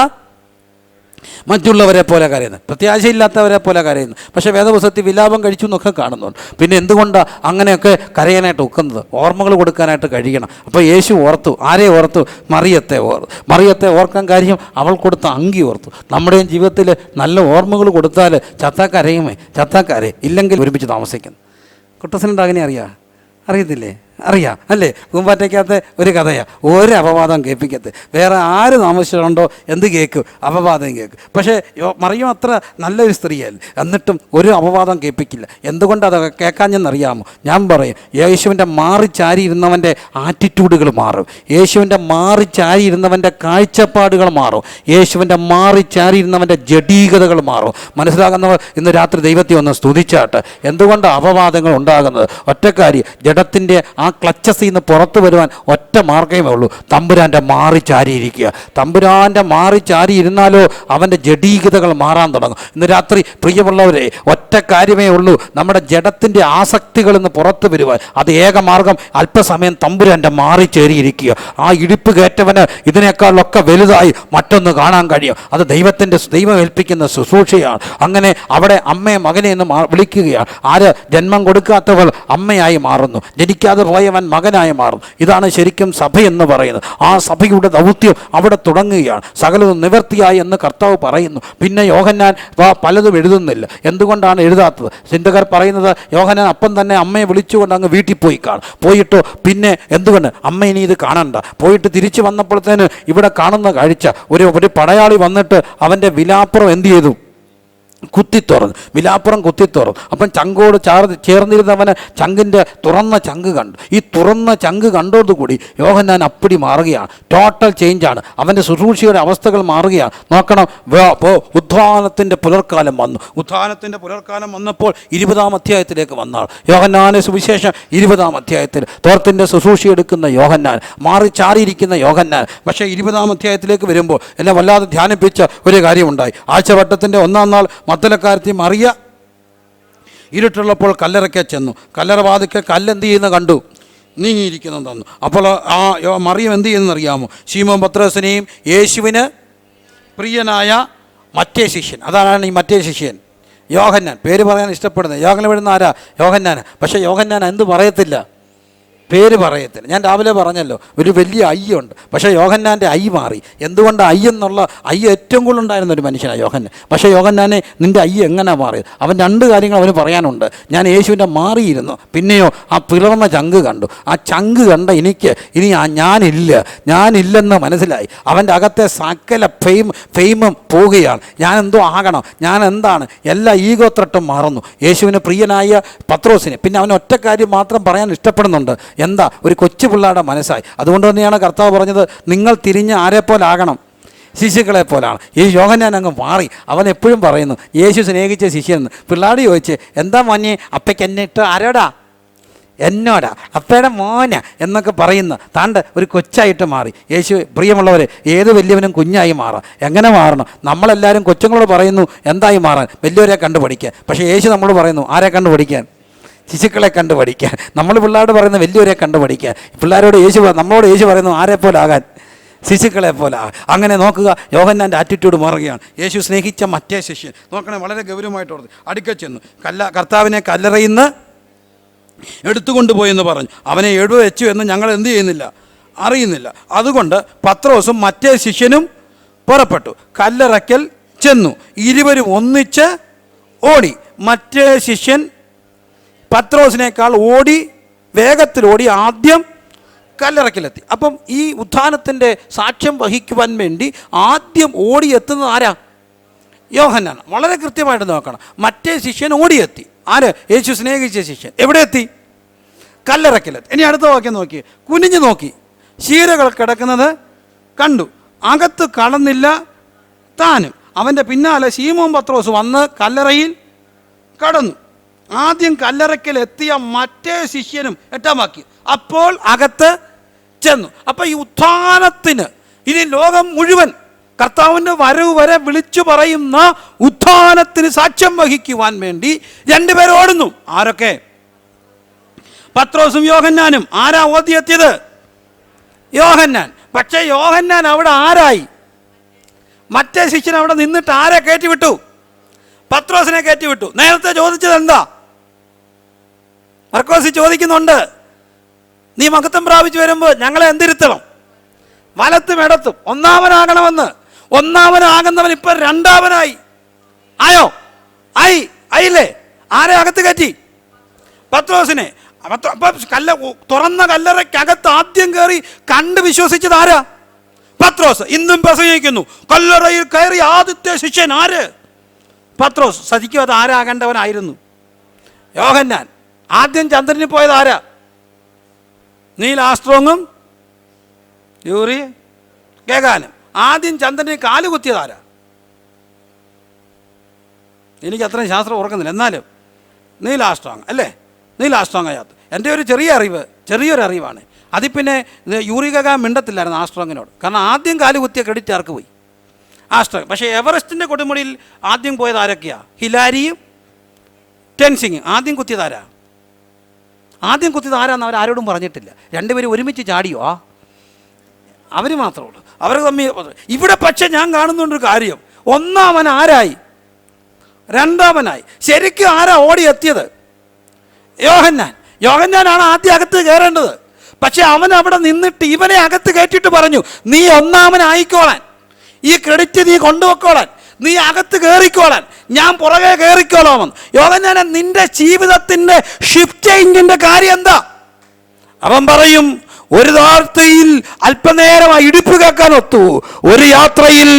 B: മറ്റുള്ളവരെ പോലെ കരയുന്നു, പ്രത്യാശയില്ലാത്തവരെ പോലെ കരയുന്നു. പക്ഷേ വേദപുസ്തകത്തിൽ വിലാപം കഴിച്ചു എന്നൊക്കെ കാണുന്നുണ്ട്. പിന്നെ എന്തുകൊണ്ടാണ് അങ്ങനെയൊക്കെ കരയാനായിട്ട് ഒക്കുന്നത്? ഓർമ്മകൾ കൊടുക്കാനായിട്ട് കഴിയണം. അപ്പോൾ യേശു ഓർത്തു. ആരെ ഓർത്തു? മറിയത്തെ ഓർത്തു. മറിയത്തെ ഓർക്കാൻ കാര്യം അവൾ കൊടുത്ത അങ്കി ഓർത്തു. നമ്മുടെയും ജീവിതത്തിൽ നല്ല ഓർമ്മകൾ കൊടുത്താൽ ചത്താ കരയുമേ, ചത്താ കരയും, ഇല്ലെങ്കിൽ ഒരുമിച്ച് താമസിക്കുന്നു. കുട്ടസനുണ്ട് അങ്ങനെ അറിയത്തില്ലേ? അറിയാം അല്ലേ? പൂമ്പാറ്റയ്ക്കകത്ത് ഒരു കഥയാണ്. ഒരു അപവാദം കേൾപ്പിക്കത്ത്. വേറെ ആര് താമസിച്ചിട്ടുണ്ടോ എന്ത് കേൾക്കും? അപവാദം കേൾക്കും. പക്ഷേ മറിയം അത്ര നല്ലൊരു സ്ത്രീയല്ല, എന്നിട്ടും ഒരു അപവാദം കേൾപ്പിക്കില്ല. എന്തുകൊണ്ട് അതൊക്കെ കേൾക്കാഞ്ഞെന്നറിയാമോ? ഞാൻ പറയും, യേശുവിൻ്റെ മാറിച്ചാരിയിരുന്നവൻ്റെ ആറ്റിറ്റ്യൂഡുകൾ മാറും. യേശുവിൻ്റെ മാറിച്ചാരിയിരുന്നവൻ്റെ കാഴ്ചപ്പാടുകൾ മാറും. യേശുവിൻ്റെ മാറിച്ചാരിയിരുന്നവൻ്റെ ജഡീകതകൾ മാറും. മനസ്സിലാകുന്നവർ ഇന്ന് രാത്രി ദൈവത്തെ ഒന്ന് സ്തുതിച്ചാട്ട്. എന്തുകൊണ്ടാണ് അപവാദങ്ങൾ ഉണ്ടാകുന്നത്? ഒറ്റക്കാരി, ജഡത്തിൻ്റെ ആ ക്ലച്ചസിൽ നിന്ന് പുറത്തു വരുവാൻ ഒറ്റ മാർഗ്ഗമേ ഉള്ളൂ, തമ്പുരാൻ്റെ മാറിച്ചാരിയിരിക്കുക. തമ്പുരാൻ്റെ മാറിച്ചാരിയിരുന്നാലോ അവൻ്റെ ജഡീകതകൾ മാറാൻ തുടങ്ങും. ഇന്ന് രാത്രി പ്രിയമുള്ളവരെ, ഒറ്റ കാര്യമേ ഉള്ളൂ, നമ്മുടെ ജഡത്തിൻ്റെ ആസക്തികളിൽ നിന്ന് പുറത്തു വരുവാൻ. അത് ഏക മാർഗം, അല്പസമയം തമ്പുരാൻ്റെ മാറിച്ചേരിയിരിക്കുക. ആ ഇടിപ്പ് കയറ്റവന് ഇതിനേക്കാളൊക്കെ വലുതായി മറ്റൊന്ന് കാണാൻ കഴിയും. അത് ദൈവം ഏൽപ്പിക്കുന്ന ശുശ്രൂഷയാണ്. അങ്ങനെ അവിടെ അമ്മയെ മകനെ എന്ന് വിളിക്കുകയാണ്. ആര്? ജന്മം കൊടുക്കാത്തവൾ അമ്മയായി മാറുന്നു, ജനിക്കാതെ പോയവൻ മകനായി മാറും. ഇതാണ് ശരിക്കും സഭയെന്ന് പറയുന്നത്. ആ സഭയുടെ ദൗത്യം അവിടെ തുടങ്ങുകയാണ്. സകലതും നിവർത്തിയായി എന്ന് കർത്താവ് പറയുന്നു. പിന്നെ യോഹന്നാൻ പലതും എഴുതുന്നില്ല. എന്തുകൊണ്ടാണ് എഴുതാത്തത്? ചിന്തകർ പറയുന്നത് യോഹന്നാൻ അപ്പം തന്നെ അമ്മയെ വിളിച്ചുകൊണ്ട് അങ്ങ് വീട്ടിൽ പോയി കാണും. പോയിട്ടോ പിന്നെ എന്തുകൊണ്ട് അമ്മ ഇനി ഇത് കാണണ്ട? പോയിട്ട് തിരിച്ചു വന്നപ്പോഴത്തേന് ഇവിടെ കാണുന്ന കാഴ്ച, ഒരു പടയാളി വന്നിട്ട് അവൻ്റെ വിലാപ്പുറം എന്ത് ചെയ്തു? കുത്തിത്തുറന്നു. വിലാപ്പുറം കുത്തിത്തുറന്നു. അപ്പം ചങ്കോട് ചേർന്നിരുന്നവന് ചങ്കിൻ്റെ തുറന്ന ചങ്ക് കണ്ടു. ഈ തുറന്ന ചങ്ക് കണ്ടോടുകൂടി യോഹന്നാൻ അപ്പടി മാറുകയാണ്. ടോട്ടൽ ചേഞ്ചാണ്. അവൻ്റെ ശുശ്രൂഷയുടെ അവസ്ഥകൾ മാറുകയാണ്. നോക്കണം, ഉത്ഥാനത്തിൻ്റെ പുലർക്കാലം വന്നു. ഉത്ഥാനത്തിൻ്റെ പുലർക്കാലം വന്നപ്പോൾ 20-ാം അധ്യായത്തിലേക്ക് വന്നാൾ. യോഹന്നാനെ സുവിശേഷം 20-ാം അധ്യായത്തിൽ തോർത്തിൻ്റെ ശുശ്രൂഷ എടുക്കുന്ന യോഹന്നാൻ, മാറിച്ചാരിയിരിക്കുന്ന യോഹന്നാൻ. പക്ഷേ 20-ാം അധ്യായത്തിലേക്ക് വരുമ്പോൾ എന്നെ വല്ലാതെ ധ്യാനിപ്പിച്ച ഒരു കാര്യമുണ്ടായി. ആഴ്ചവട്ടത്തിൻ്റെ 1-ാം നാൾ മഗ്ദലക്കാരത്തി മറിയ ഇരുട്ടുള്ളപ്പോൾ കല്ലറയ്ക്ക് ചെന്നു. കല്ലറ വാതിൽക്കൽ കല്ലെന്ത് ചെയ്യുന്ന കണ്ടു? നീങ്ങിയിരിക്കുന്നു തന്നു. അപ്പോൾ ആ മറിയം എന്ത് ചെയ്യുന്നറിയാമോ? ശീമോൻ പത്രോസിനെയും യേശുവിന് പ്രിയനായ മറ്റേ ശിഷ്യൻ, അതാണ് ഈ മറ്റേ ശിഷ്യൻ യോഹന്നാൻ. പേര് പറയാൻ ഇഷ്ടപ്പെടുന്നത്. യോഹന്നാൻ വിടുന്ന ആരാ? യോഹന്നാൻ. പക്ഷേ യോഹന്നാൻ എന്ത് പറയത്തില്ല? പേര് പറയത്തില്ല. ഞാൻ രാവിലെ പറഞ്ഞല്ലോ, ഒരു വലിയ അയ്യുണ്ട്. പക്ഷേ യോഹന്നാൻ്റെ ഐ മാറി. എന്തുകൊണ്ട് ഐ എന്നുള്ള ഐ ഏറ്റവും കൂടുതൽ ഉണ്ടായിരുന്ന ഒരു മനുഷ്യനാണ് യോഹന്നാൻ. പക്ഷേ യോഹന്നാനെ നിൻ്റെ ഐ എങ്ങനെയാണ് മാറിയത്? അവൻ 2 കാര്യങ്ങൾ അവന് പറയാനുണ്ട്. ഞാൻ യേശുവിൻ്റെ മാറിയിരുന്നു, പിന്നെയോ ആ പിളർന്ന ചങ്ക് കണ്ടു. ആ ചങ്ക് കണ്ട എനിക്ക് ഇനി ഞാനില്ലെന്ന് മനസ്സിലായി. അവൻ്റെ അകത്തെ സകല ഫെയിമും പോവുകയാണ്. ഞാൻ എന്തോ ആകണം, ഞാൻ എന്താണ്, എല്ലാ ഈഗോ ത്രട്ടും മാറുന്നു. യേശുവിന് പ്രിയനായ പത്രോസിന് പിന്നെ അവൻ ഒറ്റ കാര്യം മാത്രം പറയാൻ ഇഷ്ടപ്പെടുന്നുണ്ട്. എന്താ? ഒരു കൊച്ചു പിള്ളേരുടെ മനസ്സായി. അതുകൊണ്ട് തന്നെയാണ് കർത്താവ് പറഞ്ഞത്, നിങ്ങൾ തിരിഞ്ഞ് ആരെപ്പോലാകണം? ശിശുക്കളെ പോലാണ്. ഈ യോഹന്നാൻ അങ്ങ് മാറി. അവൻ എപ്പോഴും പറയുന്നു യേശു സ്നേഹിച്ച ശിഷ്യനെന്ന്. പിള്ളേർ ചോദിച്ച്, എന്താ മോനെ അപ്പയ്ക്ക് എന്നെ ഇട്ട്? ആരോടാ? എന്നോടാ, അപ്പയുടെ മോന എന്നൊക്കെ പറയുന്ന താണ്ട് ഒരു കൊച്ചായിട്ട് മാറി. യേശു പ്രിയമുള്ളവർ, ഏത് വലിയവനും കുഞ്ഞായി മാറാം. എങ്ങനെ മാറണം? നമ്മളെല്ലാവരും കൊച്ചുങ്ങളോട് പറയുന്നു എന്തായി മാറാൻ? വലിയവരെ കണ്ടുപഠിക്കാൻ. പക്ഷേ യേശു നമ്മളോട് പറയുന്നു ആരെ കണ്ടുപഠിക്കാൻ? ശിശുക്കളെ കണ്ടുപഠിക്കാൻ. നമ്മൾ പിള്ളേരോട് പറയുന്ന വലിയവരെ കണ്ടുപഠിക്കാൻ. പിള്ളേരോട് നമ്മളോട് യേശു പറയുന്നു ആരെ പോലെ ആകാൻ? ശിശുക്കളെ പോലെ. അങ്ങനെ നോക്കുക, യോഹന്നാൻ്റെ ആറ്റിറ്റ്യൂഡ് മാറുകയാണ്. യേശു സ്നേഹിച്ച മറ്റേ ശിഷ്യൻ നോക്കണേ, വളരെ ഗൗരവമായിട്ട് ഓർത്ത് അടുക്ക ചെന്നു. കർത്താവിനെ കല്ലറയിൽ നിന്ന് എടുത്തുകൊണ്ടുപോയെന്ന് പറഞ്ഞു. അവനെ വെച്ചു എന്ന് ഞങ്ങൾ എന്ത് ചെയ്യുന്നില്ല? അറിയുന്നില്ല. അതുകൊണ്ട് പത്രോസും മറ്റേ ശിഷ്യനും പുറപ്പെട്ടു, കല്ലറയ്ക്കൽ ചെന്നു. 20 ഒന്നിച്ച് ഓടി. മറ്റേ ശിഷ്യൻ പത്രോസിനേക്കാൾ വേഗത്തിലോടി ആദ്യം കല്ലറയ്ക്കലെത്തി. അപ്പം ഈ ഉത്ഥാനത്തിൻ്റെ സാക്ഷ്യം വഹിക്കുവാൻ വേണ്ടി ആദ്യം ഓടിയെത്തുന്നത് ആരാ? യോഹന്നാൻ. വളരെ കൃത്യമായിട്ട് നോക്കണം. മറ്റേ ശിഷ്യൻ ഓടിയെത്തി. ആര്? യേശു സ്നേഹിച്ച ശിഷ്യൻ. എവിടെ എത്തി? കല്ലറയ്ക്കലെത്തി. ഇനി അടുത്ത വാക്യം നോക്കി. കുനിഞ്ഞു നോക്കി, ശീലകൾ കിടക്കുന്നത് കണ്ടു, അകത്ത് കടന്നില്ല താനും. അവൻ്റെ പിന്നാലെ ശീമോൻ പത്രോസ് വന്ന് കല്ലറയിൽ കടന്നു. ആദ്യം കല്ലറയ്ക്കലെത്തിയ മറ്റേ ശിഷ്യനും 8-ാം വാക്യം അപ്പോൾ അകത്ത് ചെന്നു. അപ്പം ഈ ഉത്ഥാനത്തിന് ഇനി ലോകം മുഴുവൻ കർത്താവിൻ്റെ വരവ് വരെ വിളിച്ചു പറയുന്ന ഉത്ഥാനത്തിന് സാക്ഷ്യം വഹിക്കുവാൻ വേണ്ടി 2 പേർ ഓടുന്നു. ആരൊക്കെ? പത്രോസും യോഹന്നാനും. ആരാ ഓടിയെത്തിയത്? യോഹന്നാൻ. പക്ഷേ യോഹന്നാൻ അവിടെ ആരായി? മറ്റേ ശിഷ്യൻ അവിടെ നിന്നിട്ട് ആരെ കയറ്റി വിട്ടു? പത്രോസിനെ കയറ്റി വിട്ടു. നേരത്തെ ചോദിച്ചത് എന്താ? മർക്കോസ് ചോദിക്കുന്നുണ്ട്, നീ മഹത്വം പ്രാപിച്ചു വരുമ്പോൾ ഞങ്ങളെ എന്തിരുത്തണം? വലത്തും ഇടത്തും. ഒന്നാമനാകണമെന്ന്. ഒന്നാമനാകുന്നവൻ ഇപ്പം രണ്ടാമനായി. ആയോ? ആയില്ലേ? ആരെ അകത്ത് കയറ്റി? പത്രോസിനെ. തുറന്ന കല്ലറയ്ക്കകത്ത് ആദ്യം കയറി കണ്ട് വിശ്വസിച്ചത് ആരാ? പത്രോസ്. ഇന്നും പ്രസംഗിക്കുന്നു, കല്ലറയിൽ കയറി ആദ്യത്തെ ശിഷ്യൻ ആര്? പത്രോസ്. സതിക്കും അത് ആരാകേണ്ടവനായിരുന്നു? യോഹന്നാൻ. ആദ്യം ചന്ദ്രനിൽ പോയത് ആരാ? നീൽ ആംസ്ട്രോങ്ങും യൂറി ഗഗാനും. ആദ്യം ചന്ദ്രനിൽ കാല് കുത്തിയത് ആരാ? എനിക്ക് അത്രയും ശാസ്ത്രം ഓർക്കുന്നില്ല, എന്നാലും നീൽ ആംസ്ട്രോങ് അല്ലേ? നീൽ ആംസ്ട്രോങ് യാത്ര. എൻ്റെ ഒരു ചെറിയൊരു അറിവാണ്. അതിൽ പിന്നെ യൂറി ഗഗാൻ മിണ്ടത്തില്ലായിരുന്നു ആംസ്ട്രോങ്ങിനോട്. കാരണം ആദ്യം കാല് കുത്തിയ ക്രെഡിറ്റ് ആർക്ക് പോയി? ആംസ്ട്രോങ്. പക്ഷേ എവറസ്റ്റിൻ്റെ കൊടുമുടിയിൽ ആദ്യം പോയത് ആരൊക്കെയാ? ഹിലാരിയും ടെൻസിങ്ങും. ആദ്യം കുത്തിയത് ആരാ? ആദ്യം കുത്തിയത് ആരാന്ന് അവരാരോടും പറഞ്ഞിട്ടില്ല. രണ്ടുപേരും ഒരുമിച്ച് ചാടിയോ? അവർ മാത്രമേ ഉള്ളൂ. അവർ തമ്മിൽ. ഇവിടെ പക്ഷെ ഞാൻ കാണുന്നുണ്ടൊരു കാര്യം, ഒന്നാമൻ ആരായി? രണ്ടാമനായി. ശരിക്കും ആരാ ഓടിയെത്തിയത്? യോഹന്നാനാണ് ആദ്യം അകത്ത് കയറേണ്ടത്. പക്ഷെ അവൻ അവിടെ നിന്നിട്ട് ഇവനെ അകത്ത് കയറ്റിയിട്ട് പറഞ്ഞു, നീ ഒന്നാമനായിക്കോളാൻ, ഈ ക്രെഡിറ്റ് നീ കൊണ്ടുവെക്കോളാൻ, നീ അകത്ത് കയറിക്കോളാൻ, ഞാൻ പുറകെ കയറിക്കോളാമെന്ന്. യോഹന്നാൻ, നിന്റെ ജീവിതത്തിൻ്റെ ഷിഫ്റ്റ് ചേഞ്ചിൻ്റെ കാര്യം എന്താ? അവൻ പറയും, ഒരു യാത്രയിൽ അല്പനേരമായി ഇടിപ്പ് കേൾക്കാൻ ഒത്തു. ഒരു യാത്രയിൽ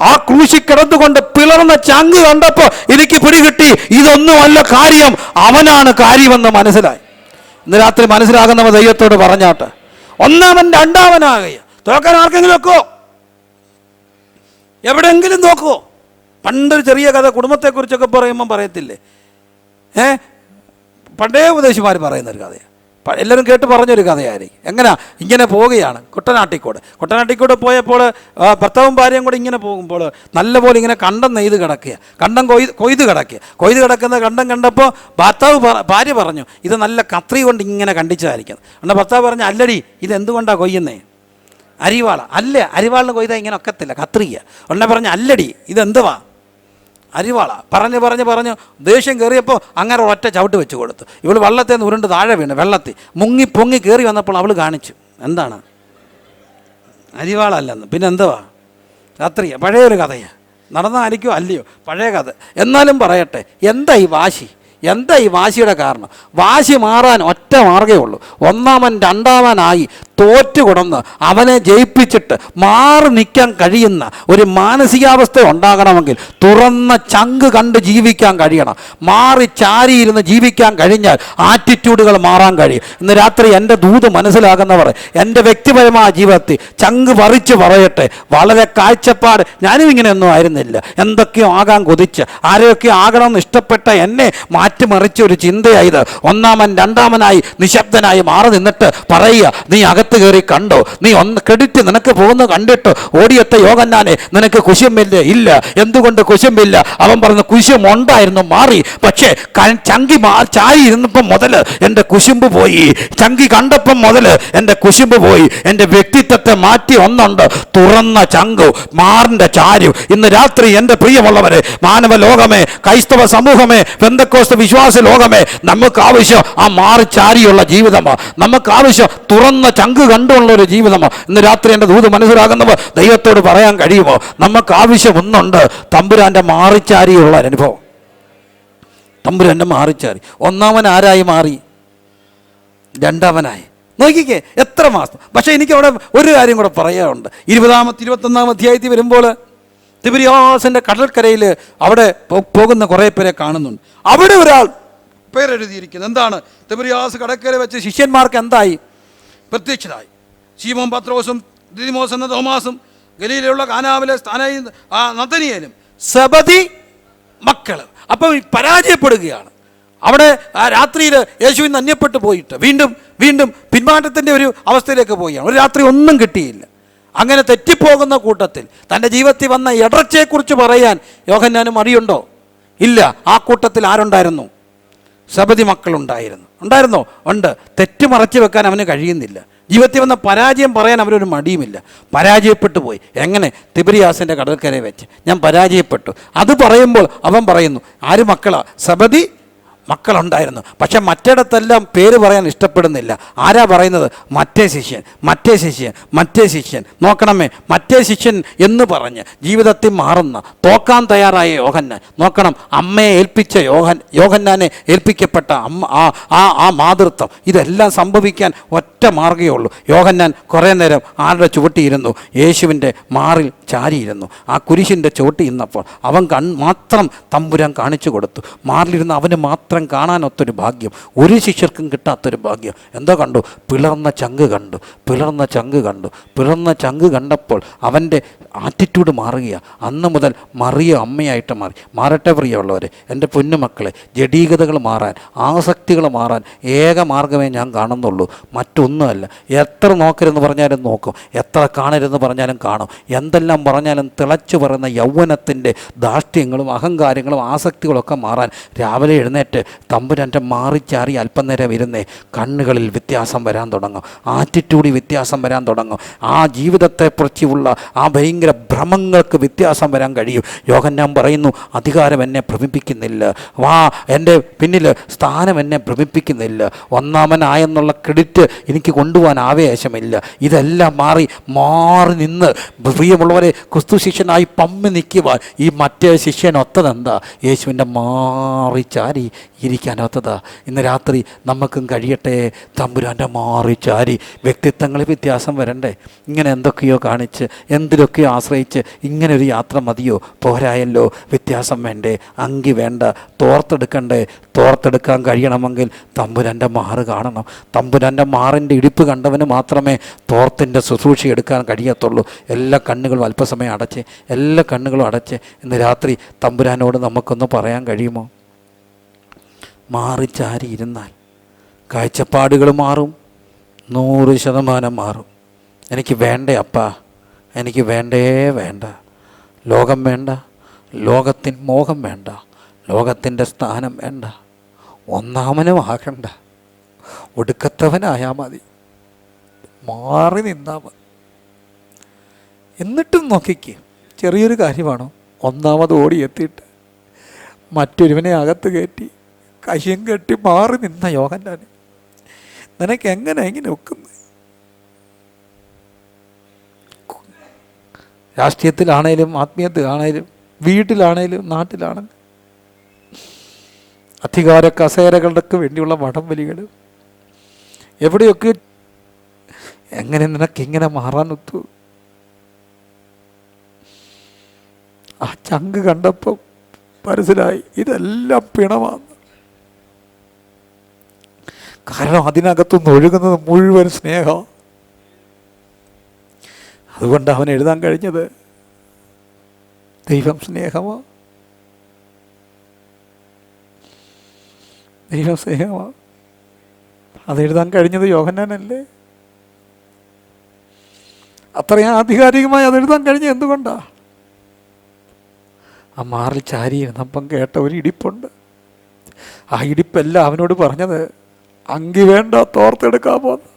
B: ആ ക്രൂശി കിടന്നുകൊണ്ട് പിളർന്ന ചങ്ക് കണ്ടപ്പോൾ എനിക്ക് പിടികിട്ടി, ഇതൊന്നുമല്ല കാര്യം, അവനാണ് കാര്യമെന്ന് മനസ്സിലായി. ഇന്ന് രാത്രി മനസ്സിലാകുന്നവ ദൈവത്തോട് പറഞ്ഞാട്ട്. ഒന്നാമൻ രണ്ടാമനാകുക. തോക്കാൻ ആർക്കെങ്കിലും ഒക്കോ? എവിടെയെങ്കിലും നോക്കുമോ? പണ്ടൊരു ചെറിയ കഥ കുടുംബത്തെക്കുറിച്ചൊക്കെ പറയുമ്പം പറയത്തില്ലേ? പണ്ടേ ഉപദേശിമാർ പറയുന്നൊരു കഥയാണ്. എല്ലാവരും കേട്ട് പറഞ്ഞൊരു കഥയായിരിക്കും. എങ്ങനെയാ? ഇങ്ങനെ പോവുകയാണ് കുട്ടനാട്ടിക്കൂടെ പോയപ്പോൾ ഭർത്താവും ഭാര്യയും കൂടെ ഇങ്ങനെ പോകുമ്പോൾ നല്ലപോലെ ഇങ്ങനെ കണ്ടം നെയ്ത് കിടക്കുക, കണ്ടം കൊയ്ത് കിടക്കുന്ന കണ്ടം കണ്ടപ്പോൾ ഭാര്യ പറഞ്ഞു, ഇത് നല്ല കത്രി കൊണ്ട് ഇങ്ങനെ കണ്ടിച്ചതായിരിക്കും. എന്നാൽ ഭർത്താവ് പറഞ്ഞു, അല്ലടി ഇത് എന്തുകൊണ്ടാണ് കൊയ്യുന്നേ? അരിവാള. അല്ല, അരിവാളിന് കൊയ്താൽ ഇങ്ങനെ ഒക്കത്തില്ല, കത്രിയ. ഉടനെ പറഞ്ഞു, അല്ലടി ഇതെന്തുവാ? അരിവാള. പറഞ്ഞു ദേഷ്യം കയറിയപ്പോൾ അങ്ങനെ ഒറ്റ ചവിട്ട് വെച്ച് കൊടുത്തു. ഇവൾ വെള്ളത്തിൽ നിന്ന് ഉരുണ്ട് താഴെ വീണ് വെള്ളത്തിൽ മുങ്ങി പൊങ്ങി കയറി വന്നപ്പോൾ അവൾ കാണിച്ചു, എന്താണ്? അരിവാളല്ലെന്ന്. പിന്നെ എന്തുവാ? കത്രിയ. പഴയൊരു കഥയാണ്. നടന്നായിരിക്കോ അല്ലയോ? പഴയ കഥ. എന്നാലും പറയട്ടെ, എന്താ ഈ വാശിയുടെ കാരണം? വാശി മാറാൻ ഒറ്റ മാർഗ്ഗമേ ഉള്ളൂ. ഒന്നാമൻ രണ്ടാമനായി തോറ്റുകൊടുന്ന് അവനെ ജയിപ്പിച്ചിട്ട് മാറി നിൽക്കാൻ കഴിയുന്ന ഒരു മാനസികാവസ്ഥ ഉണ്ടാകണമെങ്കിൽ തുറന്ന ചങ്ക് കണ്ട് ജീവിക്കാൻ കഴിയണം. മാറി ചാരിയിരുന്ന് ജീവിക്കാൻ കഴിഞ്ഞാൽ ആറ്റിറ്റ്യൂഡുകൾ മാറാൻ കഴിയും. ഇന്ന് രാത്രി എൻ്റെ ദൂത് മനസ്സിലാകുന്നവർ എൻ്റെ വ്യക്തിപരമായ ജീവിതത്തിൽ ചങ്ക് പറിച്ച് പറയട്ടെ, വളരെ കാഴ്ചപ്പാട്. ഞാനും ഇങ്ങനെയൊന്നും ആയിരുന്നില്ല. എന്തൊക്കെയോ ആകാൻ കൊതിച്ച് ആരെയൊക്കെ ആകണമെന്ന് ഇഷ്ടപ്പെട്ട എന്നെ മാറ്റിമറിച്ച ഒരു ചിന്തയായത്. ഒന്നാമൻ രണ്ടാമനായി നിശബ്ദനായി മാറി നിന്നിട്ട് പറയുക, നീ അകത്ത് കയറി കണ്ടോ? നീ ഒന്ന് ക്രെഡിറ്റ് നിനക്ക് പോകുന്ന കണ്ടിട്ട് ഓടിയെത്ത യോഹന്നാനെ, നിനക്ക് കുശുമ്പില്ലേ? ഇല്ല. എന്തുകൊണ്ട് കുശുമ്പില്ല? അവൻ പറഞ്ഞ കുശുമുണ്ടായിരുന്നു, മാറി. പക്ഷേ ചങ്കി ചാരി ഇരുന്നപ്പം മുതൽ എൻ്റെ കുശുമ്പ് പോയി. ചങ്കി കണ്ടപ്പം മുതൽ എൻ്റെ കുശുമ്പ് പോയി. എൻ്റെ വ്യക്തിത്വത്തെ മാറ്റി ഒന്നുണ്ട്, തുറന്ന ചങ്കു, മാറിൻ്റെ ചാരു. ഇന്ന് രാത്രി എൻ്റെ പ്രിയമുള്ളവരെ, മാനവ ലോകമേ, ക്രൈസ്തവ സമൂഹമേ, പെന്തക്കോസ്ത് വിശ്വാസ ലോകമേ, നമുക്ക് ആവശ്യം ആ മാറി ചാരിയുള്ള ജീവിതമാണ്. നമുക്ക് ആവശ്യം തുറന്ന ചങ്ക് കണ്ടുള്ള ഒരു ജീവിതമാണ്. ഇന്ന് രാത്രി എൻ്റെ ദൂത് മനസ്സിലാകുന്നവർ ദൈവത്തോട് പറയാൻ കഴിയുമോ? നമുക്ക് ആവശ്യം ഒന്നുണ്ട്, തമ്പുരാൻ്റെ മാറിച്ചാരിയുള്ള അനുഭവം. തമ്പുരാൻ്റെ മാറിച്ചാരി. ഒന്നാമൻ ആരായി മാറി? രണ്ടാമനായി. നോക്കിക്കേ എത്ര മാസം. പക്ഷേ എനിക്ക് അവിടെ ഒരു കാര്യം കൂടെ പറയാനുണ്ട്. 21 അധ്യായത്തിൽ വരുമ്പോൾ തിബിരിയാസിൻ്റെ കടൽക്കരയിൽ അവിടെ പോകുന്ന കുറേ പേരെ കാണുന്നുണ്ട്. അവിടെ ഒരാൾ പേരെഴുതിയിരിക്കുന്നത് എന്താണ്? തിബിരിയാസ് കടൽക്കര വെച്ച് ശിഷ്യന്മാർക്ക് എന്തായി? പ്രത്യക്ഷനായി. ശീമോൻ പത്രോസും ദിദിമോസ് എന്ന തോമാസും ഗലീലയിലുള്ള കാനാവിലെ നഥനയേലും സെബദി മക്കൾ. അപ്പം പരാജയപ്പെടുകയാണ്. അവിടെ ആ രാത്രിയിൽ യേശുവിൽ നിന്ന് അന്യപ്പെട്ടു പോയിട്ട് വീണ്ടും പിന്മാറ്റത്തിൻ്റെ ഒരു അവസ്ഥയിലേക്ക് പോവുകയാണ്. ഒരു രാത്രി ഒന്നും കിട്ടിയില്ല. അങ്ങനെ തെറ്റിപ്പോകുന്ന കൂട്ടത്തിൽ തൻ്റെ ജീവിതത്തിൽ വന്ന ഇടർച്ചയെക്കുറിച്ച് പറയാൻ യോഹന്നാനും അറിയുണ്ടോ? ഇല്ല. ആ കൂട്ടത്തിൽ ആരുണ്ടായിരുന്നു? സെബദി മക്കളുണ്ടായിരുന്നോ? ഉണ്ട്. തെറ്റ് മറച്ചു വെക്കാൻ അവന് കഴിയുന്നില്ല. ജീവിതത്തിൽ വന്ന പരാജയം പറയാൻ അവരൊരു മടിയുമില്ല. പരാജയപ്പെട്ടു പോയി. എങ്ങനെ? തിബിരിയാസിൻ്റെ കടൽക്കരയിൽ വെച്ച് ഞാൻ പരാജയപ്പെട്ടു. അത് പറയുമ്പോൾ അവൻ പറയുന്നു, ആര് മക്കളാ? സബദി മക്കളുണ്ടായിരുന്നു. പക്ഷെ മറ്റിടത്തെല്ലാം പേര് പറയാൻ ഇഷ്ടപ്പെടുന്നില്ല. ആരാ പറയുന്നത്? മറ്റേ ശിഷ്യൻ, മറ്റേ ശിഷ്യൻ, മറ്റേ ശിഷ്യൻ. നോക്കണമേ, മറ്റേ ശിഷ്യൻ എന്ന് പറഞ്ഞ് ജീവിതത്തിൽ മാറുന്ന, തോക്കാൻ തയ്യാറായ യോഹന്നാൻ. നോക്കണം, അമ്മയെ ഏൽപ്പിച്ച യോഹന്നാനെ ഏൽപ്പിക്കപ്പെട്ട ആ മാതൃത്വം. ഇതെല്ലാം സംഭവിക്കാൻ ഒറ്റ മാർഗ്ഗമേ ഉള്ളൂ. യോഹന്നാൻ കുറേ നേരം ആരുടെ ചുവട്ടിയിരുന്നു? യേശുവിൻ്റെ മാറിൽ ചാരിയിരുന്നു. ആ കുരിശിൻ്റെ ചുവട്ടി ഇന്നപ്പോൾ അവൻ മാത്രം തമ്പുരാൻ കാണിച്ചു കൊടുത്തു. മാറിലിരുന്ന് അവന് മാത്രം കാണാനൊത്തൊരു ഭാഗ്യം, ഒരു ശിഷ്യർക്കും കിട്ടാത്തൊരു ഭാഗ്യം. എന്തോ കണ്ടു? പിളർന്ന ചങ്ക് കണ്ടു, പിളർന്ന ചങ്ക് കണ്ടു. പിളർന്ന ചങ്ക് കണ്ടപ്പോൾ അവൻ്റെ ആറ്റിറ്റ്യൂഡ് മാറുകയാണ്. അന്ന് മുതൽ മറിയ അമ്മയായിട്ട് മാറട്ടെ പ്രിയമുള്ളവരെ, എൻ്റെ പൊന്നുമക്കളെ. ജഡീകതകൾ മാറാൻ, ആസക്തികൾ മാറാൻ ഏക മാർഗമേ ഞാൻ കാണുന്നുള്ളൂ, മറ്റൊന്നുമല്ല. എത്ര നോക്കരുതെന്ന് പറഞ്ഞാലും നോക്കും, എത്ര കാണരുതെന്ന് പറഞ്ഞാലും കാണും, എന്തെല്ലാം പറഞ്ഞാലും തിളച്ചു പറയുന്ന യൗവനത്തിൻ്റെ ധാർഷ്ട്യങ്ങളും അഹങ്കാരങ്ങളും ആസക്തികളൊക്കെ മാറാൻ രാവിലെ എഴുന്നേറ്റ് തമ്പുരാൻ്റെ മാറിച്ചാറി അല്പനേരം ഇരുന്നേ കണ്ണുകളിൽ വ്യത്യാസം വരാൻ തുടങ്ങും, ആറ്റിറ്റ്യൂഡിൽ വ്യത്യാസം വരാൻ തുടങ്ങും, ആ ജീവിതത്തെക്കുറിച്ചുള്ള ആ ഭയങ്കര ഭ്രമങ്ങൾക്ക് വ്യത്യാസം വരാൻ കഴിയും. യോഹന്നാൻ പറയുന്നു, അധികാരം എന്നെ ഭ്രമിപ്പിക്കുന്നില്ല, എൻ്റെ പിന്നിൽ സ്ഥാനം എന്നെ ഭ്രമിപ്പിക്കുന്നില്ല, ഒന്നാമനായെന്നുള്ള ക്രെഡിറ്റ് എനിക്ക് കൊണ്ടുപോകാൻ ആവേശമില്ല. ഇതെല്ലാം മാറി നിന്ന് പ്രിയമുള്ളവരെ ക്രിസ്തു ശിഷ്യനായി പമ്മി നിൽക്കുവാൻ ഈ മറ്റേ ശിഷ്യനൊത്തതെന്താ? യേശുവിൻ്റെ മാറി ചാരി ഇരിക്കാനൊത്തതാ. ഇന്ന് രാത്രി നമുക്കും കഴിയട്ടെ തമ്പുരാൻ്റെ മാറി ചാരി. വ്യക്തിത്വങ്ങളിൽ വ്യത്യാസം വരണ്ടേ? ഇങ്ങനെ എന്തൊക്കെയോ കാണിച്ച്, എന്തിലൊക്കെയോ ആശ്രയിച്ച് ഇങ്ങനെ ഒരു യാത്ര മതിയോ? പോരായല്ലോ. വ്യത്യാസം വേണ്ടേ? അങ്കി വേണ്ട, തോർത്തെടുക്കണ്ടേ? തോർത്തെടുക്കാൻ കഴിയണമെങ്കിൽ തമ്പുരാൻ്റെ മാറ് കാണണം. തമ്പുരാൻ്റെ മാറിൻ്റെ ഇടിപ്പ് കണ്ടവന് മാത്രമേ തോർത്തിൻ്റെ ശുശ്രൂഷ എടുക്കാൻ കഴിയത്തുള്ളൂ. എല്ലാ കണ്ണുകളും അല്പസമയം അടച്ച്, എല്ലാ കണ്ണുകളും അടച്ച് ഇന്ന് രാത്രി തമ്പുരാനോട് നമുക്കൊന്ന് പറയാൻ കഴിയുമോ? മാറി ചാരി ഇരുന്നാൽ കാഴ്ചപ്പാടുകൾ മാറും, 100% മാറും. എനിക്ക് വേണ്ടേ അപ്പാ, എനിക്ക് വേണ്ടേ വേണ്ട. ലോകം വേണ്ട, ലോകത്തിൻ മോഹം വേണ്ട, ലോകത്തിൻ്റെ സ്ഥാനം വേണ്ട, ഒന്നാമനും ആകണ്ട, ഒടുക്കത്തവനായാൽ മതി, മാറി നിന്നാൽ മതി. എന്നിട്ടും നോക്കിക്ക്, ചെറിയൊരു കാര്യമാണോ? ഒന്നാമത് ഓടിയെത്തിയിട്ട് മറ്റൊരുവനെ അകത്ത് കയറ്റി കയ്യും കെട്ടി മാറി നിന്ന യോഹന്നാൻ, നിനക്ക് എങ്ങനെ ഇങ്ങനെ ഒക്കുന്നത്? രാഷ്ട്രീയത്തിലാണേലും ആത്മീയത്തിലാണേലും വീട്ടിലാണേലും നാട്ടിലാണെങ്കിലും അധികാര കസേരകളുടെ വേണ്ടിയുള്ള വടംവലികൾ എവിടെയൊക്കെ എങ്ങനെ നിനക്കിങ്ങനെ മാറാൻ ഒത്തു? ആ ചങ്ക് കണ്ടപ്പോൾ മനസ്സിലായി ഇതെല്ലാം പിണമാണ്. കാരണം അതിനകത്തുനിന്ന് ഒഴുകുന്നത് മുഴുവൻ സ്നേഹം. അതുകൊണ്ട് അവൻ എഴുതാൻ കഴിഞ്ഞത് ദൈവം സ്നേഹമോ, ദൈവം സ്നേഹമോ. അതെഴുതാൻ കഴിഞ്ഞത് യോഹന്നാനല്ലേ? അത്രയും ആധികാരികമായി അതെഴുതാൻ കഴിഞ്ഞത് എന്തുകൊണ്ടാ? ആ മാറിൽ ചാരി ഇരുന്നപ്പം കേട്ട ഒരു ഇടിപ്പുണ്ട്. ആ ഇടിപ്പല്ല അവനോട് പറഞ്ഞത് അങ്കി വേണ്ട, തോർത്തെടുക്കാൻ പോന്ന്.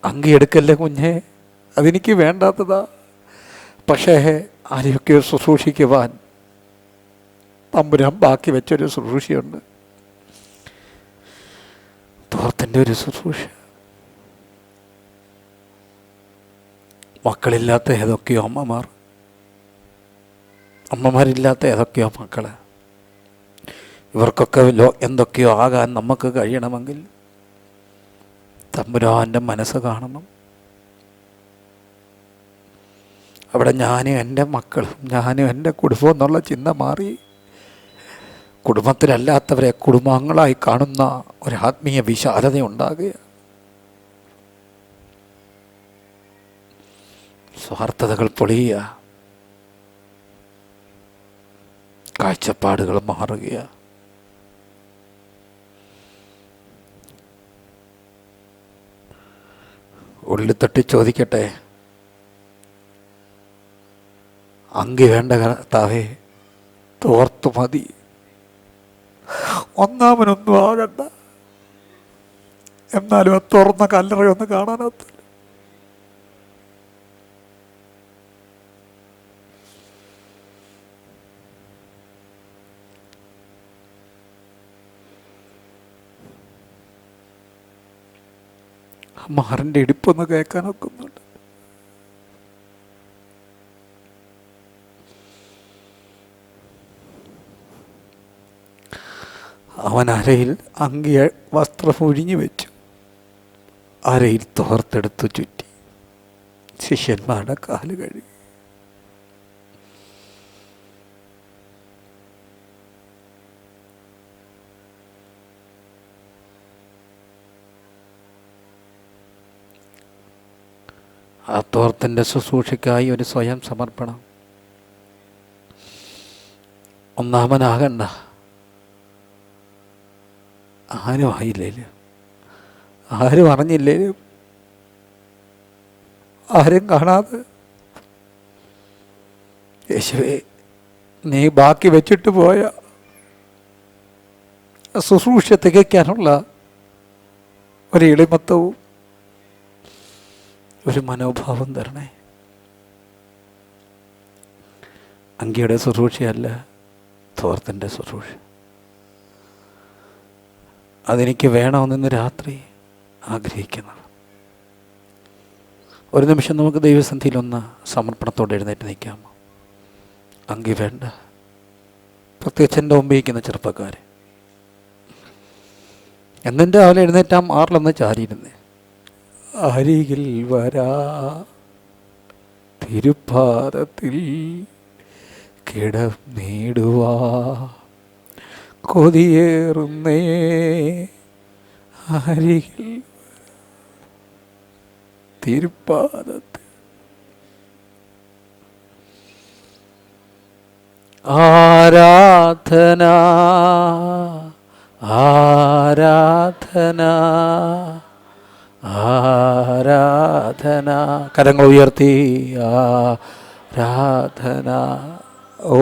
B: അങ്കി എടുക്കല്ലേ കുഞ്ഞേ, അതെനിക്ക് വേണ്ടാത്തതാ. പക്ഷേ ആരെയൊക്കെയോ ശുശ്രൂഷിക്കുവാൻ തമ്പുരാൻ ബാക്കി വെച്ചൊരു ശുശ്രൂഷയുണ്ട്, തോർത്തിൻ്റെ ഒരു ശുശ്രൂഷ. മക്കളില്ലാത്ത ഏതൊക്കെയോ അമ്മമാരില്ലാത്ത ഏതൊക്കെയോ മക്കള്. ഇവർക്കൊക്കെ എന്തൊക്കെയോ ആകാൻ നമുക്ക് കഴിയണമെങ്കിൽ തമ്പുരാൻ്റെ മനസ്സ് കാണണം. അവിടെ ഞാനും എൻ്റെ മക്കളും ഞാനും എൻ്റെ കുടുംബം എന്നുള്ള ചിന്ത മാറി കുടുംബത്തിലല്ലാത്തവരെ കുടുംബാംഗങ്ങളായി കാണുന്ന ഒരാത്മീയ വിശാലത ഉണ്ടാകുക. സ്വാർത്ഥതകൾ പൊളിയുക, കാഴ്ചപ്പാടുകൾ മാറുക. ഉള്ളിത്തട്ടി ചോദിക്കട്ടെ, അങ്കി വേണ്ട കർത്താവേ, തോർത്തു മതി, ഒന്നാമനൊന്നും ആകണ്ട.
C: എന്നാലും ആ തുറന്ന കല്ലറയൊന്ന് കാണാനൊത്തില്ല. മാറിൻ്റെ ഇടിപ്പൊന്ന് കേൾക്കാനൊക്കുന്നുണ്ട്. അവൻ അരയിൽ അങ്കിയ വസ്ത്രം ഒഴിഞ്ഞു വെച്ചു, അരയിൽ തോർത്തെടുത്തു ചുറ്റി, ശിഷ്യന്മാരുടെ കാല് കഴുകി. ആ തോർത്തിൻ്റെ ശുശ്രൂഷയ്ക്കായി ഒരു സ്വയം സമർപ്പണം. ഒന്നാമനാകണ്ട, ആരും ആയില്ലേലും, ആരും അറിഞ്ഞില്ലേലും, ആരും കാണാതെ യേശുവേ നീ ബാക്കി വെച്ചിട്ട് പോയ ശുശ്രൂഷ തികയ്ക്കാനുള്ള ഒരു എളിമത്വവും ഒരു മനോഭാവം തരണേ. അങ്കിയുടെ ശുശ്രൂഷയല്ല, തോർത്തിൻ്റെ ശുശ്രൂഷ. അതെനിക്ക് വേണമെന്ന് രാത്രി ആഗ്രഹിക്കുന്നത്. ഒരു നിമിഷം നമുക്ക് ദൈവസന്ധിയിലൊന്ന് സമർപ്പണത്തോടെ എഴുന്നേറ്റ് നിൽക്കാമോ? അങ്കി വേണ്ട, പ്രത്യേകിച്ച് എൻ്റെ മുമ്പിരിക്കുന്ന ചെറുപ്പക്കാർ. എന്നെ രാവിലെ എഴുന്നേറ്റാം 6 ചാരിയിരുന്നേ. അരികിൽ വരാ തിരുപ്പാദത്തിൽ കിടന്നിടുവാ കൊതിയേറുന്നേ, അരികിൽ തിരുപ്പാദത്തിൽ. ആരാധന ആരാധന ആരാധന. കരങ്ങൾ ഉയർത്തി ആരാധന. ഓ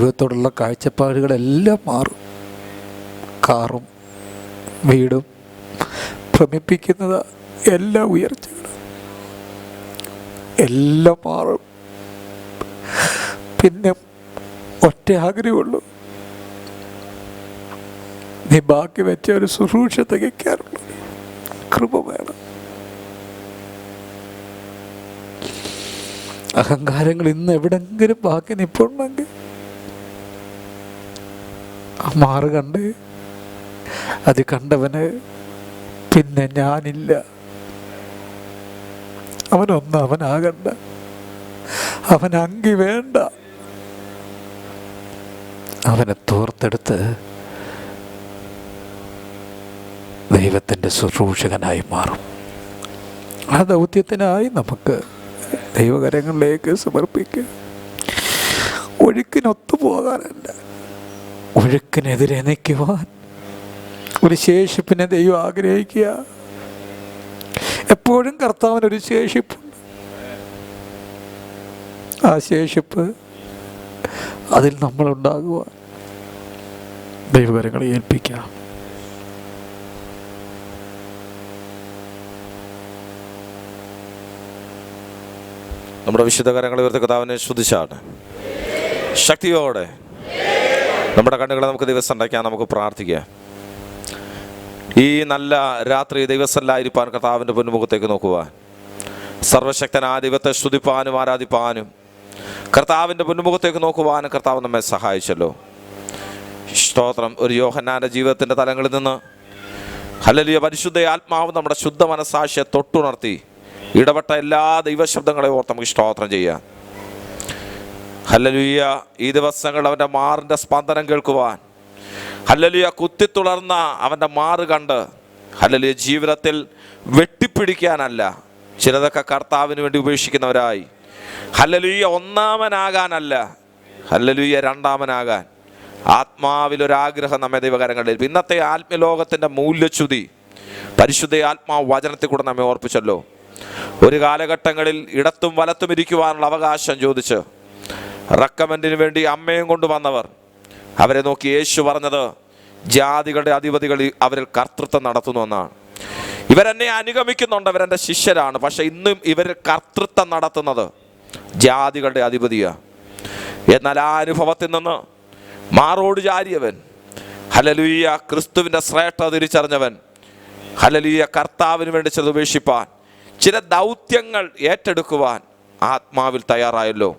C: ജീവിതത്തോടുള്ള കാഴ്ചപ്പാടുകളെല്ലാം മാറും. കാറും വീടും ഭ്രമിപ്പിക്കുന്നത് എല്ലാ ഉയർച്ചകളും എല്ലാം മാറും. പിന്നെ ഒറ്റ ആഗ്രഹമുള്ളൂ, നീ ബാക്കി വെച്ച ഒരു ശുശ്രൂഷ തികയ്ക്കാറുള്ളൂ. കൃപ വേണം. അഹങ്കാരങ്ങൾ ഇന്ന് എവിടെങ്കിലും ബാക്കി നിൽപ്പുണ്ടെങ്കിൽ ആ മാറ് കണ്ട് അത് കണ്ടവന് പിന്നെ ഞാനില്ല, അവനാകണ്ട, അവൻ അങ്കി വേണ്ട, അവനെ തോർത്തെടുത്ത് ദൈവത്തിൻ്റെ ശുശ്രൂഷകനായി മാറും. ആ ദൗത്യത്തിനായി നമുക്ക് ദൈവകരങ്ങളിലേക്ക് സമർപ്പിക്കുക. ഒഴുക്കിനൊത്തു പോകാനല്ല, ഒഴുക്കിനെതിരെ നിൽക്കുവാൻ ഒരു ശേഷിപ്പിനെ ദൈവം ആഗ്രഹിക്കുക. എപ്പോഴും കർത്താവിനൊരു ശേഷിപ്പുണ്ട്. ആ ശേഷിപ്പ് അതിൽ നമ്മളുണ്ടാകുവാൻ ദൈവകരങ്ങളെ ഏൽപ്പിക്കാം.
D: നമ്മുടെ വിശുദ്ധകരങ്ങളെ ഉയർത്തി കർത്താവിനെ സ്തുതിച്ചാണ് ശക്തിയോടെ നമ്മുടെ കണ്ണുകളെ നമുക്ക് ദൈവസണ്ടാക്കാൻ നമുക്ക് പ്രാർത്ഥിക്കാം. ഈ നല്ല രാത്രി ദൈവസല്ലായിരിക്കാൻ കർത്താവിൻ്റെ പൊന്നുമുഖത്തേക്ക് നോക്കുവാൻ, സർവശക്തനായ ദൈവത്തെ സ്തുതിപ്പാനും ആരാധിപ്പാനും കർത്താവിൻ്റെ പൊന്നുമുഖത്തേക്ക് നോക്കുവാനും കർത്താവ് നമ്മെ സഹായിച്ചല്ലോ. സ്തോത്രം. ഒരു യോഹന്നാൻ്റെ ജീവിതത്തിൻ്റെ തലങ്ങളിൽ നിന്ന് ഹല്ലേലൂയ പരിശുദ്ധ ആത്മാവ് നമ്മുടെ ശുദ്ധ മനസ്സാക്ഷിയെ തൊട്ടുണർത്തി ഇടപെട്ട എല്ലാ ദൈവശബ്ദങ്ങളെയും ഓർത്ത് നമുക്ക് സ്തോത്രം ചെയ്യാം. ഹല്ലേലൂയ. ഈ ദിവസങ്ങൾ അവൻ്റെ മാറിൻ്റെ സ്പന്ദനം കേൾക്കുവാൻ, ഹല്ലേലൂയ കുത്തിത്തുളർന്ന അവൻ്റെ മാറ് കണ്ട് ഹല്ലേലൂയ ജീവിതത്തിൽ വെട്ടിപ്പിടിക്കാനല്ല, ചിലതൊക്കെ കർത്താവിന് വേണ്ടി ഉപേക്ഷിക്കുന്നവരായി ഹല്ലേലൂയ ഒന്നാമനാകാനല്ല, ഹല്ലേലൂയ രണ്ടാമനാകാൻ ആത്മാവിലൊരാഗ്രഹം നമ്മെ ദൈവകരങ്ങളിൽ. ഇന്നത്തെ ആത്മലോകത്തിൻ്റെ മൂല്യച്യുതി പരിശുദ്ധ ആത്മാവ് വചനത്തിൽ കൂടെ നമ്മെ ഓർപ്പിച്ചല്ലോ. ഒരു കാലഘട്ടങ്ങളിൽ ഇടത്തും വലത്തും ഇരിക്കുവാനുള്ള അവകാശം ചോദിച്ച് റെക്കമെൻഡിന് വേണ്ടി അമ്മയും കൊണ്ടുവന്നവർ, അവരെ നോക്കി യേശു പറഞ്ഞത് ജാതികളുടെ അധിപതികൾ അവരിൽ കർത്തൃത്വം നടത്തുന്നു എന്നാണ്. ഇവരെന്നെ അനുഗമിക്കുന്നുണ്ട്, അവരെൻ്റെ ശിഷ്യരാണ്. പക്ഷെ ഇന്നും ഇവരിൽ കർത്തൃത്വം നടത്തുന്നത് ജാതികളുടെ അധിപതിയാണ്. എന്നാൽ ആ അനുഭവത്തിൽ നിന്ന് മാറോട് ചാരിയവൻ, ഹല്ലേലൂയ ക്രിസ്തുവിൻ്റെ ശ്രേഷ്ഠത തിരിച്ചറിഞ്ഞവൻ, ഹല്ലേലൂയ കർത്താവിന് വേണ്ടി ചില ഉപേക്ഷിപ്പാൻ, ചില ദൗത്യങ്ങൾ ഏറ്റെടുക്കുവാൻ ആത്മാവിൽ തയ്യാറായല്ലോ.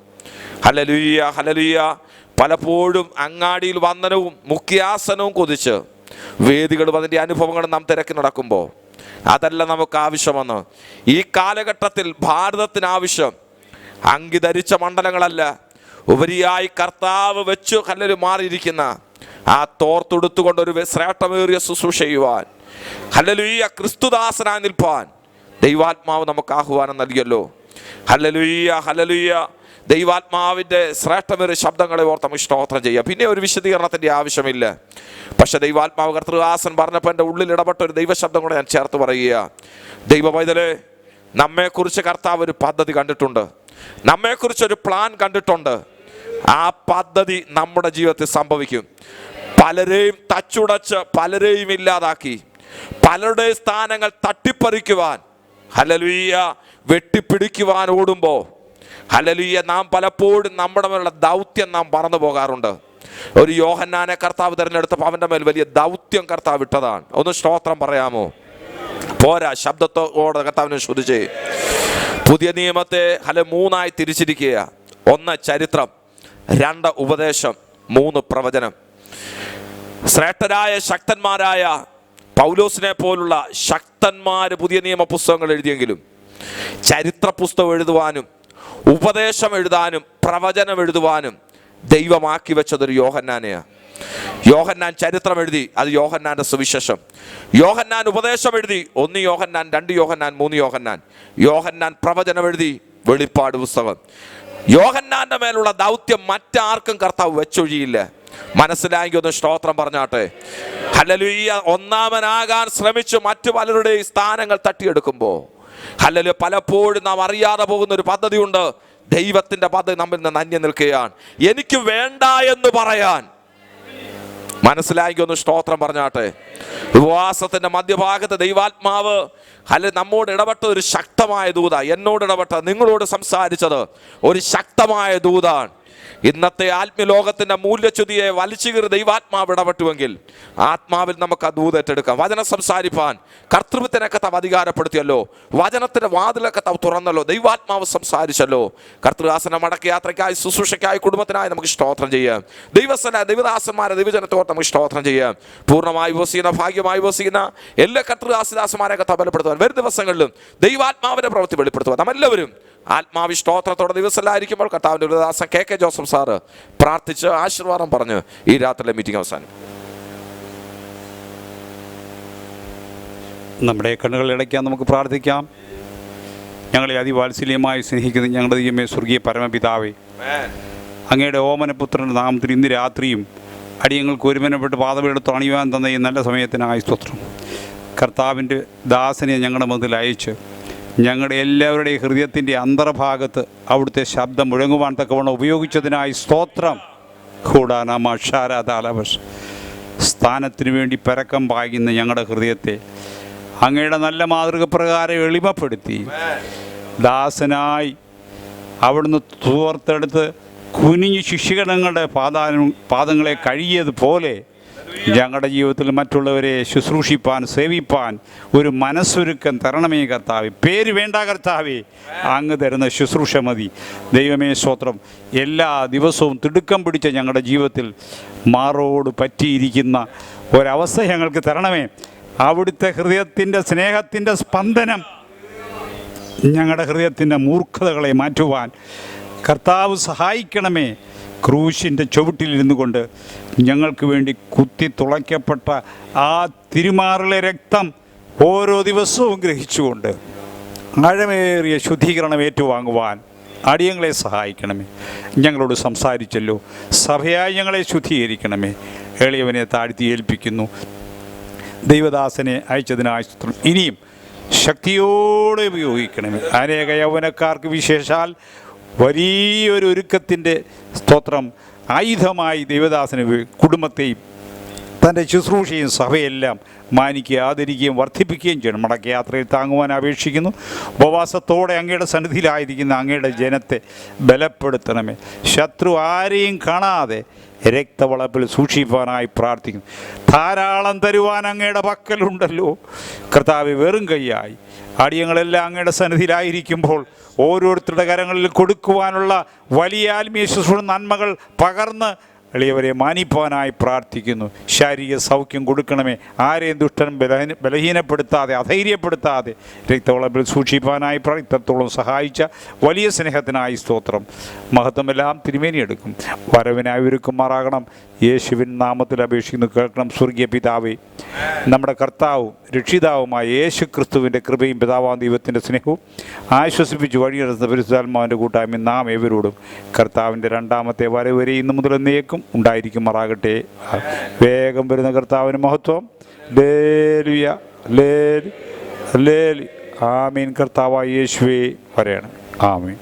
D: Hallelujah hallelujah. പലപ്പോഴും അങ്ങാടിയിൽ വന്ദനവും മുഖ്യാസനവും കൊതിച്ച് വേദികളും അതിൻ്റെ അനുഭവങ്ങളും നാം തിരക്കി നടക്കുമ്പോൾ അതല്ല നമുക്ക് ആവശ്യമെന്ന്. ഈ കാലഘട്ടത്തിൽ ഭാരതത്തിന് ആവശ്യം അങ്കി ധരിച്ച മണ്ഡലങ്ങളല്ല, ഉപരിയായി കർത്താവ് വെച്ചു ഹല്ലേലൂയ മാറിയിരിക്കുന്ന ആ തോർത്തെടുത്തുകൊണ്ടൊരു ശ്രേഷ്ഠമേറിയ ശുശ്രൂഷ ചെയ്യുവാൻ, ഹല്ലേലൂയ ക്രിസ്തുദാസനായി നിൽപ്പാൻ ദൈവാത്മാവ് നമുക്ക് ആഹ്വാനം നൽകിയല്ലോ. Hallelujah hallelujah. ദൈവാത്മാവിൻ്റെ ശ്രേഷ്ഠമേറിയ ശബ്ദങ്ങളെ ഓർത്ത് നമുക്ക് സ്തോത്രം ചെയ്യാം. പിന്നെ ഒരു വിശദീകരണത്തിൻ്റെ ആവശ്യമില്ല. പക്ഷെ ദൈവാത്മാവ് കർത്തൃദാസൻ പറഞ്ഞപ്പോൾ എൻ്റെ ഉള്ളിൽ ഇടപെട്ട ഒരു ദൈവശബ്ദം കൂടെ ഞാൻ ചേർത്ത് പറയുക. ദൈവ പൈതലേ, നമ്മെക്കുറിച്ച് കർത്താവ് ഒരു പദ്ധതി കണ്ടിട്ടുണ്ട്, നമ്മെക്കുറിച്ചൊരു പ്ലാൻ കണ്ടിട്ടുണ്ട്. ആ പദ്ധതി നമ്മുടെ ജീവിതത്തിൽ സംഭവിക്കും. പലരെയും തച്ചുടച്ച് പലരെയും ഇല്ലാതാക്കി പലരുടെ സ്ഥാനങ്ങൾ തട്ടിപ്പറിക്കുവാൻ, ഹല്ലേലൂയ വെട്ടിപ്പിടിക്കുവാൻ ഓടുമ്പോൾ, ഹല്ലേലൂയ നാം പലപ്പോഴും നമ്മുടെ മേലുള്ള ദൗത്യം നാം മറന്നു പോകാറുണ്ട്. ഒരു യോഹന്നാനെ കർത്താവ് തിരഞ്ഞെടുത്തപ്പോൾ അവൻ്റെ മേൽ വലിയ ദൗത്യം കർത്താവ് ഇട്ടതാണ്. ഒന്ന് സ്തോത്രം പറയാമോ? പോരാ, ശബ്ദത്തോടെ കർത്താവിനെ സ്തുതിച്ചേ. പുതിയ നിയമത്തെ മൂന്നായി തിരിച്ചിരിക്കുക. 1 ചരിത്രം, 2 ഉപദേശം, 3 പ്രവചനം. ശ്രേഷ്ഠരായ ശക്തന്മാരായ പൗലോസിനെ പോലുള്ള ശക്തന്മാർ പുതിയ നിയമ പുസ്തകങ്ങൾ എഴുതിയെങ്കിലും ചരിത്ര പുസ്തകം എഴുതുവാനും ഉപദേശം എഴുതാനും പ്രവചനം എഴുതുവാനും ദൈവമാക്കി വെച്ചതൊരു യോഹന്നാനെയാണ്. യോഹന്നാൻ ചരിത്രം എഴുതി, അത് യോഹന്നാൻ്റെ സുവിശേഷം. യോഹന്നാൻ ഉപദേശം എഴുതി, 1 യോഹന്നാൻ, 2 യോഹന്നാൻ, 3 യോഹന്നാൻ. യോഹന്നാൻ പ്രവചനം എഴുതി, വെളിപ്പാട് പുസ്തകം. യോഹന്നാന്റെ മേലുള്ള ദൗത്യം മറ്റാർക്കും കർത്താവ് വെച്ചൊഴിയില്ല. മനസ്സിലായെങ്കിൽ ഒന്ന് സ്തോത്രം പറഞ്ഞാട്ടെ. ഹല്ലേലൂയ. ഒന്നാമനാകാൻ ശ്രമിച്ചു മറ്റു പലരുടെയും സ്ഥാനങ്ങൾ തട്ടിയെടുക്കുമ്പോൾ, ഹല്ലേലൂയ, പലപ്പോഴും നാം അറിയാതെ പോകുന്ന ഒരു പദ്ധതിയുണ്ട്. ദൈവത്തിൻ്റെ പദം നമ്മിൽ നിന്ന് അന്യം നിൽക്കുകയാണ്. എനിക്ക് വേണ്ട എന്ന് പറയാൻ മനസ്സിലാക്കി ഒന്ന് സ്തോത്രം പറഞ്ഞാട്ടെ. ഉപവാസത്തിന്റെ മധ്യഭാഗത്ത് ദൈവാത്മാവ് നമ്മോട് ഇടപെട്ട ഒരു ശക്തമായ ദൂത, എന്നോട് ഇടപെട്ട, നിങ്ങളോട് സംസാരിച്ചത് ഒരു ശക്തമായ ദൂതാണ്. ഇന്നത്തെ ആത്മലോകത്തിന്റെ മൂല്യച്യുതിയെ വലിച്ചു കീറി ദൈവാത്മാവ് ഇടപെട്ടുവെങ്കിൽ ആത്മാവിൽ നമുക്ക് ആ ദൂത് ഏറ്റെടുക്കാം. വചനം സംസാരിപ്പാൻ കർത്തൃത്വത്തിനെ കർത്താവ് അധികാരപ്പെടുത്തിയല്ലോ, വചനത്തിന്റെ വാതിലൊക്കെ കർത്താവ് തുറന്നല്ലോ, ദൈവാത്മാവ് സംസാരിച്ചല്ലോ. കർത്തൃദാസന മടക്ക യാത്രയ്ക്കായി, ശുശ്രൂഷയ്ക്കായി, കുടുംബത്തിനായി നമുക്ക് സ്തോത്രം ചെയ്യാം. ദൈവദാസന്മാരെ, ദൈവജനത്തോട് നമുക്ക് സ്തോത്രം ചെയ്യാം. പൂർണ്ണമായി വസിക്കുന്ന, ഭാഗ്യമായി വസിക്കുന്ന എല്ലാ കർത്തൃദാസന്മാരെ കർത്താവ് ബലപ്പെടുത്തുവാൻ വരും ദിവസങ്ങളിലും ദൈവാത്മാവിന്റെ പ്രവൃത്തി വെളിപ്പെടുത്തുവാൻ നമ്മെല്ലാവരും ആത്മാവിഷ്ടോത്രത്തോടെ ദിവസമല്ലായിരിക്കുമ്പോൾ കർത്താവിൻ്റെ ഒരു ദാസൻ കെ ജോസഫ് സാറ് പ്രാർത്ഥിച്ച് ആശീർവാദം പറഞ്ഞ് ഈ രാത്രിയിലെ മീറ്റിംഗ് അവസാനം.
E: നമ്മുടെ കണ്ണുകൾ അടയ്ക്കാൻ നമുക്ക് പ്രാർത്ഥിക്കാം. ഞങ്ങളെ അതിവാത്സല്യമായി സ്നേഹിക്കുന്ന ഞങ്ങളുടെ ദൈവമേ, സ്വർഗീയ പരമപിതാവേ, അങ്ങയുടെ ഓമനപുത്രൻ്റെ നാമത്തിൽ ഇന്ന് രാത്രിയും അടിയങ്ങൾക്ക് ഒരുമനപ്പെട്ട് പാതമെടുത്ത് അണിയുവാൻ തന്ന ഈ നല്ല സമയത്തിനായി സ്തോത്രം. കർത്താവിൻ്റെ ദാസനെ ഞങ്ങളുടെ മുതൽ അയച്ച് ഞങ്ങളുടെ എല്ലാവരുടെയും ഹൃദയത്തിൻ്റെ അന്തർഭാഗത്ത് അവിടുത്തെ ശബ്ദം മുഴങ്ങുവാൻ തക്കവണ്ണം ഉപയോഗിച്ചതിനായി സ്തോത്രം. കൂടാനാമാഷാരാധാലവശ സ്ഥാനത്തിനു വേണ്ടി പരക്കം പായുന്ന ഞങ്ങളുടെ ഹൃദയത്തെ അങ്ങയുടെ നല്ല മാതൃക പ്രകാരം എളിമപ്പെടുത്തി ദാസനായി അവിടുന്ന് തുവർത്തെടുത്ത് കുനിഞ്ഞ് ശിഷ്യഗണങ്ങളുടെ പാദങ്ങളെ കഴുകിയതുപോലെ ഞങ്ങളുടെ ജീവിതത്തിൽ മറ്റുള്ളവരെ ശുശ്രൂഷിപ്പാൻ, സേവിപ്പാൻ ഒരു മനസ്സൊരുക്കം തരണമേ കർത്താവേ. പേര് വേണ്ട കർത്താവേ, അങ്ങ് തരുന്ന ശുശ്രൂഷ മതി. ദൈവമേ സ്തോത്രം. എല്ലാ ദിവസവും തിടുക്കം പിടിച്ച ഞങ്ങളുടെ ജീവിതത്തിൽ മാറോട് പറ്റിയിരിക്കുന്ന ഒരവസ്ഥ ഞങ്ങൾക്ക് തരണമേ. അവിടുത്തെ ഹൃദയത്തിൻ്റെ സ്നേഹത്തിൻ്റെ സ്പന്ദനം ഞങ്ങളുടെ ഹൃദയത്തിൻ്റെ മൂർഖതകളെ മാറ്റുവാൻ കർത്താവ് സഹായിക്കണമേ. ക്രൂശിൻ്റെ ചുവട്ടിലിരുന്നു കൊണ്ട് ഞങ്ങൾക്ക് വേണ്ടി കുത്തി തുളയ്ക്കപ്പെട്ട ആ തിരുമാറിലെ രക്തം ഓരോ ദിവസവും ഗ്രഹിച്ചുകൊണ്ട് ആഴമേറിയ ശുദ്ധീകരണം ഏറ്റുവാങ്ങുവാൻ അടിയങ്ങളെ സഹായിക്കണമേ. ഞങ്ങളോട് സംസാരിച്ചല്ലോ, സഭയായി ഞങ്ങളെ ശുദ്ധീകരിക്കണമേ. എളിയവനെ താഴ്ത്തി ഏൽപ്പിക്കുന്നു. ദൈവദാസനെ അയച്ചതിനായി ഇനിയും ശക്തിയോടെ ഉപയോഗിക്കണമേ. അനേക യൗവനക്കാർക്ക് വിശേഷാൽ വലിയൊരു ഒരുക്കത്തിൻ്റെ സ്തോത്രം ആയുധമായി ദൈവദാസന് കുടുംബത്തെയും തൻ്റെ ശുശ്രൂഷയും സഭയെല്ലാം മാനിക്കുക, ആദരിക്കുകയും വർദ്ധിപ്പിക്കുകയും ചെയ്യണം. മടക്ക യാത്രയിൽ താങ്ങുവാൻ അപേക്ഷിക്കുന്നു. ഉപവാസത്തോടെ അങ്ങയുടെ സന്നിധിയിലായിരിക്കുന്ന അങ്ങയുടെ ജനത്തെ ബലപ്പെടുത്തണമേ. ശത്രു ആരെയും കാണാതെ രക്തവളപ്പിൽ സൂക്ഷിപ്പാനായി പ്രാർത്ഥിക്കുന്നു. ധാരാളം തരുവാൻ അങ്ങയുടെ പക്കലുണ്ടല്ലോ കർത്താവ്. വെറും കൈയായി അടിയങ്ങളെല്ലാം അങ്ങയുടെ സന്നിധിയിലായിരിക്കുമ്പോൾ ഓരോരുത്തരുടെ കരങ്ങളിൽ കൊടുക്കുവാനുള്ള വലിയ ആത്മീയ ശുശ്രൂഷ നന്മകൾ പകർന്ന് എളിയവരെ മാനിപ്പാനായി പ്രാർത്ഥിക്കുന്നു. ശാരീരിക സൗഖ്യം കൊടുക്കണമേ. ആരെയും ദുഷ്ടനും ബലഹീനപ്പെടുത്താതെ, അധൈര്യപ്പെടുത്താതെ രക്തവളപ്പിൽ സൂക്ഷിപ്പാനായി ഇത്രത്തോളം സഹായിച്ച വലിയ സ്നേഹത്തിനായി സ്തോത്രം. മഹത്വമെല്ലാം തിരുമേനിയെടുക്കും. വരവിനായി ഒരുക്കുമാറാകണം. യേശുവിൻ നാമത്തിൽ അപേക്ഷിക്കുന്നു കേൾക്കണം. സ്വർഗീയ പിതാവേ, നമ്മുടെ കർത്താവും രക്ഷിതാവുമായ യേശു ക്രിസ്തുവിൻ്റെ കൃപയും പിതാവാം ദൈവത്തിൻ്റെ സ്നേഹവും ആശ്വസിപ്പിച്ച് വഴിയെടുത്ത പരിശുദ്ധാത്മാവിൻ്റെ കൂട്ടായ്മ നാം ഏവരോടും കർത്താവിൻ്റെ രണ്ടാമത്തെ വരവ് വരെ ഇന്നു മുതൽ എന്നേക്കും ഉണ്ടായിരിക്കുമാറാകട്ടെ. വേഗം വരുന്ന കർത്താവിന് മഹത്വം. ലേലുയ ലേലു ലേലു. ആമീൻ. കർത്താവായ യേശുവേ വരയണം. ആമീൻ.